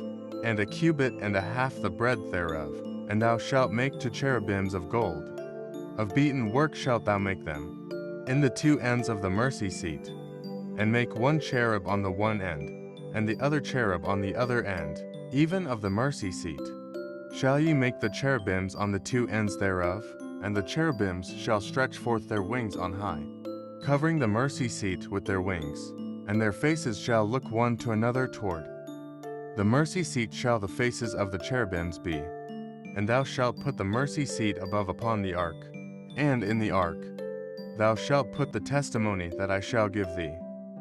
and a cubit and a half the breadth thereof. And thou shalt make 2 cherubims of gold. Of beaten work shalt thou make them, in the 2 ends of the mercy seat. And make 1 cherub on the one end, and the other cherub on the other end, even of the mercy seat. Shall ye make the cherubims on the 2 ends thereof? And the cherubims shall stretch forth their wings on high, covering the mercy seat with their wings. And their faces shall look one to another toward the mercy seat shall the faces of the cherubims be. And thou shalt put the mercy seat above upon the ark. And in the ark thou shalt put the testimony that I shall give thee.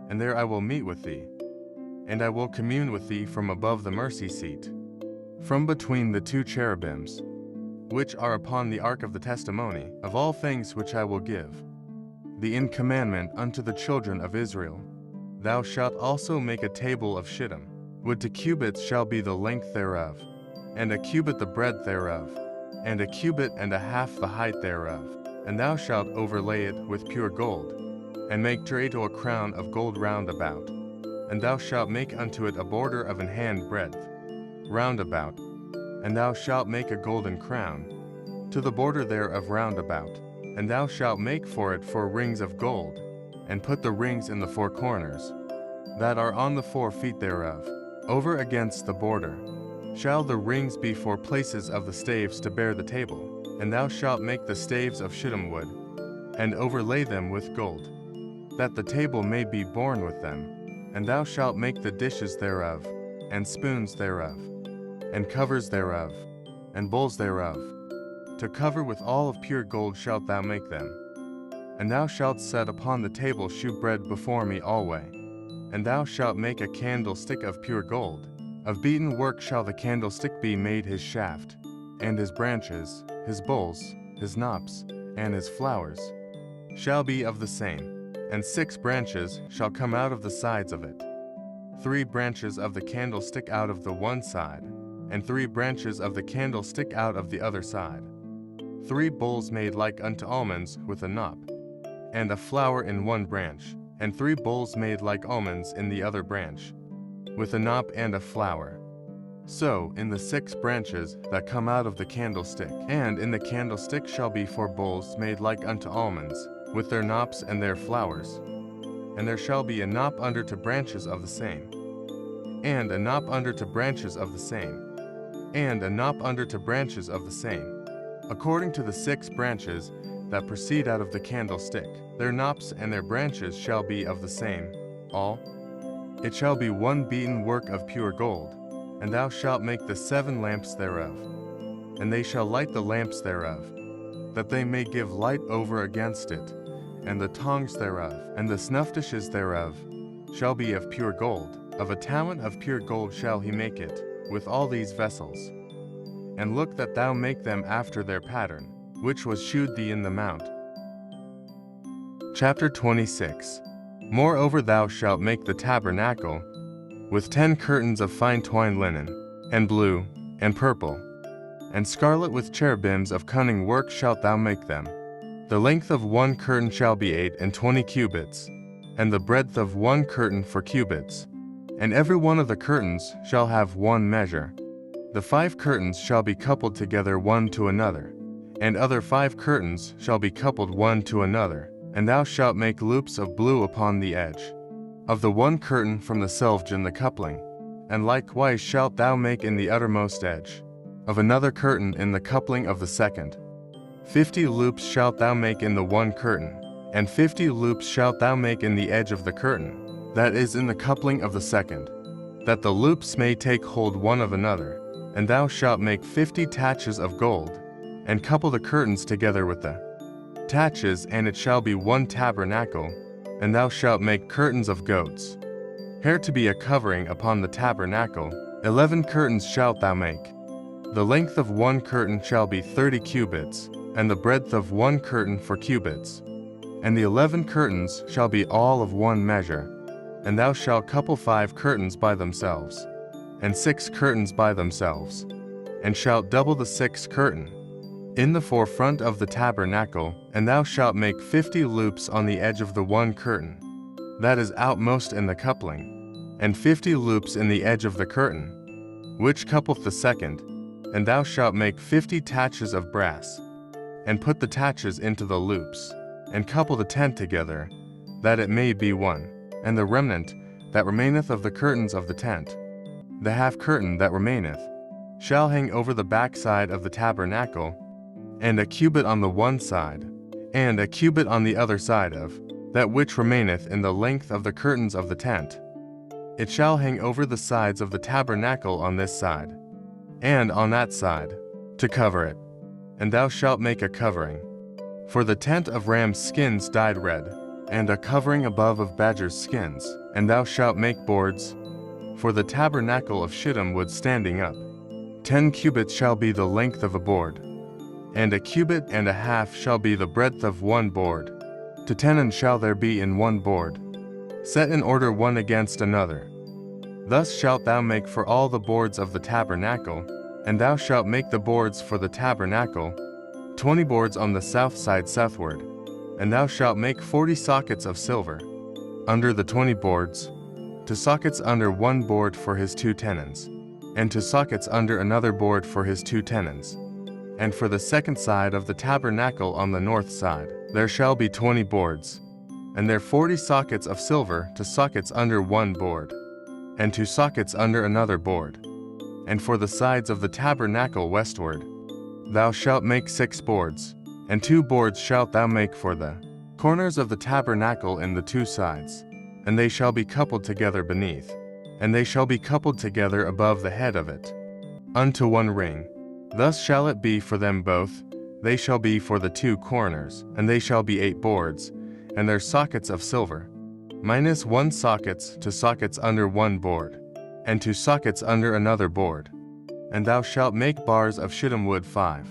And there I will meet with thee, and I will commune with thee from above the mercy seat, from between the 2 cherubims, which are upon the ark of the testimony, of all things which I will give thee in commandment unto the children of Israel. Thou shalt also make a table of shittim wood. 2 cubits shall be the length thereof, and a cubit the breadth thereof, and a cubit and a half the height thereof. And thou shalt overlay it with pure gold, and make to a crown of gold round about. And thou shalt make unto it a border of an hand breadth round about. And thou shalt make a golden crown to the border thereof round about. And thou shalt make for it 4 rings of gold, and put the rings in the 4 corners, that are on the 4 feet thereof, over against the border. Shall the rings be 4 places of the staves to bear the table, and thou shalt make the staves of shittim wood, and overlay them with gold, that the table may be borne with them. And thou shalt make the dishes thereof, and spoons thereof, and covers thereof, and bowls thereof. To cover with all of pure gold shalt thou make them. And thou shalt set upon the table shew bread before me alway. And thou shalt make a candlestick of pure gold. Of beaten work shall the candlestick be made, his shaft, and his branches, his bowls, his knops, and his flowers shall be of the same. And 6 branches shall come out of the sides of it, 3 branches of the candlestick out of the one side, and 3 branches of the candlestick out of the other side. 3 bowls made like unto almonds with a knop, and a flower in one branch, and 3 bowls made like almonds in the other branch, with a knop and a flower. So in the 6 branches that come out of the candlestick. And in the candlestick shall be 4 bowls made like unto almonds, with their knops and their flowers. And there shall be a knop under to branches of the same, and a knop under to branches of the same, and a knop under to branches of the same, according to the 6 branches that proceed out of the candlestick. Their knops and their branches shall be of the same, all. It shall be 1 beaten work of pure gold. And thou shalt make the 7 lamps thereof, and they shall light the lamps thereof, that they may give light over against it. And the tongs thereof, and the snuff dishes thereof, shall be of pure gold. Of a talent of pure gold shall he make it, with all these vessels. And look that thou make them after their pattern, which was shewed thee in the mount. Chapter 26. Moreover thou shalt make the tabernacle with 10 curtains of fine twined linen, and blue, and purple, and scarlet, with cherubims of cunning work shalt thou make them. The length of 1 curtain shall be 28 cubits, and the breadth of 1 curtain 4 cubits. And every one of the curtains shall have 1 measure. The 5 curtains shall be coupled together one to another, and other 5 curtains shall be coupled one to another. And thou shalt make loops of blue upon the edge of the 1 curtain from the selvage in the coupling. And likewise shalt thou make in the uttermost edge of another curtain in the coupling of the second. 50 loops shalt thou make in the 1 curtain, and 50 loops shalt thou make in the edge of the curtain that is in the coupling of the second, that the loops may take hold one of another. And thou shalt make 50 taches of gold, and couple the curtains together with the taches, and it shall be 1 tabernacle. And thou shalt make curtains of goats' hair to be a covering upon the tabernacle. 11 curtains shalt thou make. The length of 1 curtain shall be 30 cubits, and the breadth of 1 curtain 4 cubits. And the 11 curtains shall be all of 1 measure. And thou shalt couple 5 curtains by themselves, and 6 curtains by themselves, and shalt double the 6th curtain in the forefront of the tabernacle. And thou shalt make 50 loops on the edge of the 1 curtain that is outmost in the coupling, and 50 loops in the edge of the curtain which coupleth the second. And thou shalt make 50 taches of brass, and put the taches into the loops, and couple the tent together, that it may be 1. And the remnant that remaineth of the curtains of the tent, the half curtain that remaineth, shall hang over the backside of the tabernacle, and a cubit on the one side, and a cubit on the other side of that which remaineth in the length of the curtains of the tent. It shall hang over the sides of the tabernacle on this side, and on that side, to cover it. And thou shalt make a covering for the tent of rams' skins dyed red, and a covering above of badgers' skins. And thou shalt make boards for the tabernacle of shittim wood standing up. 10 cubits shall be the length of a board, and a cubit and a half shall be the breadth of 1 board. To 10 shall there be in 1 board, set in order one against another. Thus shalt thou make for all the boards of the tabernacle. And thou shalt make the boards for the tabernacle, 20 boards on the south side southward. And thou shalt make 40 sockets of silver under the 20 boards, to sockets under 1 board for his 2 tenons, and to sockets under another board for his 2 tenons. And for the second side of the tabernacle on the north side, there shall be 20 boards, and there 40 sockets of silver, 2 sockets under one board, and 2 sockets under another board. And for the sides of the tabernacle westward, thou shalt make 6 boards, and 2 boards shalt thou make for the corners of the tabernacle in the 2 sides, and they shall be coupled together beneath, and they shall be coupled together above the head of it, unto one ring. Thus shall it be for them both. They shall be for the 2 corners, and they shall be 8 boards, and their sockets of silver, -1 sockets, 2 sockets under one board, and 2 sockets under another board. And thou shalt make bars of shittim wood 5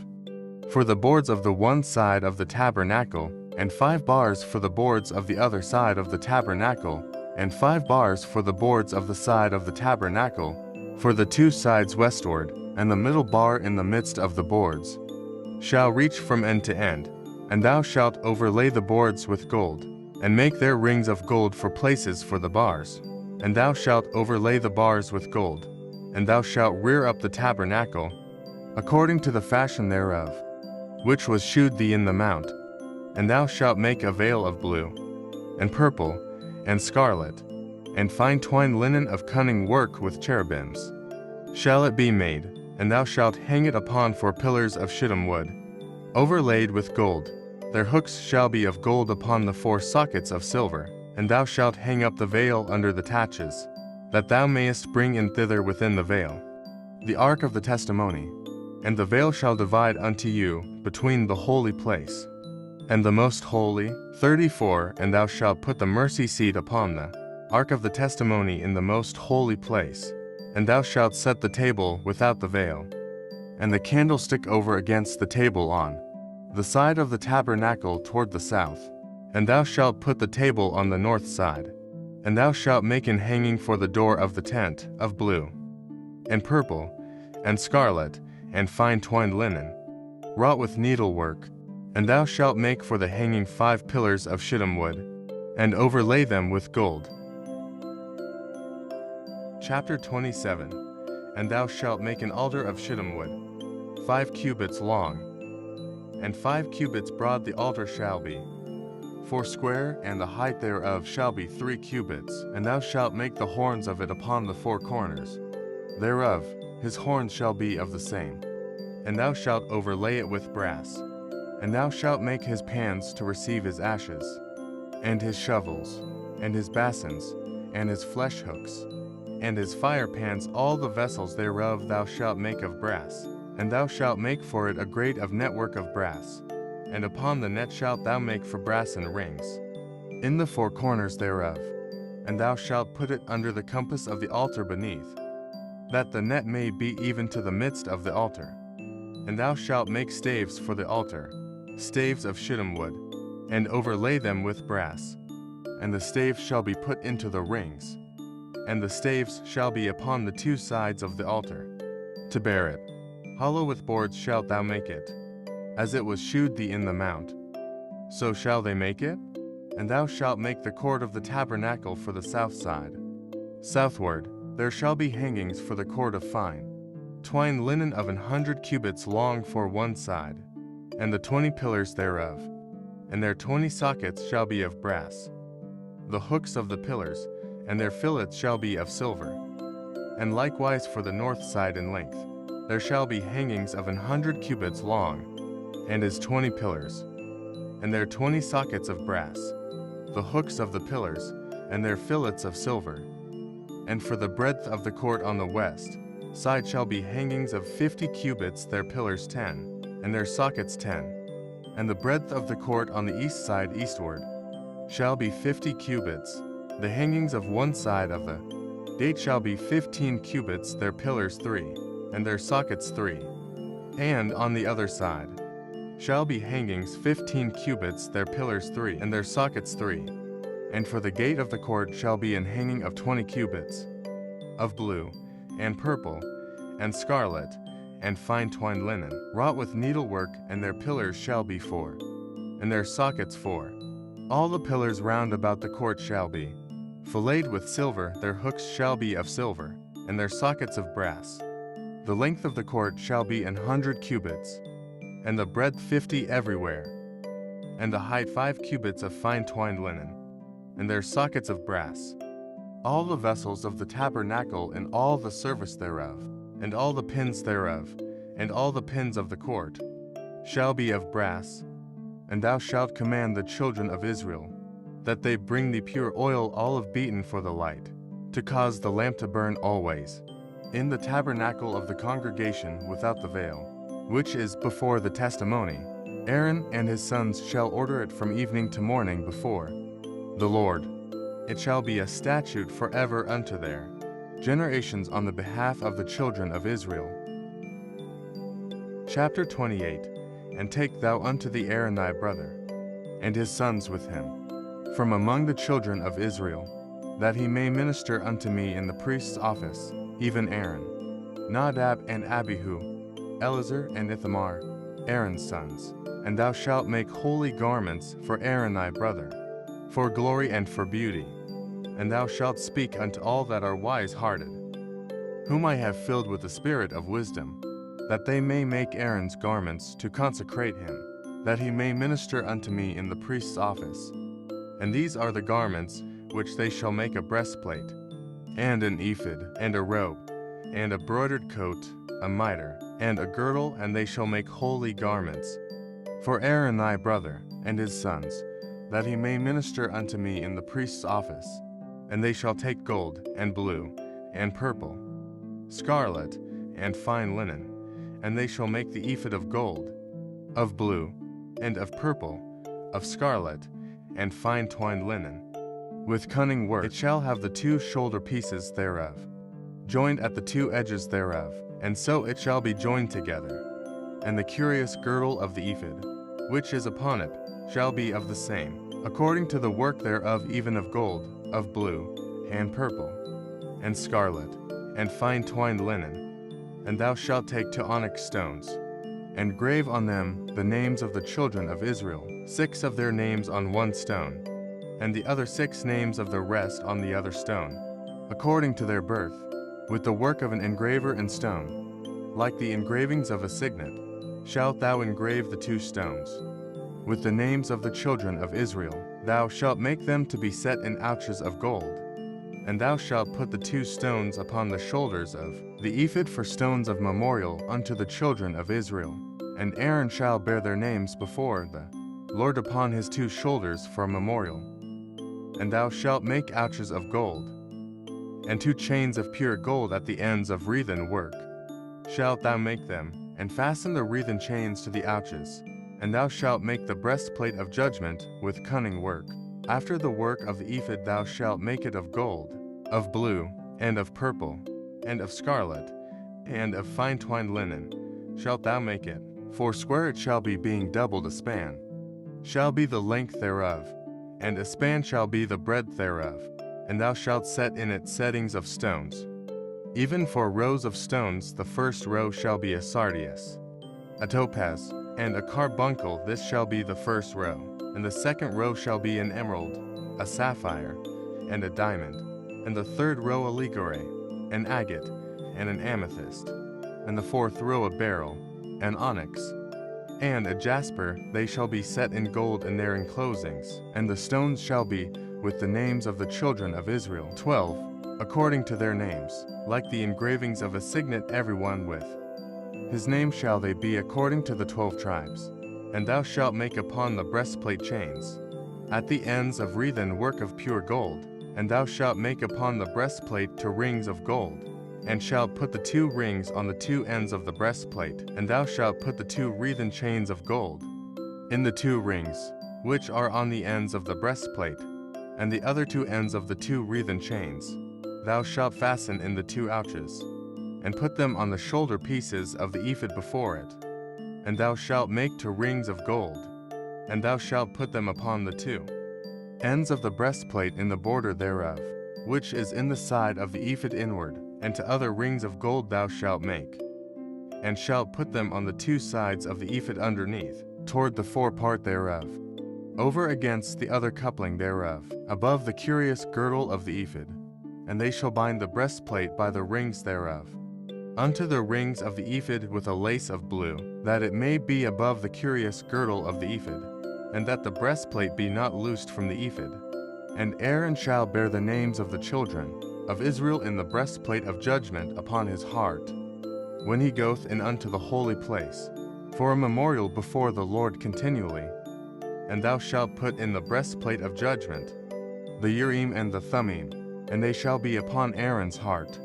for the boards of the one side of the tabernacle, and 5 bars for the boards of the other side of the tabernacle, and 5 bars for the boards of the side of the tabernacle, for the 2 sides westward, and the middle bar in the midst of the boards shall reach from end to end. And thou shalt overlay the boards with gold, and make their rings of gold for places for the bars. And thou shalt overlay the bars with gold, and thou shalt rear up the tabernacle, according to the fashion thereof, which was shewed thee in the mount. And thou shalt make a veil of blue, and purple, and scarlet, and fine twined linen of cunning work with cherubims shall it be made, and thou shalt hang it upon 4 pillars of shittim wood, overlaid with gold. Their hooks shall be of gold upon the 4 sockets of silver. And thou shalt hang up the veil under the taches, that thou mayest bring in thither within the veil the ark of the testimony. And the veil shall divide unto you between the holy place and the most holy. 34 And thou shalt put the mercy seat upon the ark of the testimony in the most holy place. And thou shalt set the table without the veil, and the candlestick over against the table on the side of the tabernacle toward the south. And thou shalt put the table on the north side. And thou shalt make an hanging for the door of the tent, of blue, and purple, and scarlet, and fine twined linen, wrought with needlework. And thou shalt make for the hanging 5 pillars of shittim wood, and overlay them with gold. Chapter 27. And thou shalt make an altar of shittim wood, 5 cubits long, and 5 cubits broad the altar shall be, 4 square, and the height thereof shall be 3 cubits. And thou shalt make the horns of it upon the 4 corners thereof. His horns shall be of the same. And thou shalt overlay it with brass. And thou shalt make his pans to receive his ashes, and his shovels, and his basins, and his flesh hooks, and his fire pans. All the vessels thereof thou shalt make of brass. And thou shalt make for it a grate of network of brass. And upon the net shalt thou make for brass and rings in the 4 corners thereof. And thou shalt put it under the compass of the altar beneath, that the net may be even to the midst of the altar. And thou shalt make staves for the altar, staves of shittim wood, and overlay them with brass. And the staves shall be put into the rings, and the staves shall be upon the 2 sides of the altar, to bear it. Hollow with boards shalt thou make it, as it was shewed thee in the mount, so shall they make it. And thou shalt make the court of the tabernacle for the south side. Southward there shall be hangings for the court of fine twined linen of 100 cubits long for one side, and the 20 pillars thereof, and their 20 sockets shall be of brass. The hooks of the pillars, and their fillets shall be of silver. And likewise for the north side in length, there shall be hangings of 100 cubits long, and his 20 pillars, and their 20 sockets of brass, the hooks of the pillars, and their fillets of silver. And for the breadth of the court on the west side shall be hangings of 50 cubits, their pillars 10, and their sockets 10. And the breadth of the court on the east side eastward shall be 50 cubits. The hangings of one side of the gate shall be 15 cubits, their pillars 3, and their sockets 3. And on the other side shall be hangings 15 cubits, their pillars 3, and their sockets 3. And for the gate of the court shall be an hanging of 20 cubits, of blue, and purple, and scarlet, and fine twined linen, wrought with needlework, and their pillars shall be 4, and their sockets 4. All the pillars round about the court shall be filleted with silver, their hooks shall be of silver, and their sockets of brass. The length of the court shall be 100 cubits, and the breadth 50 everywhere, and the height 5 cubits of fine twined linen, and their sockets of brass. All the vessels of the tabernacle and all the service thereof, and all the pins thereof, and all the pins of the court, shall be of brass. And thou shalt command the children of Israel, that they bring thee pure oil olive beaten for the light, to cause the lamp to burn always, in the tabernacle of the congregation without the veil, which is before the testimony. Aaron and his sons shall order it from evening to morning before the Lord. It shall be a statute forever unto their generations on the behalf of the children of Israel. Chapter 28. And take thou unto thee Aaron thy brother, and his sons with him, from among the children of Israel, that he may minister unto me in the priest's office, even Aaron, Nadab and Abihu, Eleazar and Ithamar, Aaron's sons. And thou shalt make holy garments for Aaron thy brother, for glory and for beauty. And thou shalt speak unto all that are wise-hearted, whom I have filled with the spirit of wisdom, that they may make Aaron's garments to consecrate him, that he may minister unto me in the priest's office. And these are the garments which they shall make: a breastplate, and an ephod, and a robe, and a broidered coat, a mitre, and a girdle, and they shall make holy garments for Aaron thy brother and his sons, that he may minister unto me in the priest's office. And they shall take gold, and blue, and purple, scarlet, and fine linen, and they shall make the ephod of gold, of blue, and of purple, of scarlet, and fine twined linen, with cunning work. It shall have the 2 shoulder pieces thereof, joined at the 2 edges thereof, and so it shall be joined together. And the curious girdle of the ephod, which is upon it, shall be of the same, according to the work thereof, even of gold, of blue, and purple, and scarlet, and fine twined linen. And thou shalt take 2 onyx stones, and grave on them the names of the children of Israel, 6 of their names on 1 stone, and the other 6 names of the rest on the other stone, according to their birth, with the work of an engraver in stone. Like the engravings of a signet, shalt thou engrave the 2 stones. With the names of the children of Israel, thou shalt make them to be set in ouches of gold. And thou shalt put the 2 stones upon the shoulders of the ephod for stones of memorial unto the children of Israel. And Aaron shall bear their names before the Lord upon his 2 shoulders for a memorial. And thou shalt make ouches of gold, and 2 chains of pure gold at the ends of wreathen work. Shalt thou make them, and fasten the wreathen chains to the ouches. And thou shalt make the breastplate of judgment with cunning work. After the work of the ephod thou shalt make it of gold, of blue, and of purple, and of scarlet, and of fine twined linen shalt thou make it. 4 square it shall be, being doubled a span shall be the length thereof, and a span shall be the breadth thereof. And thou shalt set in it settings of stones. Even for rows of stones, the first row shall be a sardius, a topaz, and a carbuncle. This shall be the first row. And the second row shall be an emerald, a sapphire, and a diamond. And the third row a ligure, an agate, and an amethyst. And the 4th row a beryl, an onyx, and a jasper. They shall be set in gold in their enclosings. And the stones shall be with the names of the children of Israel, 12, according to their names, like the engravings of a signet, every one with his name shall they be, according to the 12 tribes. And thou shalt make upon the breastplate chains, at the ends of wreathen work of pure gold. And thou shalt make upon the breastplate 2 rings of gold, and shalt put the 2 rings on the 2 ends of the breastplate. And thou shalt put the 2 wreathen chains of gold in the 2 rings, which are on the ends of the breastplate, and the other 2 ends of the 2 wreathen chains thou shalt fasten in the 2 ouches, and put them on the shoulder pieces of the ephod before it. And thou shalt make 2 rings of gold, and thou shalt put them upon the 2 ends of the breastplate in the border thereof, which is in the side of the ephod inward. And 2 other rings of gold thou shalt make, and shalt put them on the 2 sides of the ephod underneath, toward the forepart thereof, over against the other coupling thereof, above the curious girdle of the ephod. And they shall bind the breastplate by the rings thereof. unto the rings of the ephod with a lace of blue, that it may be above the curious girdle of the ephod, and that the breastplate be not loosed from the ephod. And Aaron shall bear the names of the children of Israel in the breastplate of judgment upon his heart, when he goeth in unto the holy place, for a memorial before the Lord continually. And thou shalt put in the breastplate of judgment the Urim and the Thummim, and they shall be upon Aaron's heart,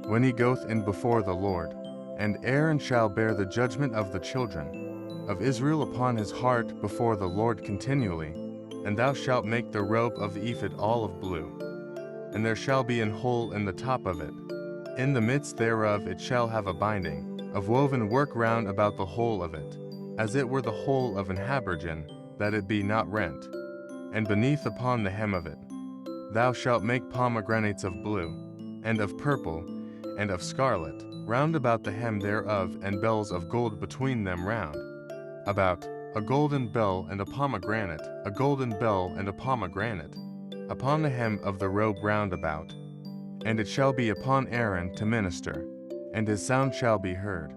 when he goeth in before the Lord. And Aaron shall bear the judgment of the children of Israel upon his heart before the Lord continually. And thou shalt make the robe of the ephod all of blue, and there shall be an hole in the top of it. In the midst thereof it shall have a binding of woven work round about the hole of it, as it were the hole of an habergeon, that it be not rent. And beneath upon the hem of it thou shalt make pomegranates of blue, and of purple, and of scarlet, round about the hem thereof, and bells of gold between them round about, a golden bell and a pomegranate, a golden bell and a pomegranate, upon the hem of the robe round about. And it shall be upon Aaron to minister, and his sound shall be heard,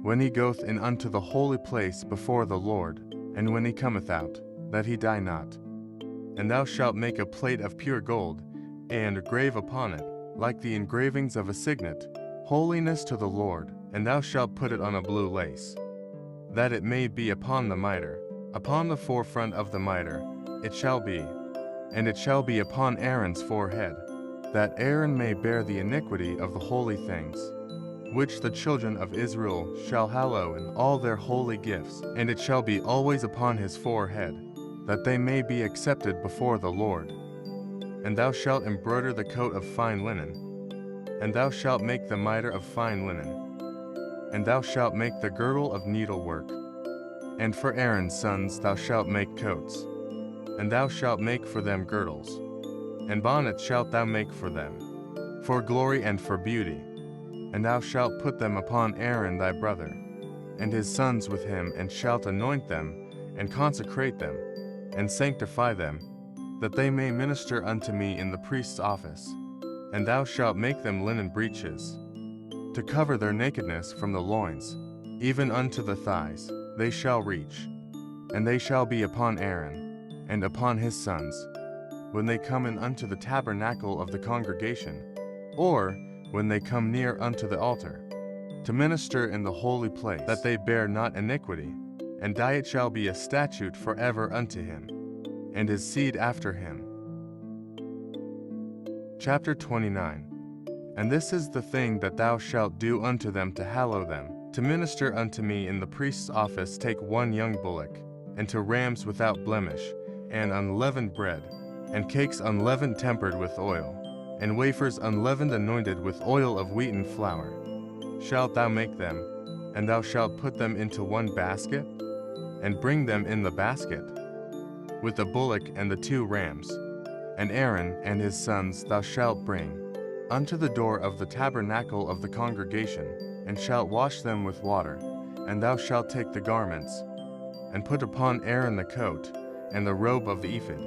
when he goeth in unto the holy place before the Lord, and when he cometh out, that he die not. And thou shalt make a plate of pure gold, and grave upon it, like the engravings of a signet, holiness to the Lord, and thou shalt put it on a blue lace, that it may be upon the mitre, upon the forefront of the mitre it shall be, and it shall be upon Aaron's forehead, that Aaron may bear the iniquity of the holy things, which the children of Israel shall hallow in all their holy gifts, and it shall be always upon his forehead, that they may be accepted before the Lord. And thou shalt embroider the coat of fine linen, and thou shalt make the mitre of fine linen, and thou shalt make the girdle of needlework. And for Aaron's sons thou shalt make coats, and thou shalt make for them girdles, and bonnets shalt thou make for them, for glory and for beauty. And thou shalt put them upon Aaron thy brother, and his sons with him, and shalt anoint them, and consecrate them, and sanctify them, that they may minister unto me in the priest's office. And thou shalt make them linen breeches, to cover their nakedness from the loins, even unto the thighs they shall reach. And they shall be upon Aaron, and upon his sons, when they come in unto the tabernacle of the congregation, or when they come near unto the altar, to minister in the holy place, that they bear not iniquity. And diet shall be a statute forever unto him, and his seed after him. Chapter 29. And this is the thing that thou shalt do unto them to hallow them. To minister unto me in the priest's office take one young bullock, and to rams without blemish, and unleavened bread, and cakes unleavened tempered with oil, and wafers unleavened anointed with oil of wheaten flour. Shalt thou make them, and thou shalt put them into one basket, and bring them in the basket, with the bullock and the 2 rams. And Aaron and his sons thou shalt bring unto the door of the tabernacle of the congregation, and shalt wash them with water. And thou shalt take the garments, and put upon Aaron the coat, and the robe of the ephod,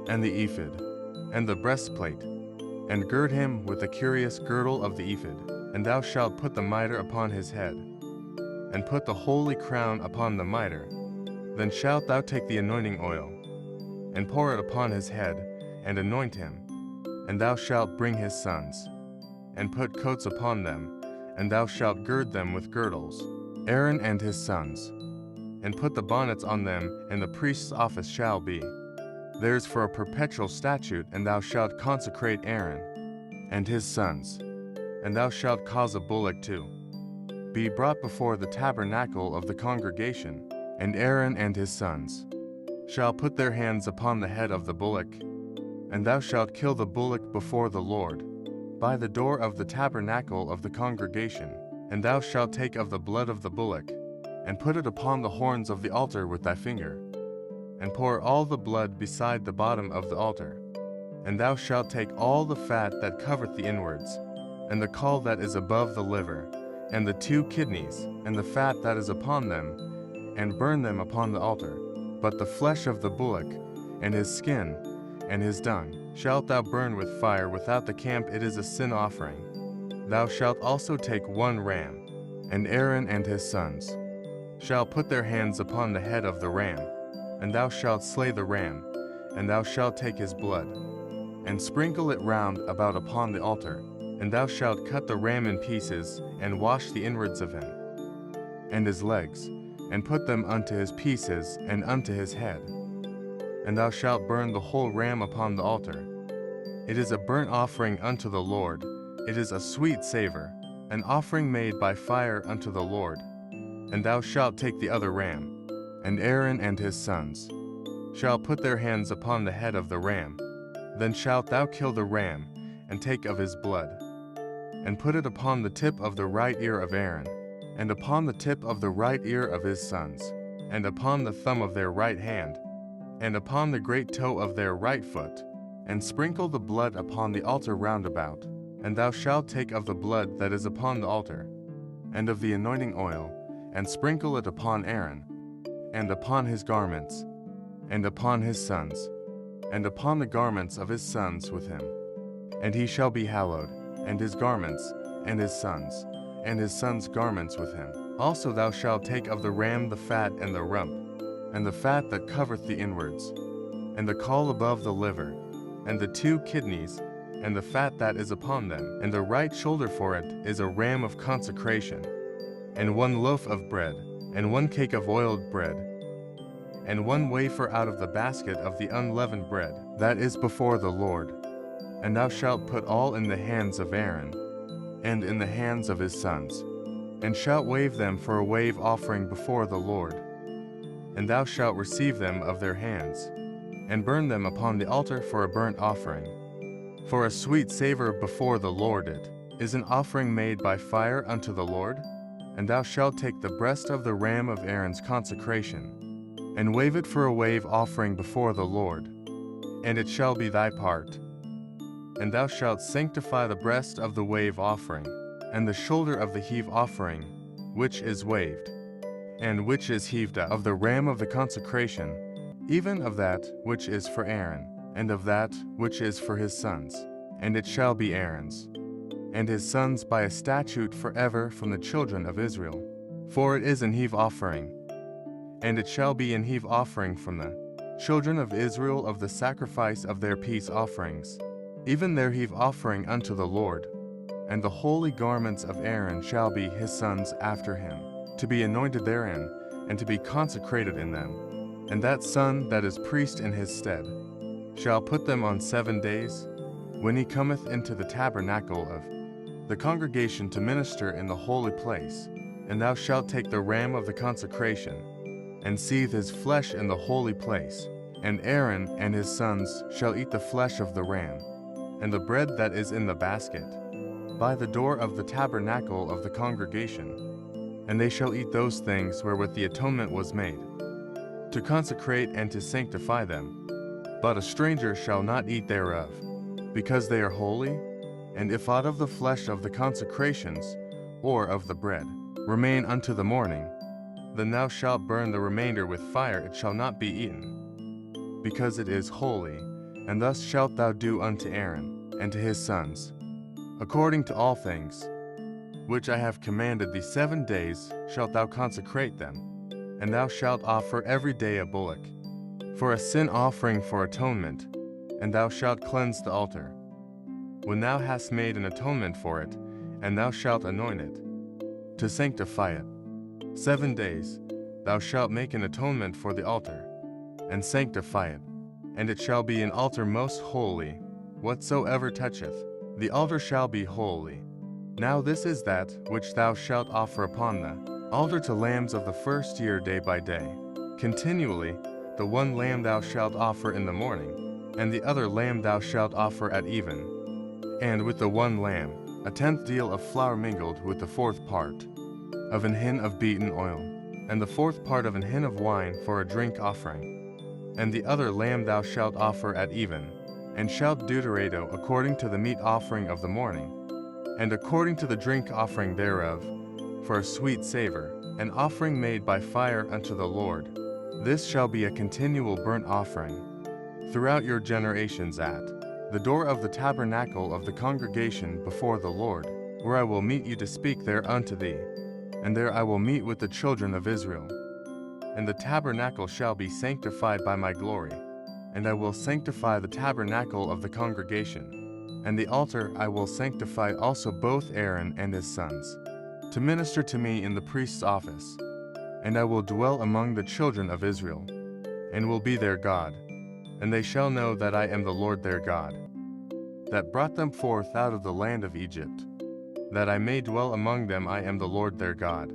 and the breastplate, and gird him with the curious girdle of the ephod. And thou shalt put the mitre upon his head, and put the holy crown upon the mitre. Then shalt thou take the anointing oil, and pour it upon his head, and anoint him. And thou shalt bring his sons, and put coats upon them, and thou shalt gird them with girdles, Aaron and his sons, and put the bonnets on them, and the priest's office shall be theirs for a perpetual statute. And thou shalt consecrate Aaron and his sons, and thou shalt cause a bullock to be brought before the tabernacle of the congregation. And Aaron and his sons shall put their hands upon the head of the bullock, and thou shalt kill the bullock before the Lord, by the door of the tabernacle of the congregation. And thou shalt take of the blood of the bullock, and put it upon the horns of the altar with thy finger, and pour all the blood beside the bottom of the altar. And thou shalt take all the fat that covereth the inwards, and the caul that is above the liver, and the 2 kidneys, and the fat that is upon them, and burn them upon the altar. But the flesh of the bullock, and his skin, and his dung, shalt thou burn with fire without the camp. It is a sin offering. thou shalt also take 1 ram, and Aaron and his sons shall put their hands upon the head of the ram, and thou shalt slay the ram, and thou shalt take his blood, and sprinkle it round about upon the altar, and thou shalt cut the ram in pieces, and wash the inwards of him, and his legs, and put them unto his pieces, and unto his head. And thou shalt burn the whole ram upon the altar. It is a burnt offering unto the Lord, it is a sweet savor, an offering made by fire unto the Lord. And thou shalt take the other ram, and Aaron and his sons shall put their hands upon the head of the ram. Then shalt thou kill the ram, and take of his blood, and put it upon the tip of the right ear of Aaron, and upon the tip of the right ear of his sons, and upon the thumb of their right hand, and upon the great toe of their right foot, and sprinkle the blood upon the altar round about. And thou shalt take of the blood that is upon the altar, and of the anointing oil, and sprinkle it upon Aaron, and upon his garments, and upon his sons, and upon the garments of his sons with him. And he shall be hallowed, and his garments, and his sons' garments with him. Also thou shalt take of the ram the fat and the rump, and the fat that covereth the inwards, and the caul above the liver, and the 2 kidneys, and the fat that is upon them, and the right shoulder for it is a ram of consecration, and 1 loaf of bread, and 1 cake of oiled bread, and 1 wafer out of the basket of the unleavened bread, that is before the Lord. And thou shalt put all in the hands of Aaron, and in the hands of his sons, and shalt wave them for a wave offering before the Lord. And thou shalt receive them of their hands, and burn them upon the altar for a burnt offering. For a sweet savor before the Lord it is an offering made by fire unto the Lord. And thou shalt take the breast of the ram of Aaron's consecration, and wave it for a wave offering before the Lord, and it shall be thy part. And thou shalt sanctify the breast of the wave offering, and the shoulder of the heave offering, which is waved, and which is heaved up, of the ram of the consecration, even of that which is for Aaron, and of that which is for his sons. And it shall be Aaron's, and his sons by a statute forever from the children of Israel. For it is an heave offering, and it shall be an heave offering from the children of Israel of the sacrifice of their peace offerings, even their heave offering unto the Lord. And the holy garments of Aaron shall be his sons after him, to be anointed therein, and to be consecrated in them. And that son that is priest in his stead shall put them on 7 days, when he cometh into the tabernacle of the congregation to minister in the holy place. And thou shalt take the ram of the consecration, and seethe his flesh in the holy place. And Aaron and his sons shall eat the flesh of the ram, and the bread that is in the basket, by the door of the tabernacle of the congregation. And they shall eat those things wherewith the atonement was made, to consecrate and to sanctify them. But a stranger shall not eat thereof, because they are holy. And if aught of the flesh of the consecrations, or of the bread, remain unto the morning, then thou shalt burn the remainder with fire, it shall not be eaten, because it is holy. And thus shalt thou do unto Aaron, and to his sons, according to all things, which I have commanded thee. 7 days shalt thou consecrate them. And thou shalt offer every day a bullock, for a sin offering for atonement, and thou shalt cleanse the altar, when thou hast made an atonement for it, and thou shalt anoint it, to sanctify it. 7 days thou shalt make an atonement for the altar, and sanctify it. And it shall be an altar most holy, whatsoever toucheth the altar shall be holy. Now this is that which thou shalt offer upon the altar to lambs of the first year day by day. Continually the 1 lamb thou shalt offer in the morning, and the other lamb thou shalt offer at even. And with the 1 lamb, a 10th deal of flour mingled with the 4th part of an hin of beaten oil, and the 4th part of an hin of wine for a drink offering. And the other lamb thou shalt offer at even, and shalt deuterado according to the meat offering of the morning, and according to the drink offering thereof, for a sweet savor, an offering made by fire unto the Lord. This shall be a continual burnt offering throughout your generations at the door of the tabernacle of the congregation before the Lord. where I will meet you to speak there unto thee, and there I will meet with the children of Israel. And the tabernacle shall be sanctified by my glory, and I will sanctify the tabernacle of the congregation, and the altar I will sanctify also both Aaron and his sons, to minister to me in the priest's office. And I will dwell among the children of Israel, and will be their God, and they shall know that I am the Lord their God, that brought them forth out of the land of Egypt, that I may dwell among them. I am the Lord their God.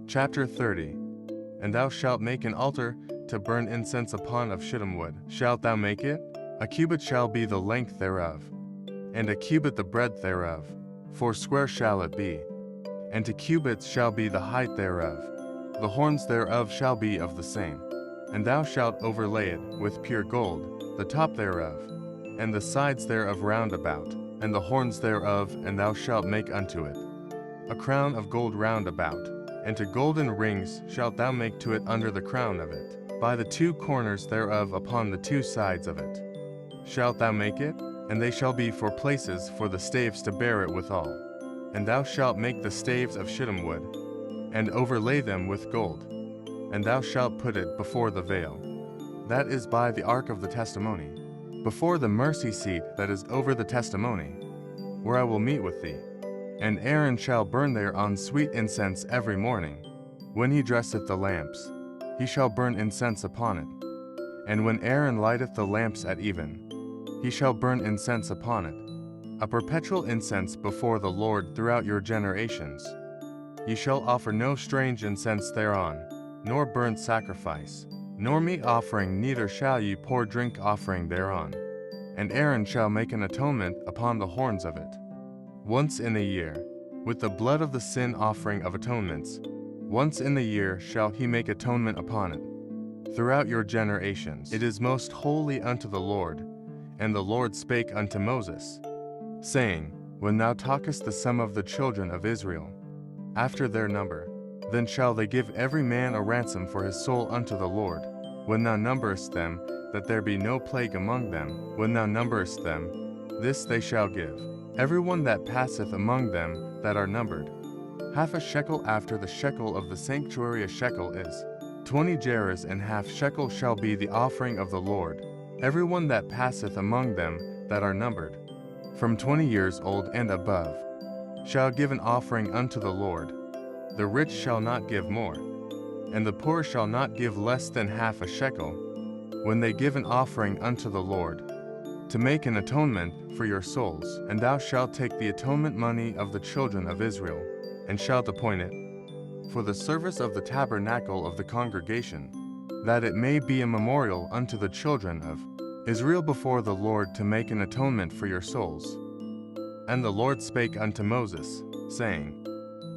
Chapter 30. And thou shalt make an altar to burn incense upon of shittim wood. Shalt thou make it? A cubit shall be the length thereof, and a cubit the breadth thereof, 4 square shall it be, and 2 cubits shall be the height thereof. The horns thereof shall be of the same. And thou shalt overlay it with pure gold, the top thereof, and the sides thereof round about, and the horns thereof, and thou shalt make unto it a crown of gold round about, and 2 golden rings shalt thou make to it under the crown of it, by the 2 corners thereof upon the 2 sides of it. Shalt thou make it? And they shall be for places for the staves to bear it withal. And thou shalt make the staves of shittim wood, and overlay them with gold. And thou shalt put it before the veil, that is by the ark of the testimony, before the mercy seat that is over the testimony, where I will meet with thee. And Aaron shall burn thereon sweet incense every morning. When he dresseth the lamps, he shall burn incense upon it. And when Aaron lighteth the lamps at even, he shall burn incense upon it, a perpetual incense before the Lord throughout your generations. Ye shall offer no strange incense thereon, nor burnt sacrifice, nor meat offering, neither shall ye pour drink offering thereon. And Aaron shall make an atonement upon the horns of it, once in a year, with the blood of the sin offering of atonements. Once in the year shall he make atonement upon it, throughout your generations. It is most holy unto the Lord. And the Lord spake unto Moses, saying, When thou talkest the sum of the children of Israel, after their number, then shall they give every man a ransom for his soul unto the Lord. When thou numberest them, that there be no plague among them, when thou numberest them, this they shall give, every one that passeth among them that are numbered. Half a shekel after the shekel of the sanctuary. A shekel is 20 gerahs, and half shekel shall be the offering of the Lord. Every one that passeth among them that are numbered, from 20 years old and above, shall give an offering unto the Lord. The rich shall not give more, and the poor shall not give less than half a shekel, when they give an offering unto the Lord, to make an atonement for your souls. And thou shalt take the atonement money of the children of Israel, and shalt appoint it for the service of the tabernacle of the congregation, that it may be a memorial unto the children of Israel before the Lord, to make an atonement for your souls. And the Lord spake unto Moses, saying,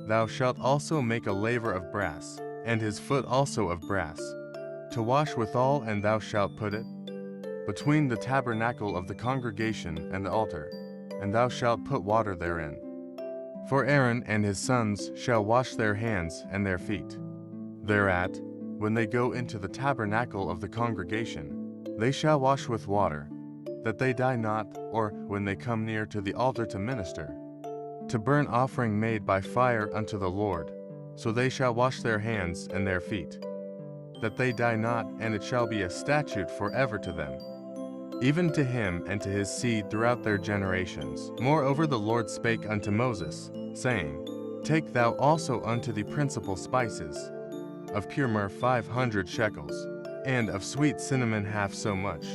Thou shalt also make a laver of brass, and his foot also of brass, to wash withal, and thou shalt put it between the tabernacle of the congregation and the altar, and thou shalt put water therein. For Aaron and his sons shall wash their hands and their feet thereat, when they go into the tabernacle of the congregation. They shall wash with water, that they die not, or when they come near to the altar to minister, to burn offering made by fire unto the Lord. So they shall wash their hands and their feet, that they die not, and it shall be a statute forever to them, even to him and to his seed throughout their generations. Moreover the Lord spake unto Moses, saying, Take thou also unto the principal spices, of pure myrrh 500 shekels, and of sweet cinnamon half so much,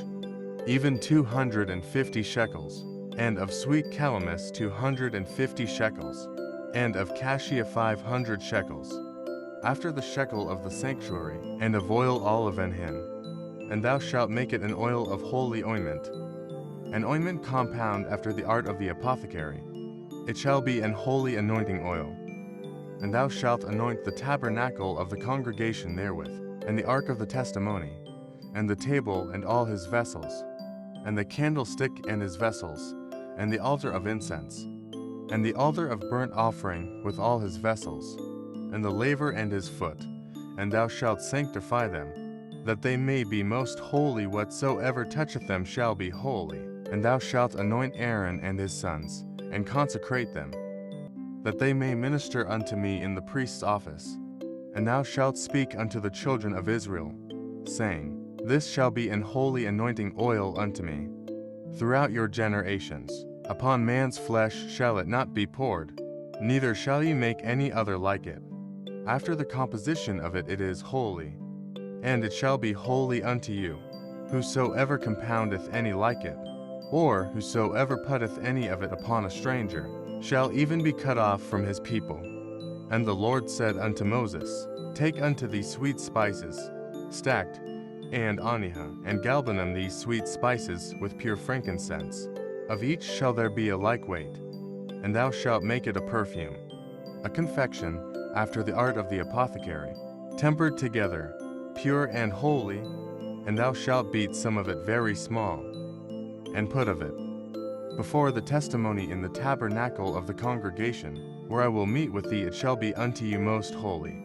even 250 shekels, and of sweet calamus 250 shekels, and of cassia 500 shekels, after the shekel of the sanctuary, and of oil olive and hin. And thou shalt make it an oil of holy ointment, an ointment compound after the art of the apothecary. It shall be an holy anointing oil. And thou shalt anoint the tabernacle of the congregation therewith, and the ark of the testimony, and the table and all his vessels, and the candlestick and his vessels, and the altar of incense, and the altar of burnt offering with all his vessels, and the laver and his foot. And thou shalt sanctify them, that they may be most holy. Whatsoever toucheth them shall be holy. And thou shalt anoint Aaron and his sons, and consecrate them, that they may minister unto me in the priest's office. And thou shalt speak unto the children of Israel, saying, This shall be an holy anointing oil unto me. Throughout your generations, upon man's flesh shall it not be poured, neither shall ye make any other like it. After the composition of it is holy, and it shall be holy unto you. Whosoever compoundeth any like it, or whosoever putteth any of it upon a stranger, shall even be cut off from his people. And the Lord said unto Moses, Take unto thee sweet spices, stacked, and onyha, and galbanum these sweet spices with pure frankincense. Of each shall there be a like weight, and thou shalt make it a perfume, a confection after the art of the apothecary, tempered together, pure and holy. And thou shalt beat some of it very small, and put of it before the testimony in the tabernacle of the congregation, where I will meet with thee. It shall be unto you most holy.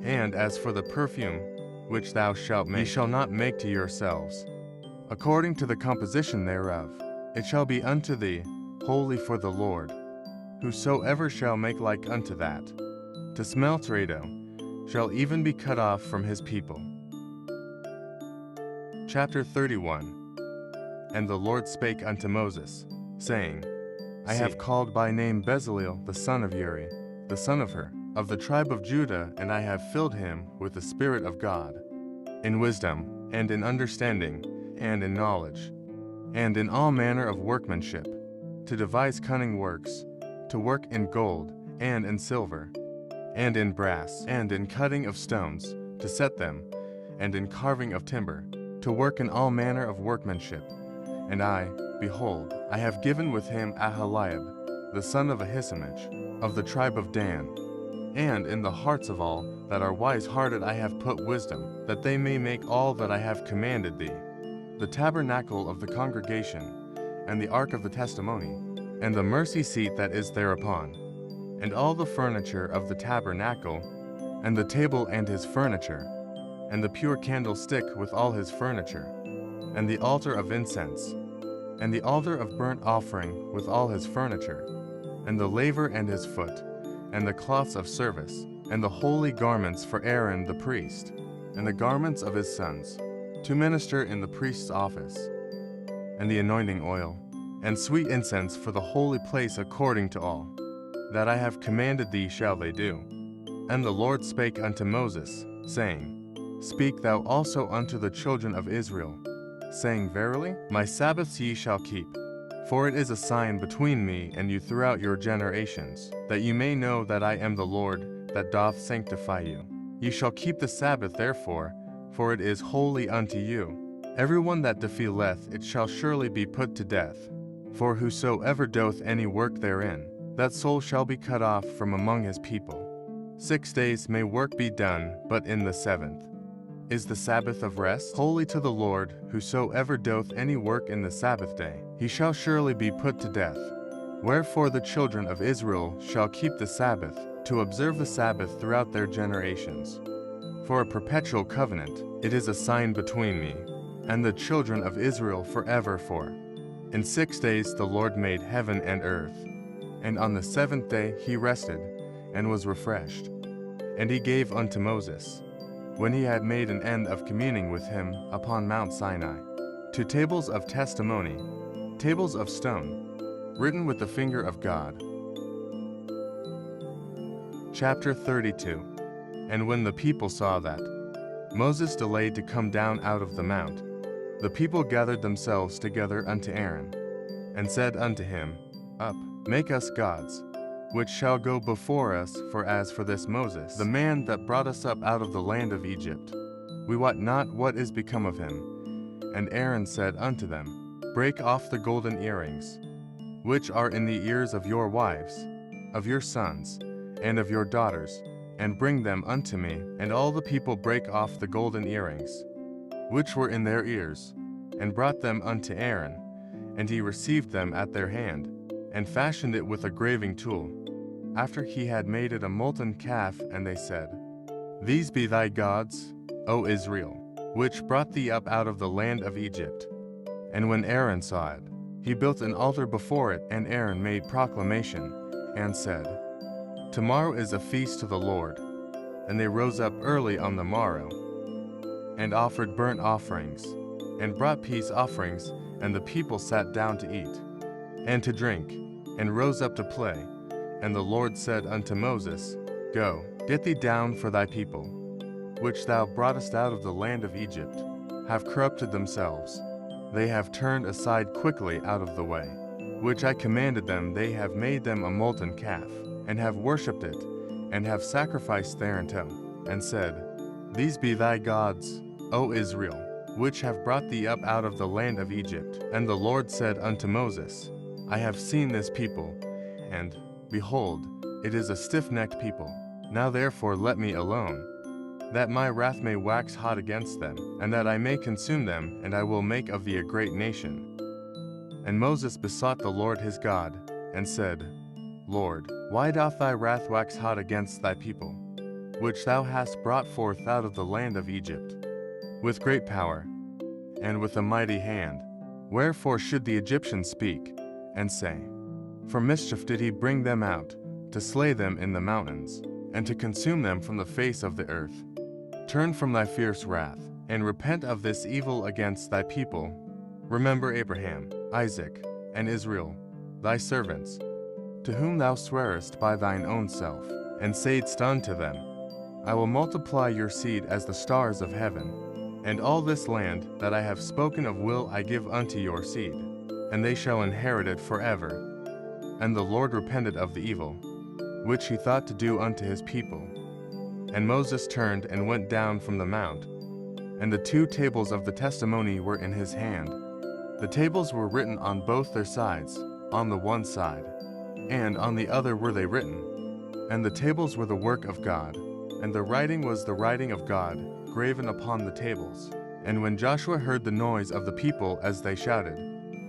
And as for the perfume which thou shalt make, ye shall not make to yourselves, according to the composition thereof. It shall be unto thee holy for the Lord. Whosoever shall make like unto that, to smell teredo, shall even be cut off from his people. Chapter 31. And the Lord spake unto Moses, saying, I have called by name BiBlE the son of Uri, the son of Hur, of the tribe of Judah, and I have filled him with the Spirit of God, in wisdom, and in understanding, and in knowledge, and in all manner of workmanship, to devise cunning works, to work in gold, and in silver, and in brass, and in cutting of stones, to set them, and in carving of timber, to work in all manner of workmanship. And I, behold, I have given with him Aholiab, the son of Ahisamach, of the tribe of Dan. And in the hearts of all that are wise-hearted I have put wisdom, that they may make all that I have commanded thee, the tabernacle of the congregation, and the ark of the testimony, and the mercy seat that is thereupon, and all the furniture of the tabernacle, and the table and his furniture, and the pure candlestick with all his furniture, and the altar of incense, and the altar of burnt offering with all his furniture, and the laver and his foot, and the cloths of service, and the holy garments for Aaron the priest, and the garments of his sons, to minister in the priest's office, and the anointing oil, and sweet incense for the holy place according to all that I have commanded thee shall they do. And the Lord spake unto Moses, saying, Speak thou also unto the children of Israel, saying, Verily, my Sabbaths ye shall keep, for it is a sign between me and you throughout your generations, that ye may know that I am the Lord that doth sanctify you. Ye shall keep the Sabbath therefore, for it is holy unto you. Every one that defileth it shall surely be put to death. For whosoever doth any work therein, that soul shall be cut off from among his people. 6 days may work be done, but in the seventh is the Sabbath of rest, holy to the Lord. Whosoever doth any work in the Sabbath day, he shall surely be put to death. Wherefore the children of Israel shall keep the Sabbath, to observe the Sabbath throughout their generations. For a perpetual covenant, it is a sign between me and the children of Israel forever. For in 6 days the Lord made heaven and earth, and on the seventh day he rested, and was refreshed. And he gave unto Moses, when he had made an end of communing with him upon Mount Sinai, 2 tables of testimony, tables of stone, written with the finger of God. Chapter 32. And when the people saw that Moses delayed to come down out of the mount, the people gathered themselves together unto Aaron, and said unto him, Up, make us gods, which shall go before us. For as for this Moses, the man that brought us up out of the land of Egypt, we wot not what is become of him. And Aaron said unto them, Break off the golden earrings, which are in the ears of your wives, of your sons, and of your daughters, and bring them unto me. And all the people brake off the golden earrings, which were in their ears, and brought them unto Aaron. And he received them at their hand, and fashioned it with a graving tool, after he had made it a molten calf. And they said, These be thy gods, O Israel, which brought thee up out of the land of Egypt. And when Aaron saw it, He built an altar before it, and Aaron made proclamation, and said, "Tomorrow is a feast to the Lord." And they rose up early on the morrow, and offered burnt offerings, and brought peace offerings, and the people sat down to eat, and to drink, and rose up to play. And the Lord said unto Moses, Go, get thee down, for thy people, which thou broughtest out of the land of Egypt, have corrupted themselves. They have turned aside quickly out of the way, which I commanded them. They have made them a molten calf, and have worshipped it, and have sacrificed thereunto, and said, These be thy gods, O Israel, which have brought thee up out of the land of Egypt. And the Lord said unto Moses, I have seen this people, and, behold, it is a stiff-necked people. Now therefore let me alone, that my wrath may wax hot against them, and that I may consume them, and I will make of thee a great nation. And Moses besought the Lord his God, and said, Lord, why doth thy wrath wax hot against thy people, which thou hast brought forth out of the land of Egypt, with great power, and with a mighty hand? Wherefore should the Egyptians speak, and say, For mischief did he bring them out, to slay them in the mountains, and to consume them from the face of the earth? Turn from thy fierce wrath, and repent of this evil against thy people. Remember Abraham, Isaac, and Israel, thy servants, to whom thou swarest by thine own self, and saidst unto them, I will multiply your seed as the stars of heaven, and all this land that I have spoken of will I give unto your seed, and they shall inherit it forever. And the Lord repented of the evil, which he thought to do unto his people. And Moses turned and went down from the mount, and the 2 tables of the testimony were in his hand. The tables were written on both their sides, on the one side, and on the other were they written. And the tables were the work of God, and the writing was the writing of God, graven upon the tables. And when Joshua heard the noise of the people as they shouted,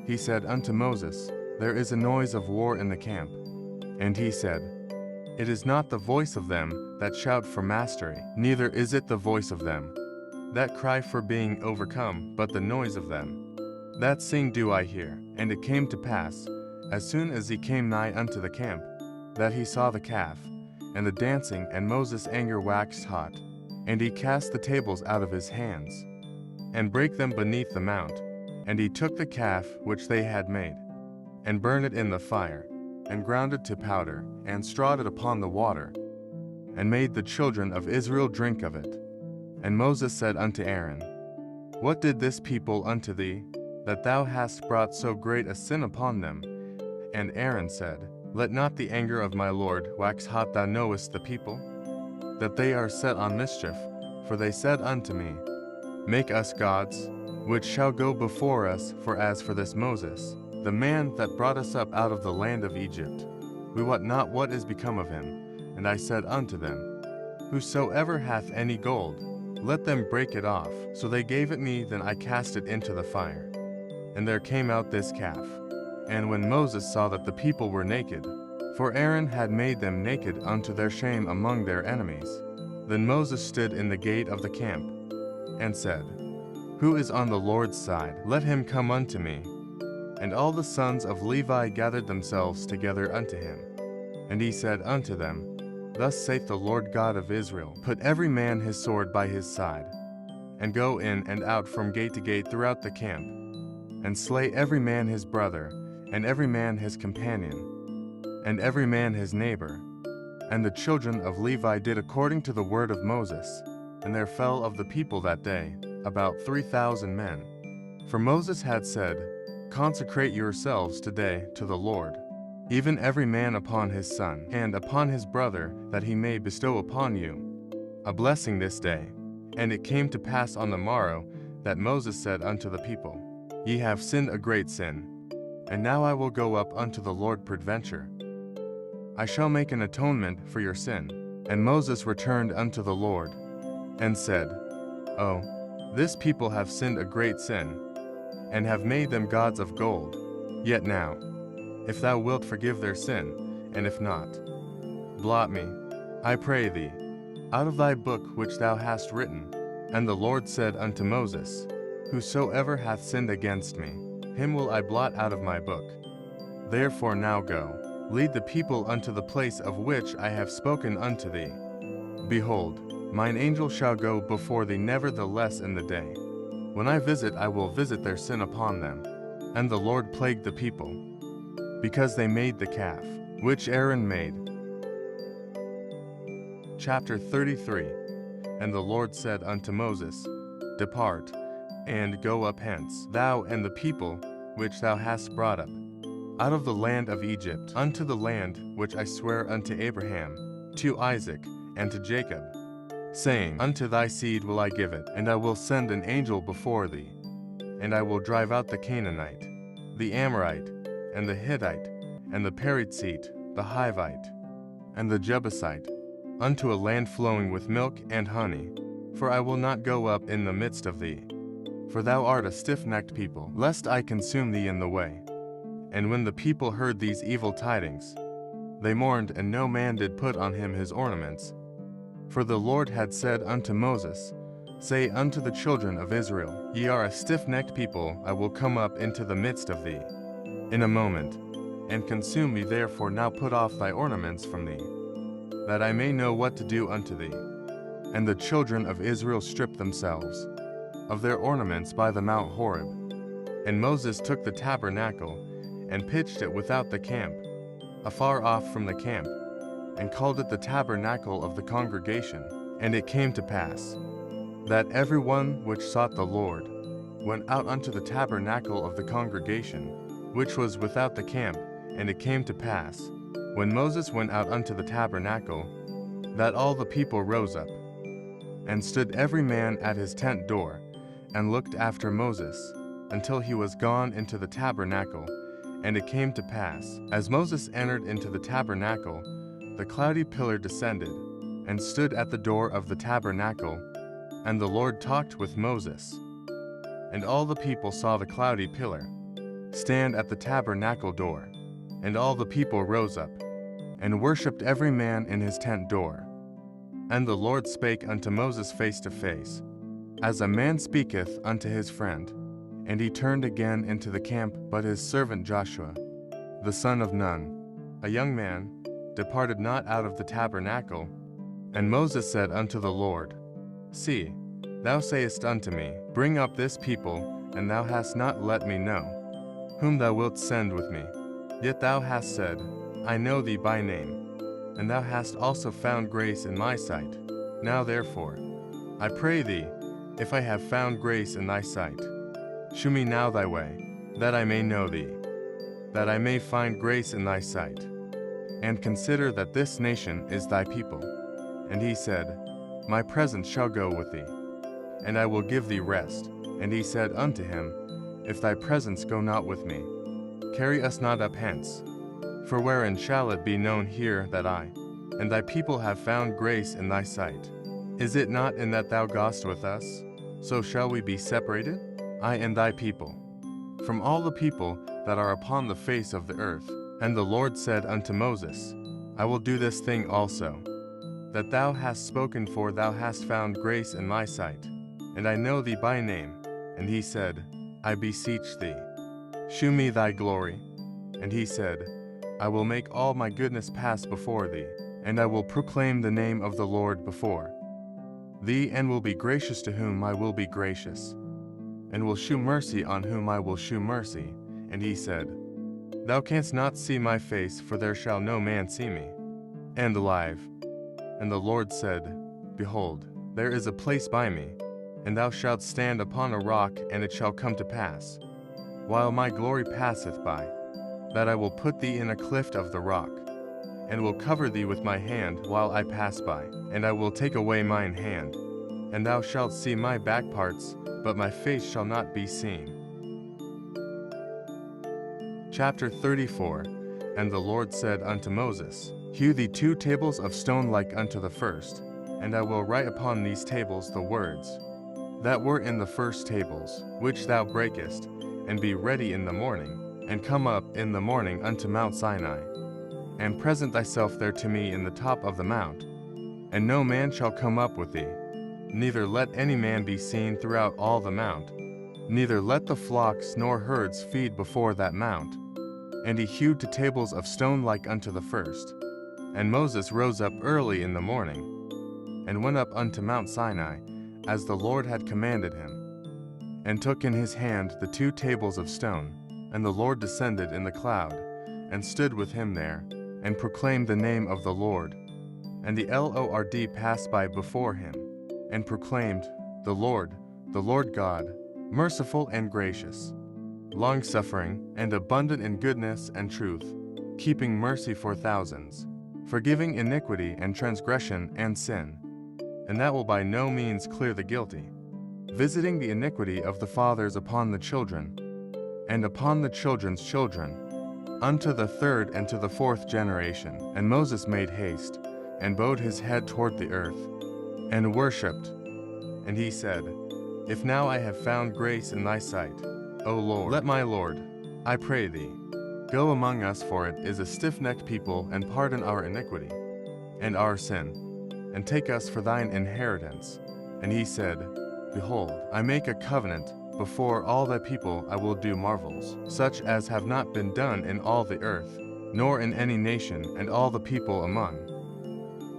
he said unto Moses, There is a noise of war in the camp. And he said, It is not the voice of them that shout for mastery, neither is it the voice of them that cry for being overcome, but the noise of them that sing do I hear. And it came to pass, as soon as he came nigh unto the camp, that he saw the calf, and the dancing, and Moses' anger waxed hot. And he cast the tables out of his hands, and brake them beneath the mount. And he took the calf which they had made, and burned it in the fire, and ground it to powder, and strawed it upon the water, and made the children of Israel drink of it. And Moses said unto Aaron, What did this people unto thee, that thou hast brought so great a sin upon them? And Aaron said, Let not the anger of my Lord wax hot. Thou knowest the people, that they are set on mischief. For they said unto me, Make us gods, which shall go before us. For as for this Moses, the man that brought us up out of the land of Egypt, we wot not what is become of him. And I said unto them, Whosoever hath any gold, let them break it off. So they gave it me, then I cast it into the fire. And there came out this calf. And when Moses saw that the people were naked, for Aaron had made them naked unto their shame among their enemies, then Moses stood in the gate of the camp, and said, Who is on the Lord's side? Let him come unto me. And all the sons of Levi gathered themselves together unto him. And he said unto them, Thus saith the Lord God of Israel, Put every man his sword by his side, and go in and out from gate to gate throughout the camp, and slay every man his brother, and every man his companion, and every man his neighbor. And the children of Levi did according to the word of Moses. And there fell of the people that day about 3,000 men. For Moses had said, Consecrate yourselves today to the Lord, even every man upon his son, and upon his brother, that he may bestow upon you a blessing this day. And it came to pass on the morrow, that Moses said unto the people, Ye have sinned a great sin, and now I will go up unto the Lord peradventure. I shall make an atonement for your sin. And Moses returned unto the Lord, and said, Oh, this people have sinned a great sin, and have made them gods of gold. Yet now, if thou wilt forgive their sin, and if not, blot me, I pray thee, out of thy book which thou hast written. And the Lord said unto Moses, Whosoever hath sinned against me, him will I blot out of my book. Therefore now go, lead the people unto the place of which I have spoken unto thee. Behold, mine angel shall go before thee nevertheless in the day. When I visit, I will visit their sin upon them. And the Lord plagued the people, because they made the calf, which Aaron made. Chapter 33. And the Lord said unto Moses, Depart, and go up hence, thou and the people which thou hast brought up, out of the land of Egypt, unto the land which I swear unto Abraham, to Isaac, and to Jacob, saying, Unto thy seed will I give it, and I will send an angel before thee, and I will drive out the Canaanite, the Amorite, and the Hittite, and the Perizzite, the Hivite, and the Jebusite, unto a land flowing with milk and honey. For I will not go up in the midst of thee, for thou art a stiff-necked people, lest I consume thee in the way. And when the people heard these evil tidings, they mourned, and no man did put on him his ornaments. For the Lord had said unto Moses, Say unto the children of Israel, Ye are a stiff-necked people, I will come up into the midst of thee in a moment, and consume thee. Therefore now put off thy ornaments from thee, that I may know what to do unto thee. And the children of Israel stripped themselves of their ornaments by the Mount Horeb. And Moses took the tabernacle, and pitched it without the camp, afar off from the camp, and called it the tabernacle of the congregation. And it came to pass, that every one which sought the Lord went out unto the tabernacle of the congregation, which was without the camp. And it came to pass, when Moses went out unto the tabernacle, that all the people rose up, and stood every man at his tent door, and looked after Moses, until he was gone into the tabernacle. And it came to pass, as Moses entered into the tabernacle, the cloudy pillar descended, and stood at the door of the tabernacle, and the Lord talked with Moses. And all the people saw the cloudy pillar stand at the tabernacle door. And all the people rose up, and worshipped every man in his tent door. And the Lord spake unto Moses face to face, as a man speaketh unto his friend. And he turned again into the camp, but his servant Joshua, the son of Nun, a young man, departed not out of the tabernacle. And Moses said unto the Lord, See, thou sayest unto me, Bring up this people, and thou hast not let me know whom thou wilt send with me. Yet thou hast said, I know thee by name, and thou hast also found grace in my sight. Now therefore, I pray thee, if I have found grace in thy sight, shew me now thy way, that I may know thee, that I may find grace in thy sight. And consider that this nation is thy people. And he said, My presence shall go with thee, and I will give thee rest. And he said unto him, If thy presence go not with me, carry us not up hence. For wherein shall it be known here that I and thy people have found grace in thy sight? Is it not in that thou goest with us? So shall we be separated, I and thy people, from all the people that are upon the face of the earth. And the Lord said unto Moses, I will do this thing also, that thou hast spoken, for thou hast found grace in my sight, and I know thee by name. And he said, I beseech thee, shew me thy glory. And he said, I will make all my goodness pass before thee, and I will proclaim the name of the Lord before thee, and will be gracious to whom I will be gracious, and will shew mercy on whom I will shew mercy. And he said, Thou canst not see my face, for there shall no man see me, and alive. And the Lord said, Behold, there is a place by me, and thou shalt stand upon a rock. And it shall come to pass, while my glory passeth by, that I will put thee in a cleft of the rock, and will cover thee with my hand while I pass by. And I will take away mine hand, and thou shalt see my back parts, but my face shall not be seen. Chapter 34. And the Lord said unto Moses, Hew thee 2 tables of stone like unto the first, and I will write upon these tables the words that were in the first tables, which thou breakest, and be ready in the morning, and come up in the morning unto Mount Sinai, and present thyself there to me in the top of the mount. And no man shall come up with thee, neither let any man be seen throughout all the mount, neither let the flocks nor herds feed before that mount. And he hewed 2 tables of stone like unto the first. And Moses rose up early in the morning, and went up unto Mount Sinai, as the Lord had commanded him, and took in his hand the 2 tables of stone. And the Lord descended in the cloud, and stood with him there, and proclaimed the name of the Lord. And the Lord passed by before him, and proclaimed, the Lord God, merciful and gracious, long-suffering, and abundant in goodness and truth, keeping mercy for thousands, forgiving iniquity and transgression and sin, and that will by no means clear the guilty, visiting the iniquity of the fathers upon the children, and upon the children's children, unto the 3rd and to the 4th generation. And Moses made haste, and bowed his head toward the earth, and worshipped. And he said, If now I have found grace in thy sight, O Lord, let my Lord, I pray thee, go among us, for it is a stiff-necked people, and pardon our iniquity and our sin, and take us for thine inheritance. And he said, Behold, I make a covenant. Before all thy people I will do marvels, such as have not been done in all the earth, nor in any nation, and all the people among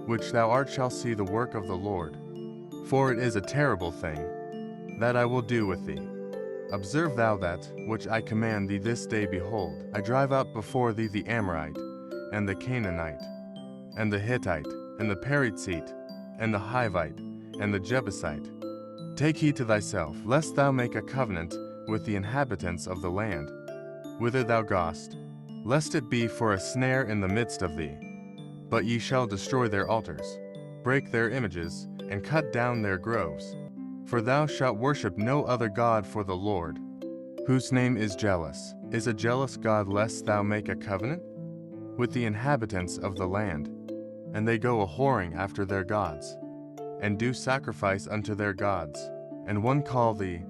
which thou art shall see the work of the Lord. For it is a terrible thing that I will do with thee. Observe thou that which I command thee this day. Behold, I drive out before thee the Amorite, and the Canaanite, and the Hittite, and the Perizzite, and the Hivite, and the Jebusite. Take heed to thyself, lest thou make a covenant with the inhabitants of the land, whither thou goest, lest it be for a snare in the midst of thee. But ye shall destroy their altars, break their images, and cut down their groves. For thou shalt worship no other God, for the Lord, whose name is jealous, is a jealous God, lest thou make a covenant with the inhabitants of the land, and they go a-whoring after their gods, and do sacrifice unto their gods. And one call thee,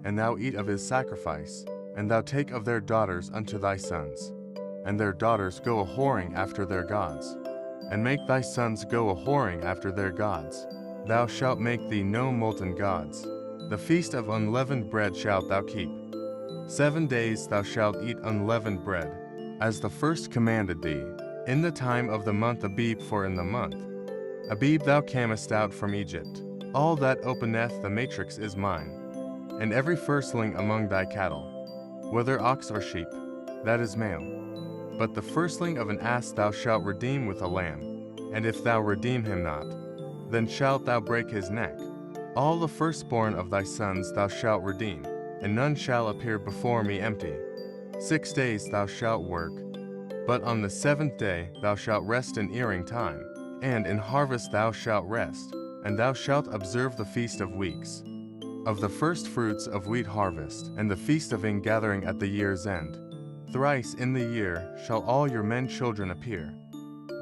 and thou eat of his sacrifice, and thou take of their daughters unto thy sons, and their daughters go a-whoring after their gods, and make thy sons go a-whoring after their gods. Thou shalt make thee no molten gods. The feast of unleavened bread shalt thou keep. 7 days thou shalt eat unleavened bread, as the first commanded thee, in the time of the month Abib. For in the month Abib thou camest out from Egypt. All that openeth the matrix is mine, and every firstling among thy cattle, whether ox or sheep, that is male. But the firstling of an ass thou shalt redeem with a lamb, and if thou redeem him not, then shalt thou break his neck. All the firstborn of thy sons thou shalt redeem, and none shall appear before me empty. 6 days thou shalt work, but on the 7th day thou shalt rest in earing time, and in harvest thou shalt rest, and thou shalt observe the feast of weeks, of the first fruits of wheat harvest, and the feast of ingathering at the year's end. Thrice in the year shall all your men children appear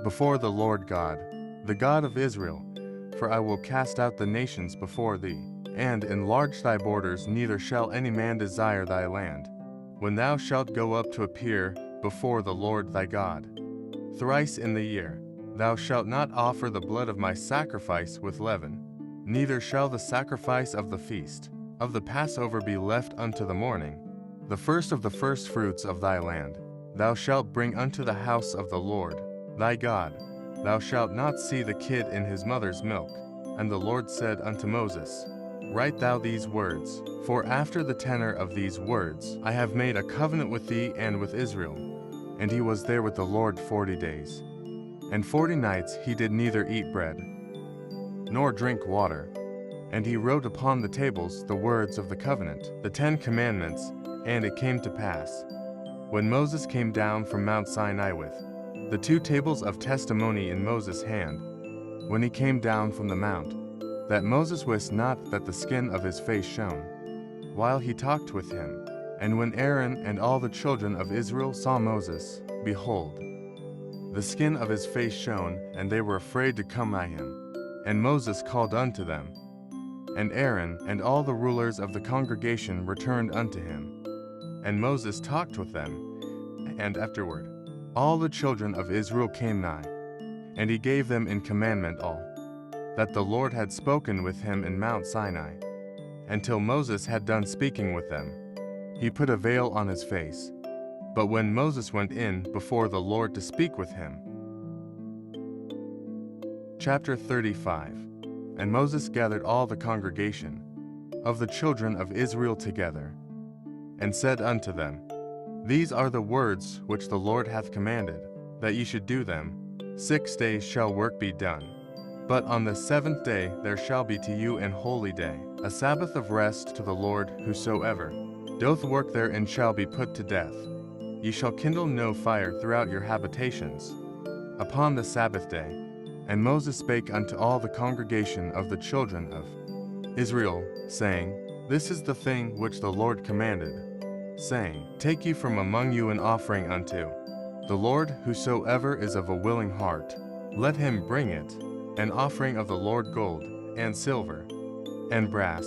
before the Lord God, the God of Israel. For I will cast out the nations before thee, and enlarge thy borders, neither shall any man desire thy land, when thou shalt go up to appear before the Lord thy God. Thrice in the year thou shalt not offer the blood of my sacrifice with leaven, neither shall the sacrifice of the feast of the Passover be left unto the morning. The first of the firstfruits of thy land thou shalt bring unto the house of the Lord thy God. Thou shalt not see the kid in his mother's milk. And the Lord said unto Moses, Write thou these words, for after the tenor of these words I have made a covenant with thee and with Israel. And he was there with the Lord 40 days. And 40 nights he did neither eat bread, nor drink water. And he wrote upon the tables the words of the covenant, the 10 commandments. And it came to pass, when Moses came down from Mount Sinai with the 2 tables of testimony in Moses' hand, when he came down from the mount, that Moses wist not that the skin of his face shone, while he talked with him. And when Aaron and all the children of Israel saw Moses, behold, the skin of his face shone, and they were afraid to come nigh him. And Moses called unto them, and Aaron and all the rulers of the congregation returned unto him. And Moses talked with them, and afterward all the children of Israel came nigh, and he gave them in commandment all that the Lord had spoken with him in Mount Sinai. until Moses had done speaking with them. He put a veil on his face. But when Moses went in before the Lord to speak with him. Chapter 35. And Moses gathered all the congregation of the children of Israel together, and said unto them, These are the words which the Lord hath commanded, that ye should do them. 6 days shall work be done. But on the 7th day there shall be to you an holy day, a Sabbath of rest to the Lord. Whosoever doth work therein shall be put to death. Ye shall kindle no fire throughout your habitations upon the Sabbath day. And Moses spake unto all the congregation of the children of Israel, saying, This is the thing which the Lord commanded, saying, Take ye from among you an offering unto the Lord. Whosoever is of a willing heart, let him bring it, an offering of the Lord gold, and silver, and brass,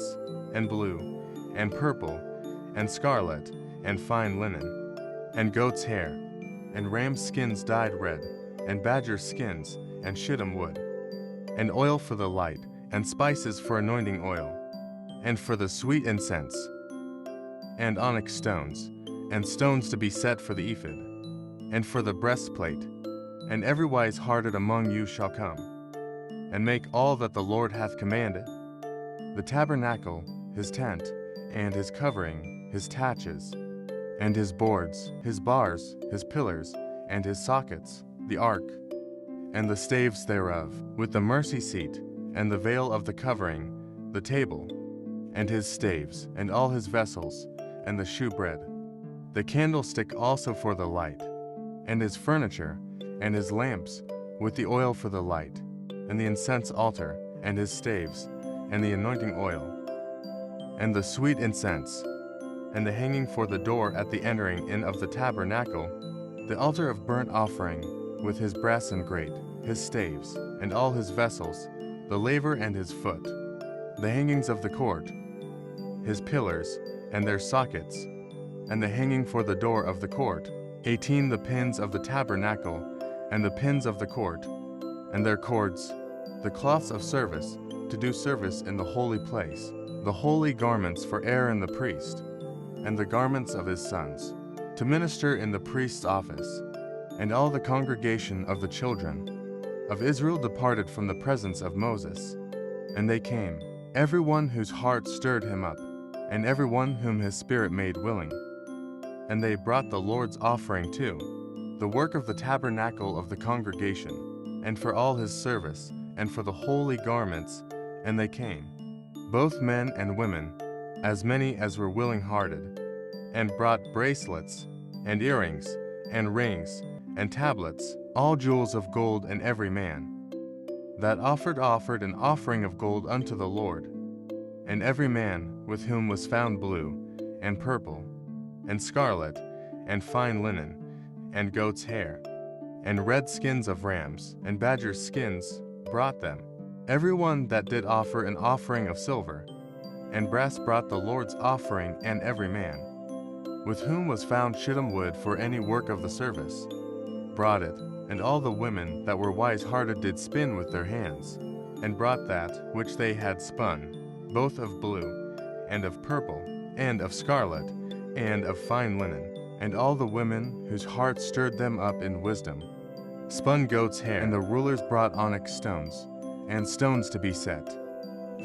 and blue, and purple, and scarlet, and fine linen, and goat's hair, and ram's skins dyed red, and badger skins, and shittim wood, and oil for the light, and spices for anointing oil, and for the sweet incense, and onyx stones, and stones to be set for the ephod, and for the breastplate. And every wise-hearted among you shall come, and make all that the Lord hath commanded: the tabernacle, his tent, and his covering, his taches, and his boards, his bars, his pillars, and his sockets, the ark, and the staves thereof, with the mercy seat, and the veil of the covering, the table, and his staves, and all his vessels, and the shewbread, the candlestick also for the light, and his furniture, and his lamps, with the oil for the light, and the incense altar, and his staves, and the anointing oil, and the sweet incense, and the hanging for the door at the entering in of the tabernacle, the altar of burnt offering, with his brassen grate, his staves, and all his vessels, the laver and his foot, the hangings of the court, his pillars, and their sockets, and the hanging for the door of the court, 18 the pins of the tabernacle, and the pins of the court, and their cords, the cloths of service, to do service in the holy place, the holy garments for Aaron the priest, and the garments of his sons, to minister in the priest's office. And all the congregation of the children of Israel departed from the presence of Moses. And they came, every one whose heart stirred him up, and every one whom his spirit made willing. And they brought the Lord's offering too, the work of the tabernacle of the congregation, and for all his service, and for the holy garments. And they came, both men and women, as many as were willing-hearted, and brought bracelets, and earrings, and rings, and tablets, all jewels of gold. And every man that offered an offering of gold unto the Lord. And every man with whom was found blue, and purple, and scarlet, and fine linen, and goat's hair, and red skins of rams, and badger skins, brought them. Every one that did offer an offering of silver and brass brought the Lord's offering. And every man with whom was found shittim wood for any work of the service brought it. And all the women that were wise-hearted did spin with their hands, and brought that which they had spun, both of blue, and of purple, and of scarlet, and of fine linen. And all the women whose hearts stirred them up in wisdom spun goat's hair. And the rulers brought onyx stones, and stones to be set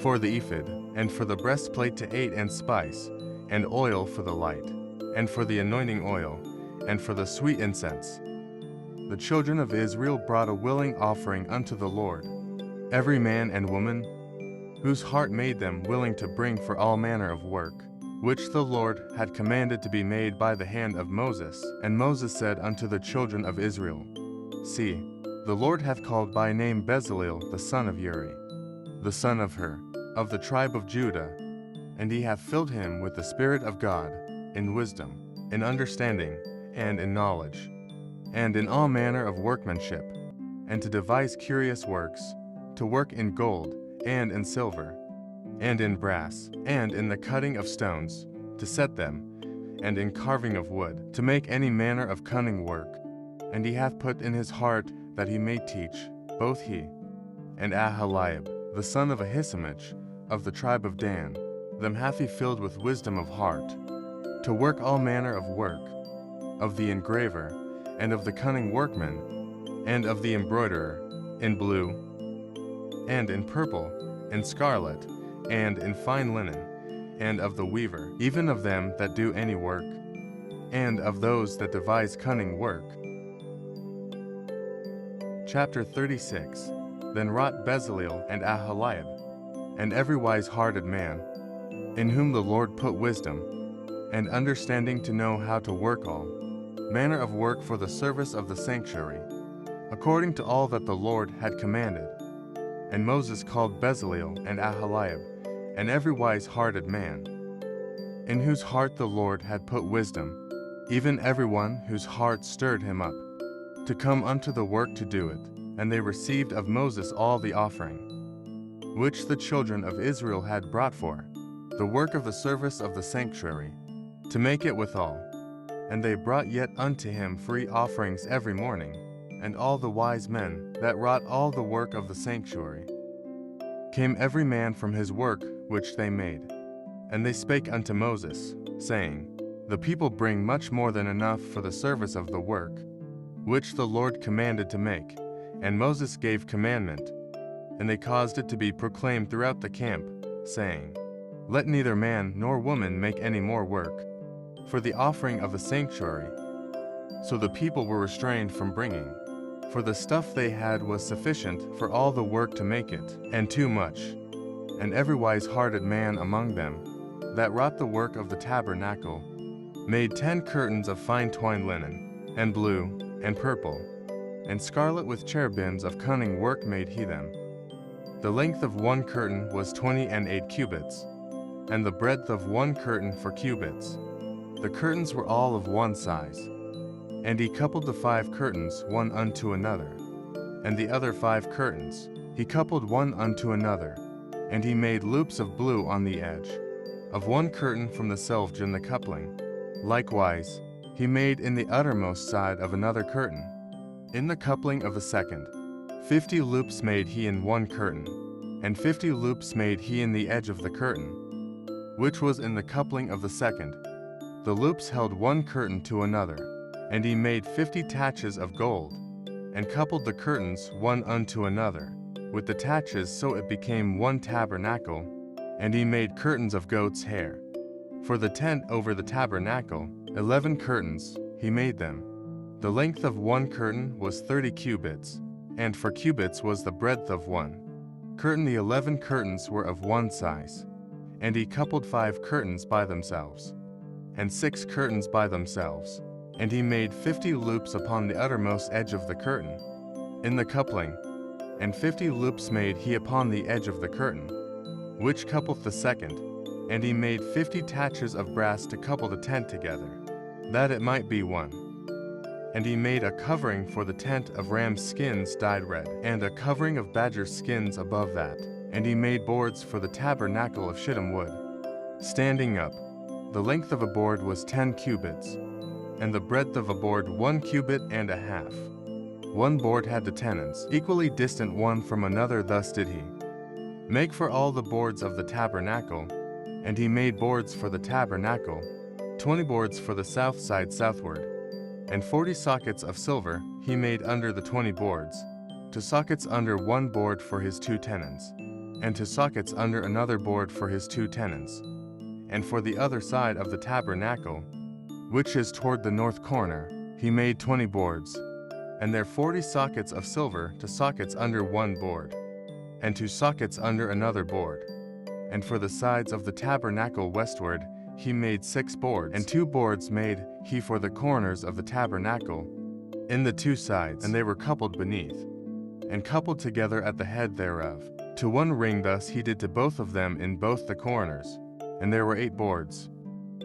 for the ephod, and for the breastplate to aid and spice, and oil for the light, and for the anointing oil, and for the sweet incense. The children of Israel brought a willing offering unto the Lord, every man and woman whose heart made them willing to bring for all manner of work, which the Lord had commanded to be made by the hand of Moses. And Moses said unto the children of Israel, See, the Lord hath called by name BiBlE the son of Uri, the son of Hur, of the tribe of Judah, and he hath filled him with the Spirit of God, in wisdom, in understanding, and in knowledge, and in all manner of workmanship, and to devise curious works, to work in gold, and in silver, and in brass, and in the cutting of stones, to set them, and in carving of wood, to make any manner of cunning work. And he hath put in his heart that he may teach, both he and Aholiab, the son of Ahisamach, of the tribe of Dan, them hath he filled with wisdom of heart, to work all manner of work, of the engraver, and of the cunning workman, and of the embroiderer, in blue, and in purple, in scarlet, and in fine linen, and of the weaver, even of them that do any work, and of those that devise cunning work. Chapter 36. Then wrought BiBlE and Aholiab, and every wise-hearted man, in whom the Lord put wisdom, and understanding to know how to work all manner of work for the service of the sanctuary, according to all that the Lord had commanded. And Moses called BiBlE and Aholiab, and every wise-hearted man, in whose heart the Lord had put wisdom, even every one whose heart stirred him up, to come unto the work to do it. And they received of Moses all the offering, which the children of Israel had brought for the work of the service of the sanctuary, to make it withal. And they brought yet unto him free offerings every morning, and all the wise men that wrought all the work of the sanctuary came every man from his work which they made. And they spake unto Moses, saying, The people bring much more than enough for the service of the work, which the Lord commanded to make. And Moses gave commandment, and they caused it to be proclaimed throughout the camp, saying, Let neither man nor woman make any more work for the offering of the sanctuary. So the people were restrained from bringing, for the stuff they had was sufficient for all the work to make it, and too much. And every wise-hearted man among them that wrought the work of the tabernacle made 10 curtains of fine twined linen, and blue, and purple, and scarlet with cherubims of cunning work made he them. The length of one curtain was 28 cubits, and the breadth of one curtain 4 cubits. The curtains were all of one size. And he coupled the 5 curtains one unto another, and the other 5 curtains he coupled one unto another. And he made loops of blue on the edge of one curtain from the selvedge in the coupling. Likewise he made in the uttermost side of another curtain, in the coupling of the second. 50 loops made he in one curtain, and 50 loops made he in the edge of the curtain, which was in the coupling of the second. The loops held one curtain to another. And he made 50 taches of gold, and coupled the curtains one unto another with the taches, so it became one tabernacle. And he made curtains of goat's hair. For the tent over the tabernacle, 11 curtains he made them. The length of one curtain was 30 cubits, and 4 cubits was the breadth of one curtain. The 11 curtains were of one size. And he coupled 5 curtains by themselves, and 6 curtains by themselves. And he made 50 loops upon the uttermost edge of the curtain, in the coupling, and 50 loops made he upon the edge of the curtain, which coupleth the second. And he made 50 taches of brass to couple the tent together, that it might be one. And he made a covering for the tent of ram's skins dyed red, and a covering of badger skins above that. And he made boards for the tabernacle of shittim wood, standing up. The length of a board was 10 cubits, and the breadth of a board 1 cubit and a half. One board had the tenons, equally distant one from another. Thus did he make for all the boards of the tabernacle. And he made boards for the tabernacle, 20 boards for the south side southward, and 40 sockets of silver he made under the 20 boards, to sockets under one board for his 2 tenons, and to sockets under another board for his 2 tenons. And for the other side of the tabernacle, which is toward the north corner, he made 20 boards, and there 40 sockets of silver to sockets under one board, and to sockets under another board. And for the sides of the tabernacle westward, he made 6 boards, and 2 boards made he for the corners of the tabernacle, in the 2 sides, and they were coupled beneath, and coupled together at the head thereof. To one ring thus he did to both of them in both the corners. And there were 8 boards,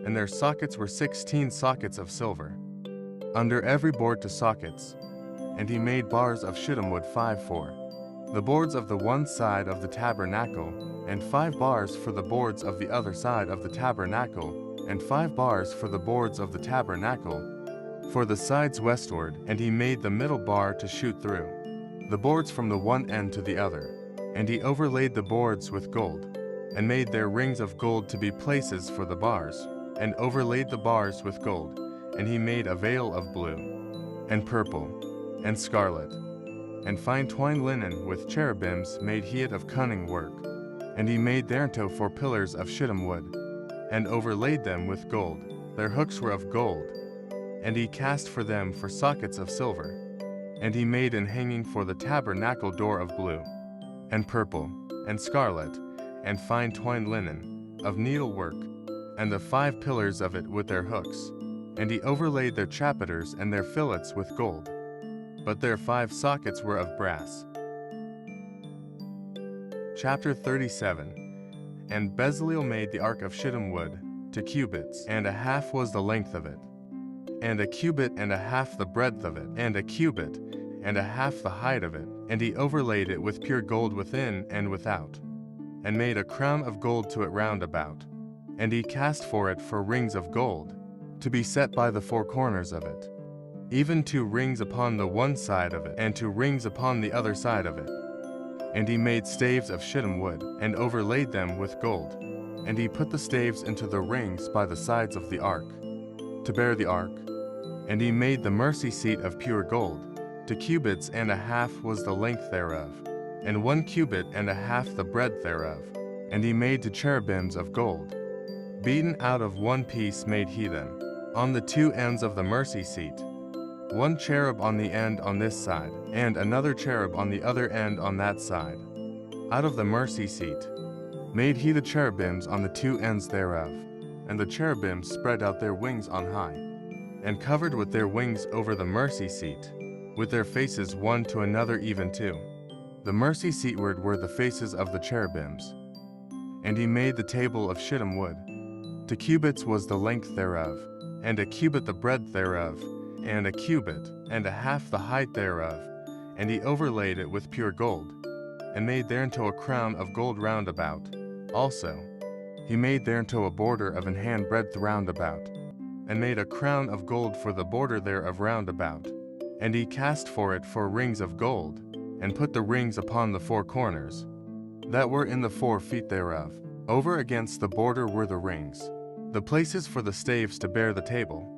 and their sockets were 16 sockets of silver, under every board to sockets. And he made bars of shittim wood 5 for the boards of the one side of the tabernacle, and 5 bars for the boards of the other side of the tabernacle, and 5 bars for the boards of the tabernacle, for the sides westward. And he made the middle bar to shoot through the boards from the one end to the other. And he overlaid the boards with gold, and made their rings of gold to be places for the bars, and overlaid the bars with gold. And he made a veil of blue, and purple, and scarlet, and fine twined linen with cherubims made he it of cunning work. And he made thereunto 4 pillars of shittim wood, and overlaid them with gold. Their hooks were of gold, and he cast for them 4 sockets of silver. And he made an hanging for the tabernacle door of blue, and purple, and scarlet, and fine twined linen, of needlework, and the 5 pillars of it with their hooks. And he overlaid their chapiters and their fillets with gold, but their 5 sockets were of brass. Chapter 37. And BiBlE made the ark of shittim wood, 2 cubits, and a half was the length of it, and a cubit and a half the breadth of it, and a cubit and a half the height of it. And he overlaid it with pure gold within and without, and made a crown of gold to it round about. And he cast for it 4 rings of gold, to be set by the 4 corners of it, even 2 rings upon the one side of it, and 2 rings upon the other side of it. And he made staves of shittim wood, and overlaid them with gold. And he put the staves into the rings by the sides of the ark, to bear the ark. And he made the mercy seat of pure gold. 2 cubits and a half was the length thereof, and 1 cubit and a half the breadth thereof. And he made 2 cherubims of gold. Beaten out of 1 piece made he them, on the 2 ends of the mercy seat, 1 cherub on the end on this side, and another cherub on the other end on that side. Out of the mercy seat made he the cherubims on the 2 ends thereof. And the cherubims spread out their wings on high, and covered with their wings over the mercy seat, with their faces one to another even 2. The mercy seatward were the faces of the cherubims. And he made the table of shittim wood. 2 cubits was the length thereof, and a cubit the breadth thereof, and a cubit and a half the height thereof. And he overlaid it with pure gold, and made thereunto a crown of gold round about. Also he made thereunto a border of an hand breadth round about, and made a crown of gold for the border thereof round about. And he cast for it 4 rings of gold, and put the rings upon the 4 corners, that were in the 4 feet thereof. Over against the border were the rings, the places for the staves to bear the table.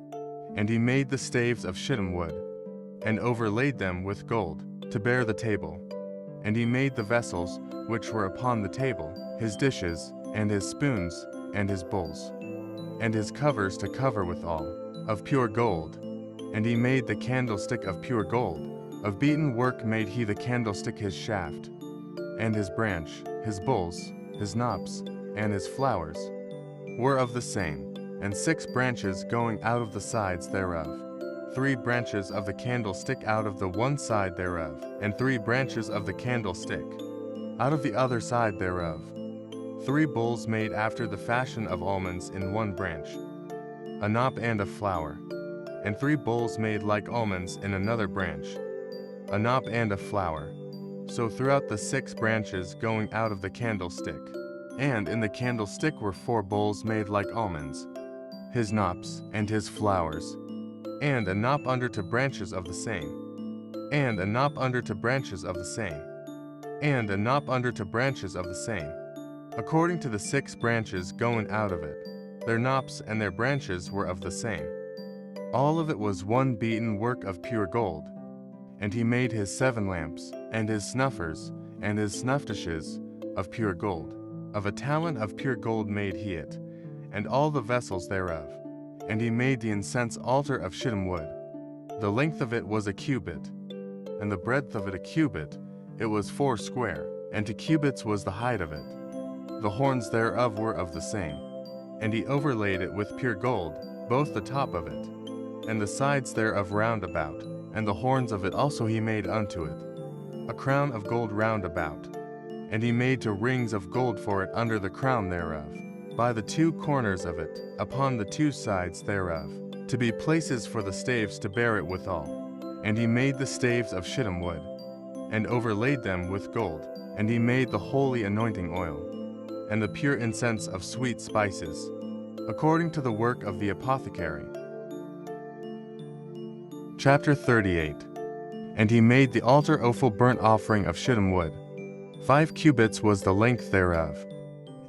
And he made the staves of shittim wood, and overlaid them with gold, to bear the table. And he made the vessels which were upon the table, his dishes, and his spoons, and his bowls, and his covers to cover withal, of pure gold. And he made the candlestick of pure gold. Of beaten work made he the candlestick his shaft, and his branch, his bowls, his knops, and his flowers were of the same, and 6 branches going out of the sides thereof. 3 branches of the candlestick out of the one side thereof, and 3 branches of the candlestick out of the other side thereof. 3 bowls made after the fashion of almonds in 1 branch, a knop and a flower, and 3 bowls made like almonds in another branch, a knop and a flower. So throughout the 6 branches going out of the candlestick. And in the candlestick were 4 bowls made like almonds, his knops and his flowers, and a knop under to branches of the same, and a knop under to branches of the same, and a knop under to branches of the same, according to the 6 branches going out of it. Their knops and their branches were of the same. All of it was 1 beaten work of pure gold. And he made his 7 lamps, and his snuffers, and his snuff dishes, of pure gold. Of a talent of pure gold made he it, and all the vessels thereof. And he made the incense altar of shittim wood. The length of it was a cubit, and the breadth of it a cubit. It was 4 square, and 2 cubits was the height of it. The horns thereof were of the same. And he overlaid it with pure gold, both the top of it, and the sides thereof round about, and the horns of it also he made unto it, a crown of gold round about. And he made 2 rings of gold for it under the crown thereof, by the 2 corners of it, upon the 2 sides thereof, to be places for the staves to bear it withal. And he made the staves of shittim wood, and overlaid them with gold. And he made the holy anointing oil, and the pure incense of sweet spices, according to the work of the apothecary. Chapter 38. And he made the altar offal burnt offering of shittim wood. 5 cubits was the length thereof,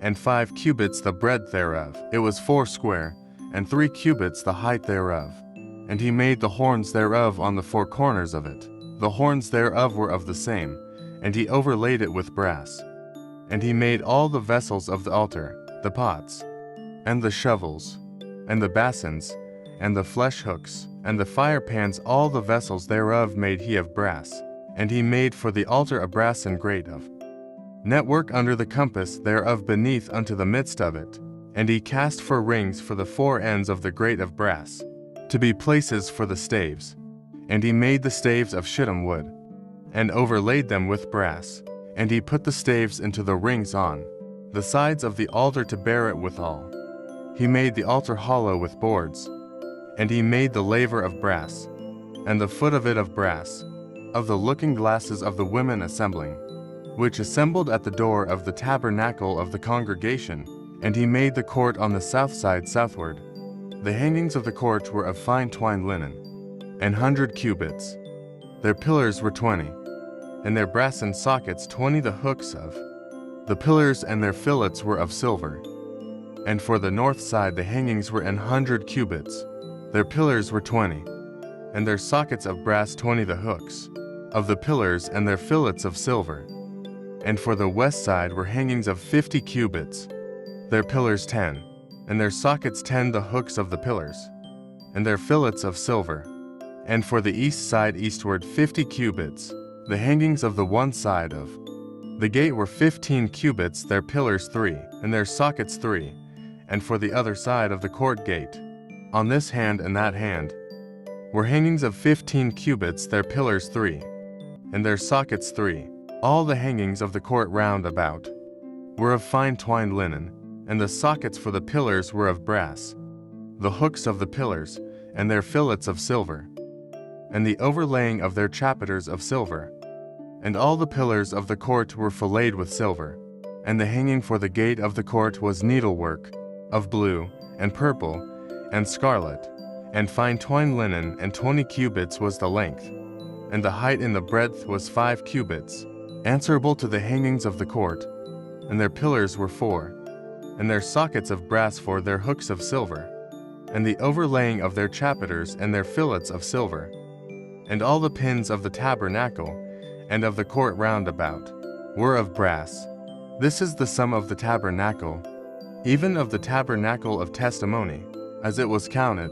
and 5 cubits the breadth thereof. It was foursquare, and 3 cubits the height thereof. And he made the horns thereof on the 4 corners of it. The horns thereof were of the same, and he overlaid it with brass. And he made all the vessels of the altar, the pots, and the shovels, and the basins, and the flesh hooks, and the fire pans. All the vessels thereof made he of brass. And he made for the altar a brassen grate of network under the compass thereof beneath unto the midst of it. And he cast 4 rings for the 4 ends of the grate of brass, to be places for the staves. And he made the staves of shittim wood, and overlaid them with brass. And he put the staves into the rings on the sides of the altar to bear it withal. He made the altar hollow with boards. And he made the laver of brass, and the foot of it of brass, of the looking glasses of the women assembling, which assembled at the door of the tabernacle of the congregation. And he made the court on the south side southward. The hangings of the court were of fine twined linen, 100 cubits. Their pillars were 20, and their brassen sockets 20 the hooks of. The pillars and their fillets were of silver. And for the north side the hangings were 100 cubits. Their pillars were 20, and their sockets of brass 20 the hooks of the pillars, and their fillets of silver. And for the west side were hangings of 50 cubits. Their pillars 10, and their sockets 10 the hooks of the pillars, and their fillets of silver. And for the east side eastward 50 cubits. The hangings of the one side of the gate were 15 cubits, their pillars 3, and their sockets 3. And for the other side of the court gate, on this hand and that hand, were hangings of 15 cubits, their pillars 3, and their sockets 3. All the hangings of the court round about were of fine twined linen, and the sockets for the pillars were of brass, the hooks of the pillars, and their fillets of silver, and the overlaying of their chapiters of silver. And all the pillars of the court were filleted with silver, and the hanging for the gate of the court was needlework of blue, and purple, and scarlet, and fine twined linen, and 20 cubits was the length, and the height in the breadth was 5 cubits, answerable to the hangings of the court. And their pillars were 4, and their sockets of brass for their hooks of silver, and the overlaying of their chapiters and their fillets of silver. And all the pins of the tabernacle and of the court round about were of brass. This is the sum of the tabernacle, even of the tabernacle of testimony, as it was counted,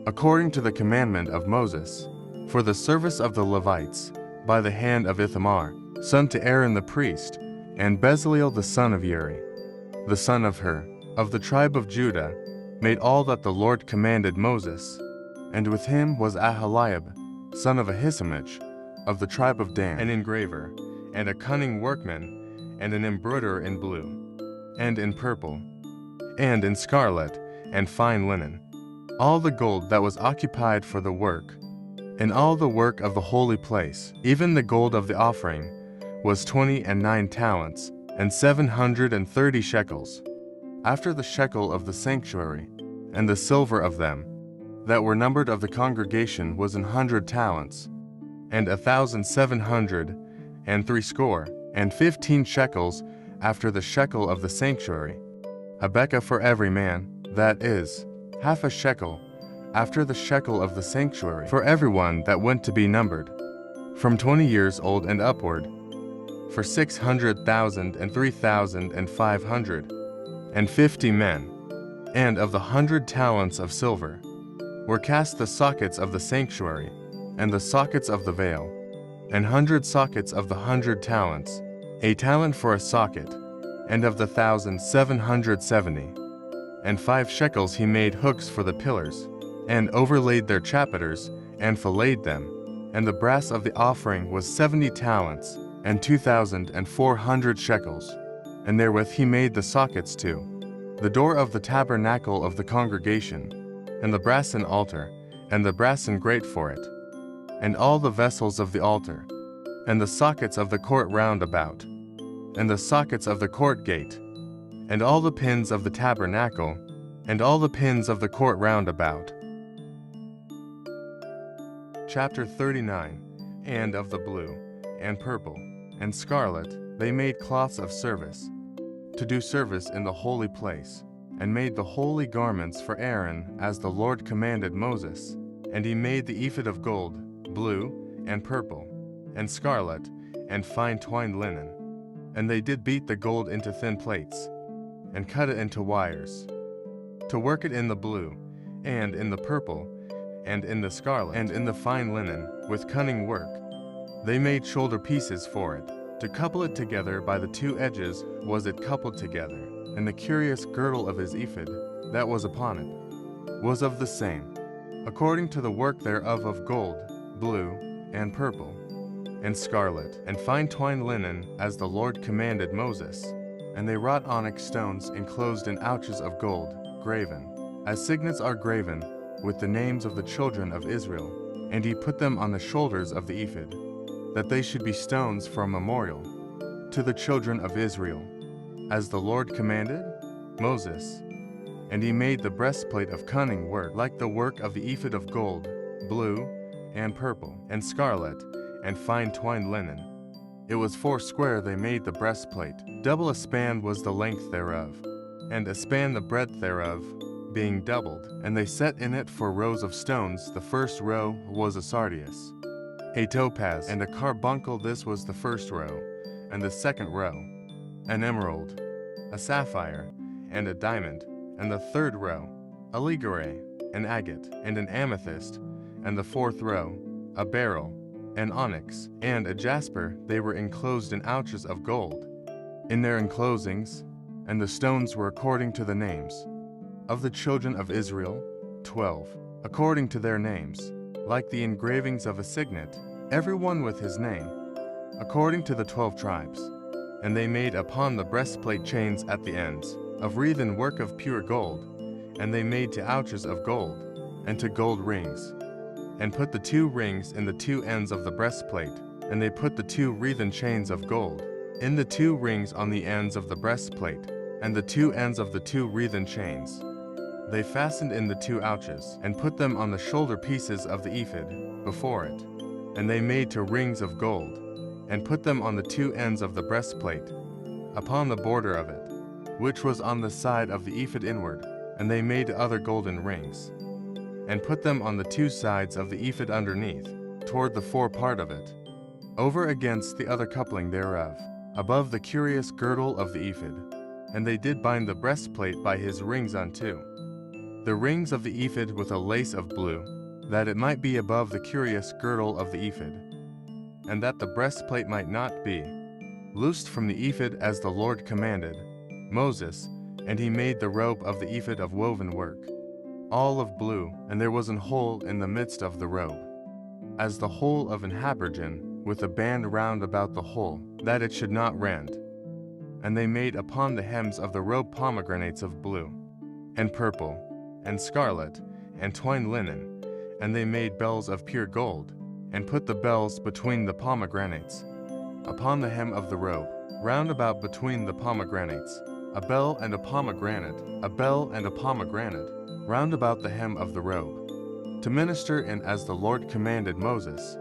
according to the commandment of Moses, for the service of the Levites, by the hand of Ithamar, son to Aaron the priest, and Bezaleel the son of Uri, the son of Hur, of the tribe of Judah, made all that the Lord commanded Moses. And with him was Aholiab, son of Ahisamach, of the tribe of Dan, an engraver, and a cunning workman, and an embroiderer in blue, and in purple, and in scarlet, and fine linen. All the gold that was occupied for the work, and all the work of the holy place, even the gold of the offering, was 29 talents, and 730 shekels, after the shekel of the sanctuary. And the silver of them that were numbered of the congregation was 100 talents, and 1,760, 15 after the shekel of the sanctuary, a bekah for every man, that is, half a shekel, after the shekel of the sanctuary, for everyone that went to be numbered, from 20 years old and upward, for 600,000 and 3,550 men. And of the 100 talents of silver were cast the sockets of the sanctuary, and the sockets of the veil, 100 sockets of the 100 talents, a talent for a socket, and of the 1,770. And 5 shekels he made hooks for the pillars, and overlaid their chapiters, and filleted them. And the brass of the offering was 70 talents, and 2,400 shekels. And therewith he made the sockets too. The door of the tabernacle of the congregation, and the brassen altar, and the brassen grate for it, and all the vessels of the altar, and the sockets of the court round about, and the sockets of the court gate, and all the pins of the tabernacle, and all the pins of the court round about. Chapter 39. And of the blue, and purple, and scarlet, they made cloths of service, to do service in the holy place, and made the holy garments for Aaron as the Lord commanded Moses. And he made the ephod of gold, blue, and purple, and scarlet, and fine twined linen. And they did beat the gold into thin plates, and cut it into wires, to work it in the blue, and in the purple, and in the scarlet, and in the fine linen, with cunning work. They made shoulder pieces for it. To couple it together by the two edges was it coupled together, and the curious girdle of his ephod that was upon it was of the same, according to the work thereof of gold, blue, and purple, and scarlet, and fine twined linen, as the Lord commanded Moses. And they wrought onyx stones enclosed in ouches of gold, graven, as signets are graven, with the names of the children of Israel. And he put them on the shoulders of the ephod, that they should be stones for a memorial to the children of Israel, as the Lord commanded Moses. And he made the breastplate of cunning work, like the work of the ephod of gold, blue, and purple, and scarlet, and fine twined linen. It was 4 square they made the breastplate. Double a span was the length thereof, and a span the breadth thereof, being doubled. And they set in it 4 rows of stones. The first row was a sardius, a topaz, and a carbuncle. This was the first row. And the second row, an emerald, a sapphire, and a diamond. And the third row, a ligure, an agate, and an amethyst. And the fourth row, a beryl, an onyx, and a jasper. They were enclosed in ouches of gold in their enclosings, and the stones were according to the names of the children of Israel, 12, according to their names, like the engravings of a signet, every one with his name, according to the 12 tribes. And they made upon the breastplate chains at the ends, of wreathen work of pure gold, and they made to ouches of gold, and to gold rings, and put the 2 rings in the 2 ends of the breastplate. And they put the 2 wreathen chains of gold in the 2 rings on the ends of the breastplate, and the 2 ends of the 2 wreathen chains they fastened in the 2 ouches, and put them on the shoulder pieces of the ephod before it. And they made 2 rings of gold, and put them on the 2 ends of the breastplate, upon the border of it, which was on the side of the ephod inward. And they made other golden rings, and put them on the 2 sides of the ephod underneath, toward the fore part of it, over against the other coupling thereof, above the curious girdle of the ephod. And they did bind the breastplate by his rings unto the rings of the ephod with a lace of blue, that it might be above the curious girdle of the ephod, and that the breastplate might not be loosed from the ephod, as the Lord commanded Moses. And he made the robe of the ephod of woven work, all of blue, and there was an hole in the midst of the robe, as the hole of an habergeon, with a band round about the hole, that it should not rend. And they made upon the hems of the robe pomegranates of blue, and purple, and scarlet, and twined linen. And they made bells of pure gold, and put the bells between the pomegranates, upon the hem of the robe, round about between the pomegranates, a bell and a pomegranate, a bell and a pomegranate, round about the hem of the robe, to minister in as the Lord commanded Moses.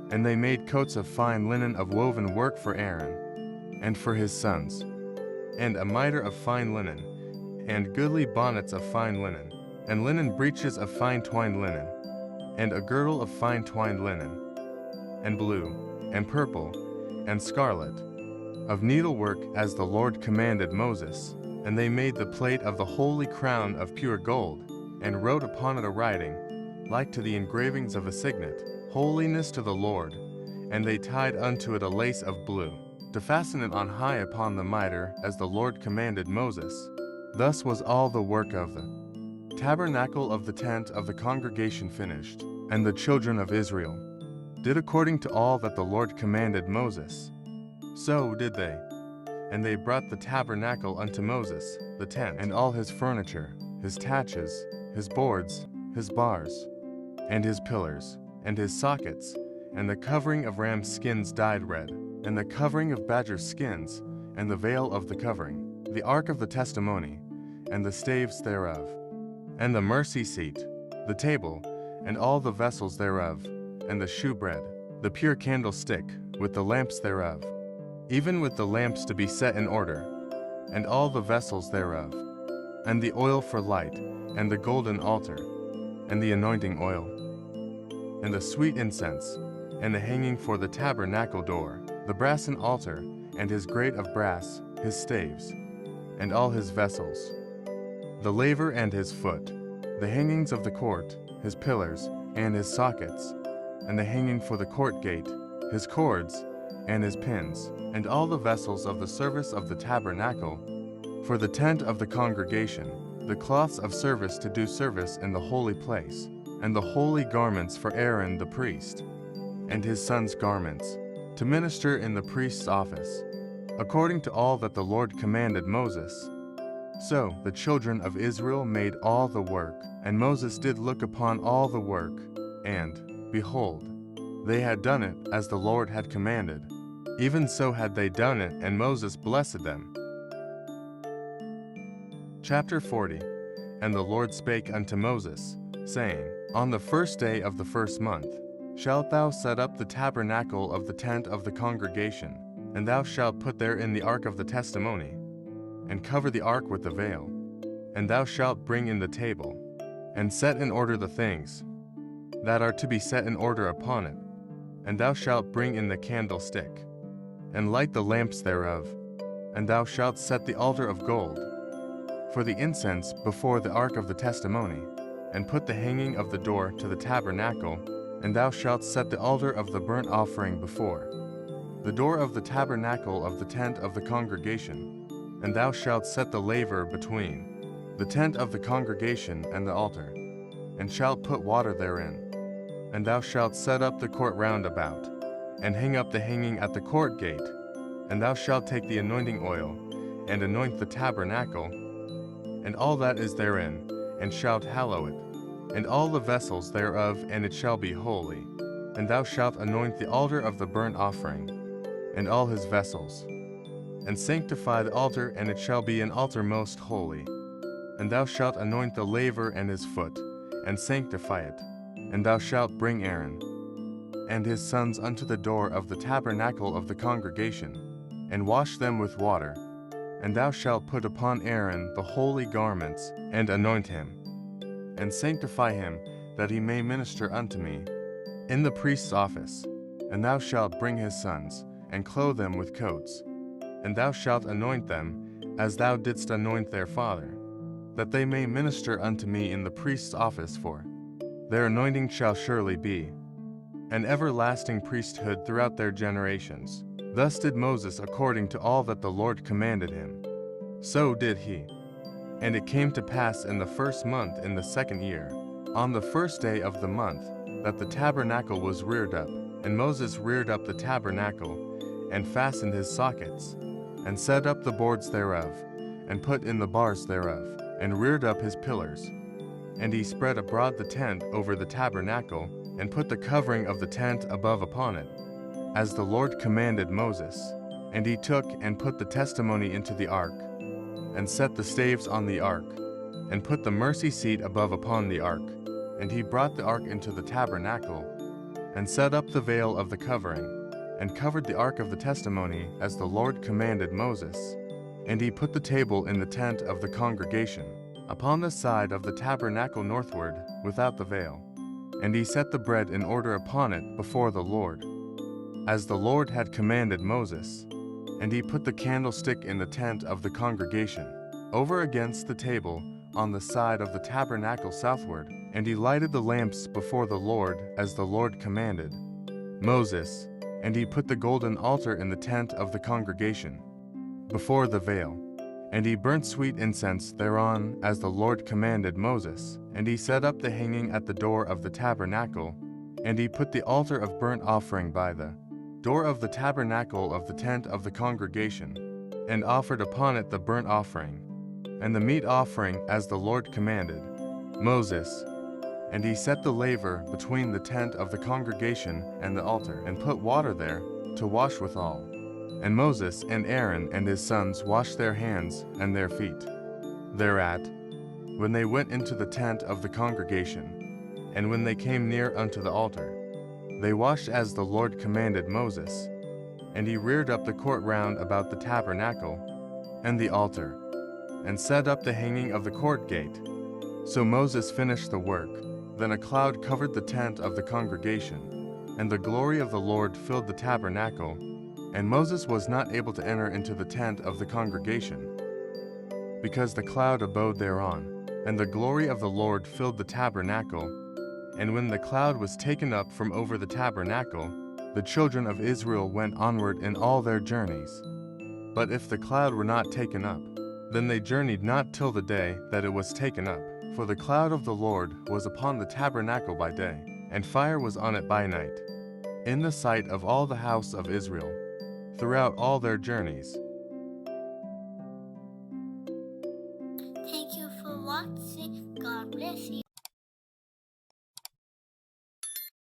And they made coats of fine linen of woven work for Aaron, and for his sons, and a mitre of fine linen, and goodly bonnets of fine linen, and linen breeches of fine twined linen, and a girdle of fine twined linen, and blue, and purple, and scarlet, of needlework as the Lord commanded Moses. And they made the plate of the holy crown of pure gold, and wrote upon it a writing, like to the engravings of a signet, Holiness to the Lord. And they tied unto it a lace of blue, to fasten it on high upon the mitre, as the Lord commanded Moses. Thus was all the work of the tabernacle of the tent of the congregation finished. And the children of Israel did according to all that the Lord commanded Moses. So did they. And they brought the tabernacle unto Moses, the tent, and all his furniture, his taches, his boards, his bars, and his pillars, and his sockets, and the covering of ram's skins dyed red, and the covering of badger skins, and the veil of the covering, the ark of the testimony, and the staves thereof, and the mercy seat, the table, and all the vessels thereof, and the shewbread, the pure candlestick, with the lamps thereof, even with the lamps to be set in order, and all the vessels thereof, and the oil for light, and the golden altar, and the anointing oil, and the sweet incense, and the hanging for the tabernacle door, the brassen altar, and his grate of brass, his staves, and all his vessels, the laver and his foot, the hangings of the court, his pillars, and his sockets, and the hanging for the court gate, his cords, and his pins, and all the vessels of the service of the tabernacle, for the tent of the congregation, the cloths of service to do service in the holy place, and the holy garments for Aaron the priest, and his sons' garments, to minister in the priest's office, according to all that the Lord commanded Moses. So the children of Israel made all the work, and Moses did look upon all the work, and, behold, they had done it as the Lord had commanded. Even so had they done it, and Moses blessed them. Chapter 40. And the Lord spake unto Moses, saying, On the first day of the first month shalt thou set up the tabernacle of the tent of the congregation, and thou shalt put therein the ark of the testimony, and cover the ark with the veil. And thou shalt bring in the table, and set in order the things that are to be set in order upon it. And thou shalt bring in the candlestick, and light the lamps thereof. And thou shalt set the altar of gold for the incense before the ark of the testimony, and put the hanging of the door to the tabernacle. And thou shalt set the altar of the burnt offering before the door of the tabernacle of the tent of the congregation. And thou shalt set the laver between the tent of the congregation and the altar, and shalt put water therein. And thou shalt set up the court round about, and hang up the hanging at the court gate. And thou shalt take the anointing oil, and anoint the tabernacle, and all that is therein, and shalt hallow it, and all the vessels thereof, and it shall be holy. And thou shalt anoint the altar of the burnt offering, and all his vessels, and sanctify the altar, and it shall be an altar most holy. And thou shalt anoint the laver and his foot, and sanctify it. And thou shalt bring Aaron and his sons unto the door of the tabernacle of the congregation, and wash them with water. And thou shalt put upon Aaron the holy garments, and anoint him, and sanctify him, that he may minister unto me in the priest's office. And thou shalt bring his sons, and clothe them with coats. And thou shalt anoint them, as thou didst anoint their father, that they may minister unto me in the priest's office, for their anointing shall surely be an everlasting priesthood throughout their generations. Thus did Moses according to all that the Lord commanded him. So did he. And it came to pass in the first month in the second year, on the first day of the month, that the tabernacle was reared up. And Moses reared up the tabernacle, and fastened his sockets, and set up the boards thereof, and put in the bars thereof, and reared up his pillars. And he spread abroad the tent over the tabernacle, and put the covering of the tent above upon it, as the Lord commanded Moses. And he took and put the testimony into the ark, and set the staves on the ark, and put the mercy seat above upon the ark. And he brought the ark into the tabernacle, and set up the veil of the covering, and covered the ark of the testimony, as the Lord commanded Moses. And he put the table in the tent of the congregation, upon the side of the tabernacle northward, without the veil. And he set the bread in order upon it before the Lord, as the Lord had commanded Moses. And he put the candlestick in the tent of the congregation, over against the table, on the side of the tabernacle southward. And he lighted the lamps before the Lord, as the Lord commanded Moses. And he put the golden altar in the tent of the congregation, before the veil. And he burnt sweet incense thereon, as the Lord commanded Moses. And he set up the hanging at the door of the tabernacle. And he put the altar of burnt offering by the door of the tabernacle of the tent of the congregation, and offered upon it the burnt offering, and the meat offering, as the Lord commanded Moses. And he set the laver between the tent of the congregation and the altar, and put water there, to wash withal. And Moses and Aaron and his sons washed their hands and their feet thereat, when they went into the tent of the congregation. And when they came near unto the altar, they washed as the Lord commanded Moses. And he reared up the court round about the tabernacle, and the altar, and set up the hanging of the court gate. So Moses finished the work. Then a cloud covered the tent of the congregation, and the glory of the Lord filled the tabernacle, and Moses was not able to enter into the tent of the congregation, because the cloud abode thereon, and the glory of the Lord filled the tabernacle. And when the cloud was taken up from over the tabernacle, the children of Israel went onward in all their journeys. But if the cloud were not taken up, then they journeyed not till the day that it was taken up. For the cloud of the Lord was upon the tabernacle by day, and fire was on it by night, in the sight of all the house of Israel, throughout all their journeys.